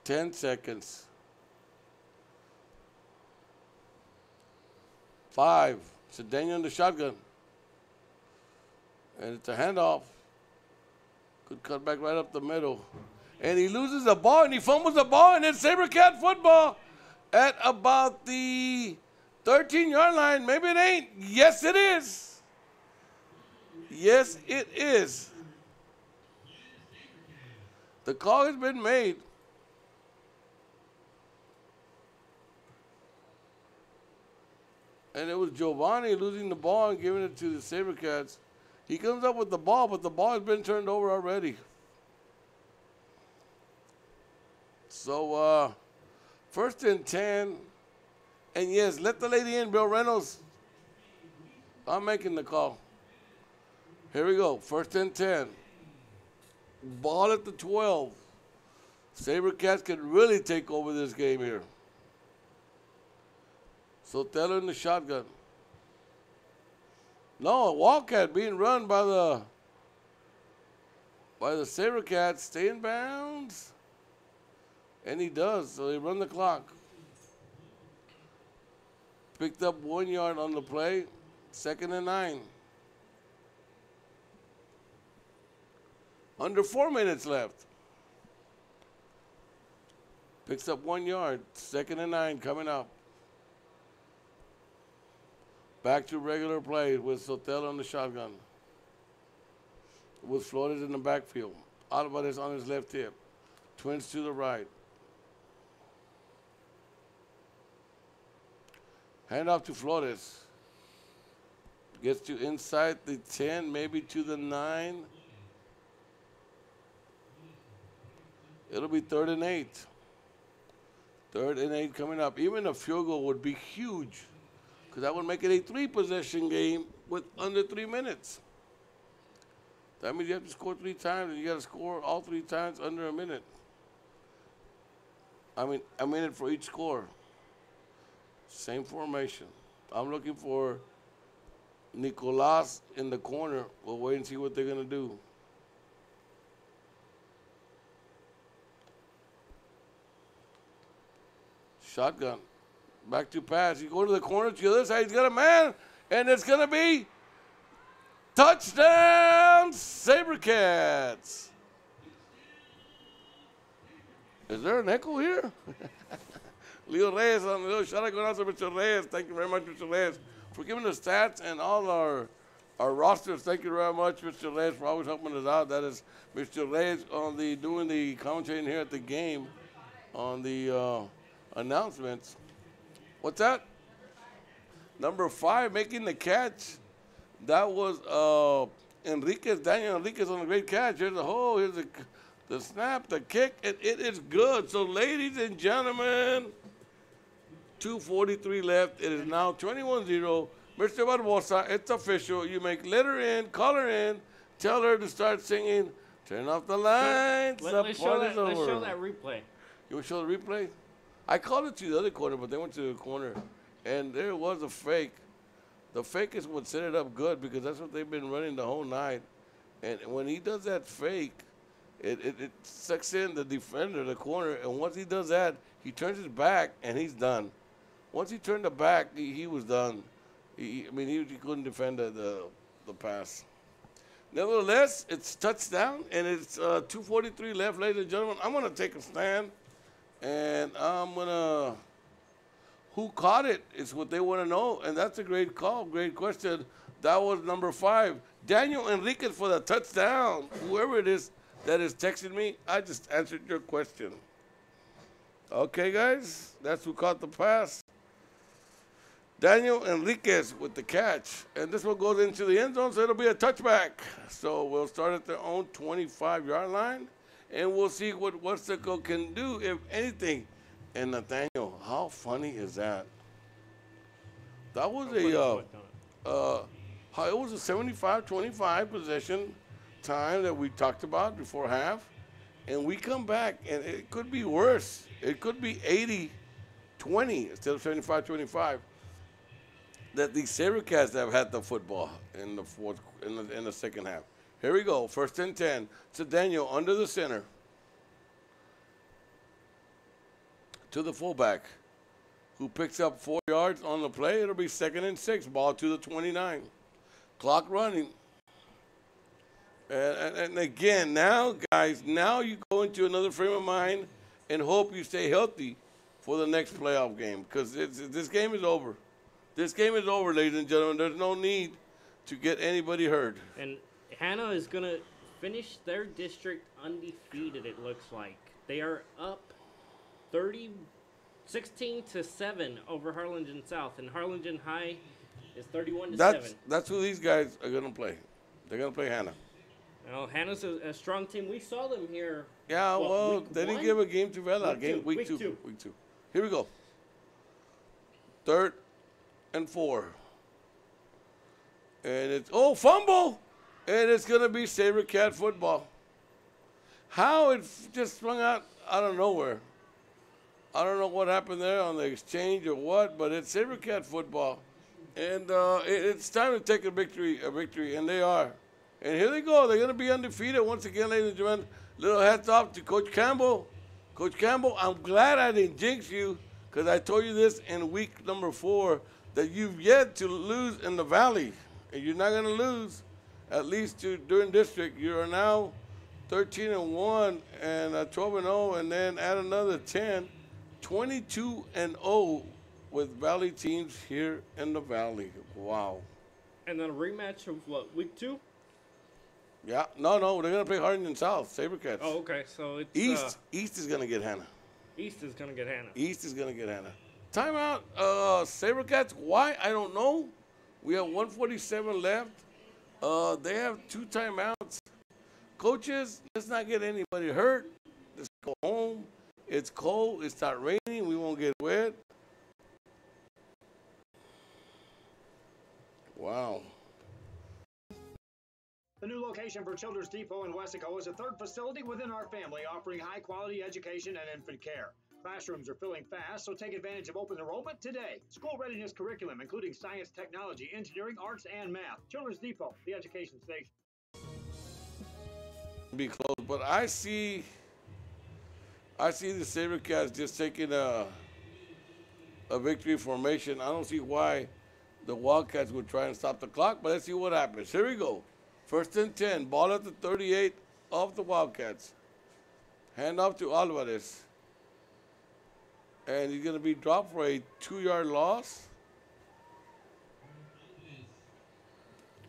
10 seconds. 5. Cedeno in the shotgun. And it's a handoff. Good cut back right up the middle. And he loses the ball, and he fumbles the ball, and it's SaberCat football at about the 13-yard line. Maybe it ain't. Yes, it is. Yes, it is. The call has been made. And it was Giovanni losing the ball and giving it to the SaberCats. He comes up with the ball, but the ball has been turned over already. So, 1st and 10. And yes, let the lady in, Bill Reynolds. I'm making the call. Here we go. 1st and 10. Ball at the 12. SaberCats can really take over this game here. Sotelo in the shotgun. No, a Wildcat being run by the SaberCats. Stay in bounds. And he does, so they run the clock. Picked up 1 yard on the play. 2nd and 9. Under 4 minutes left. Picks up 1 yard. 2nd and 9 coming up. Back to regular play with Sotelo on the shotgun. With Flores in the backfield. Alvarez on his left hip. Twins to the right. Hand off to Flores. Gets to inside the 10, maybe to the 9. It'll be 3rd and 8. 3rd and 8 coming up. Even a field goal would be huge, because that would make it a 3-possession game with under 3 minutes. That means you have to score 3 times, and you got to score all 3 times under a minute. I mean, a minute for each score. Same formation. I'm looking for Nicolas in the corner. We'll wait and see what they're going to do. Shotgun. Back to pass. You go to the corner to the other side. He's got a man. And it's going to be touchdown, SaberCats. Is there an echo here? Leo Reyes on the little shout out going out to Mr. Reyes. Thank you very much, Mr. Reyes, for giving the stats and all our rosters. Thank you very much, Mr. Reyes, for always helping us out. That is Mr. Reyes on the doing the commentating here at the game on the announcements. What's that? Number 5 making the catch. That was Enriquez, Daniel Enriquez on a great catch. Here's the hole. Here's the snap, the kick, and it is good. So, ladies and gentlemen, 2:43 left. It is now 21-0. Mr. Barbosa, it's official. You make letter in, call her in, tell her to start singing, turn off the lights. Let's show that replay. You want to show the replay? I called it to the other corner, but they went to the corner, and there was a fake. The fake is what set it up good because that's what they've been running the whole night. And when he does that fake, it sucks in the defender, the corner, and once he does that, he turns his back, and he's done. Once he turned the back, he was done. He couldn't defend the pass. Nevertheless, it's touchdown, and it's 2:43 left, ladies and gentlemen. I'm going to take a stand, and I'm going to – who caught it is what they want to know, and that's a great call, great question. That was number 5, Daniel Enriquez for the touchdown. Whoever it is that is texting me, I just answered your question. Okay, guys, that's who caught the pass. Daniel Enriquez with the catch. And this one goes into the end zone, so it'll be a touchback. So we'll start at their own 25-yard line, and we'll see what Weslaco can do, if anything. And Nathaniel, how funny is that? That was it was a 75-25 possession time that we talked about before half, and we come back, and it could be worse. It could be 80-20 instead of 75-25. That the SaberCats have had the football in the second half. Here we go, 1st and 10. To Daniel under the center. To the fullback, who picks up 4 yards on the play. It'll be 2nd and 6. Ball to the 29. Clock running. And again, now, guys, now you go into another frame of mind and hope you stay healthy for the next playoff game, because this game is over. This game is over, ladies and gentlemen. There's no need to get anybody hurt. And Hannah is going to finish their district undefeated, it looks like. They are up 16-7 over Harlingen South, and Harlingen High is 31-7. That's who these guys are going to play. They're going to play Hannah. Well, Hannah's a strong team. We saw them here. Yeah, well, they didn't give a game to Vela. Week two. Here we go. 3rd and 4. And it's, fumble! And it's going to be SaberCat football. How it just sprung out of nowhere. I don't know what happened there on the exchange or what, but it's SaberCat football. And it's time to take a victory, and they are. And here they go. They're going to be undefeated once again, ladies and gentlemen. Little hats off to Coach Campbell. Coach Campbell, I'm glad I didn't jinx you, because I told you this in week number 4, that you've yet to lose in the Valley. And you're not going to lose, at least during district. You are now 13-1 and 12-0, and then add another 10, 22-0 with Valley teams here in the Valley. Wow. And then a rematch of what, week 2? Yeah, no, they're going to play Harlingen South, SaberCats. Oh, okay, so it's... East is going to get Hannah. East is going to get Hannah. Timeout, SaberCats, why? I don't know. We have 1:47 left. They have 2 timeouts. Coaches, let's not get anybody hurt. Let's go home. It's cold. It's not raining. We won't get wet. Wow. The new location for Children's Depot in Weslaco is a third facility within our family offering high-quality education and infant care. Classrooms are filling fast, so take advantage of open enrollment today. School readiness curriculum, including science, technology, engineering, arts, and math. Children's Depot, the education station. Be close, but I see the SaberCats just taking a victory formation. I don't see why the Wildcats would try and stop the clock, but let's see what happens. Here we go. 1st and 10, ball at the 38 of the Wildcats. Hand off to Alvarez. And he's going to be dropped for a 2-yard loss.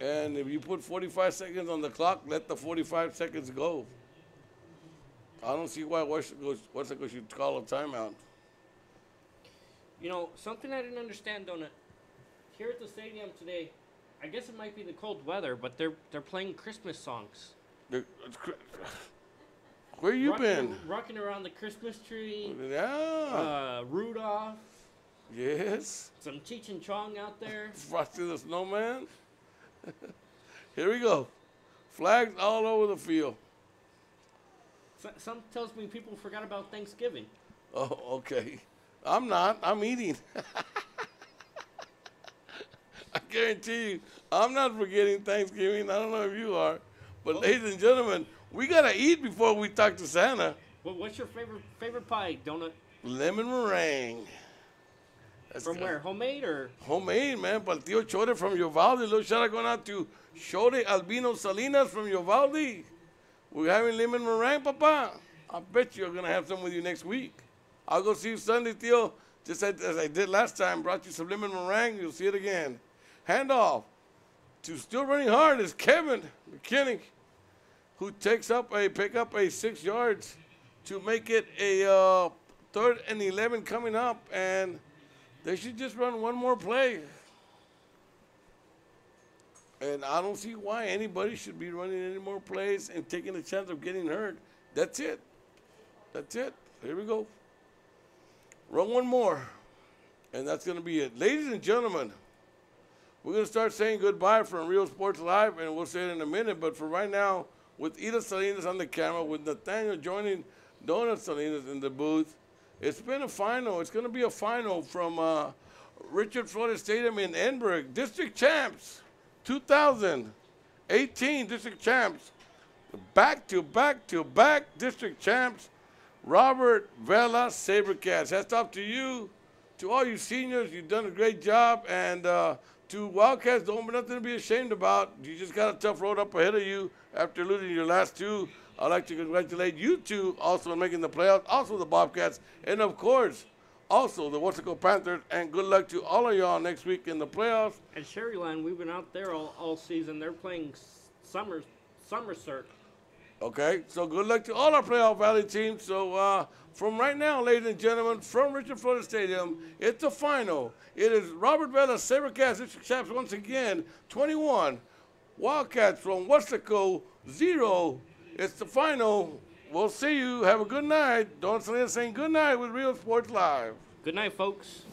And if you put 45 seconds on the clock, let the 45 seconds go. I don't see why Weslaco should call a timeout. You know, something I didn't understand, Donut. Here at the stadium today, I guess it might be the cold weather, but they're playing Christmas songs. Where you been? Rocking around the Christmas tree. Yeah. Rudolph. Yes. Some Cheech and Chong out there. Frosty the Snowman. Here we go. Flags all over the field. Some tells me people forgot about Thanksgiving. Oh, okay. I'm not. I'm eating. I guarantee you, I'm not forgetting Thanksgiving. I don't know if you are. But ladies and gentlemen, we got to eat before we talk to Santa. Well, what's your favorite pie, Donut? Lemon meringue. From where? Homemade or? Homemade, man. Para el tío Chore from Uvalde. Little shout out going out to Chore Albino Salinas from Uvalde. We're having lemon meringue, Papa. I bet you're going to have some with you next week. I'll go see you Sunday, tío. Just as I did last time. Brought you some lemon meringue. You'll see it again. Handoff to still running hard is Kevin McKinnick, who pick up a 6 yards to make it a 3rd and 11 coming up, and they should just run one more play. And I don't see why anybody should be running any more plays and taking a chance of getting hurt. That's it. That's it. Here we go. Run one more, and that's going to be it. Ladies and gentlemen, we're going to start saying goodbye from Real Sports Live, and we'll say it in a minute. But for right now, with Ida Salinas on the camera, with Nathaniel joining Donut Salinas in the booth, it's been a final. It's going to be a final from Richard Flores Stadium in Edinburg. District champs, 2018 district champs. Back-to-back district champs, Robert Vela SaberCats. That's up to you. To all you seniors, you've done a great job. And to Wildcats, don't be nothing to be ashamed about. You just got a tough road up ahead of you after losing your last two. I'd like to congratulate you two also on making the playoffs, also the Bobcats, and of course, also the Weslaco Panthers. And good luck to all of y'all next week in the playoffs. At Sherryline, we've been out there all season. They're playing Somerset. Okay, so good luck to all our Playoff Valley teams. So from right now, ladies and gentlemen, from Richard Flores Stadium, it's the final. It is Robert Vela SaberCats district champs once again, 21. Wildcats from Weslaco, 0. It's the final. We'll see you. Have a good night. Don Salinas saying good night with Real Sports Live. Good night, folks.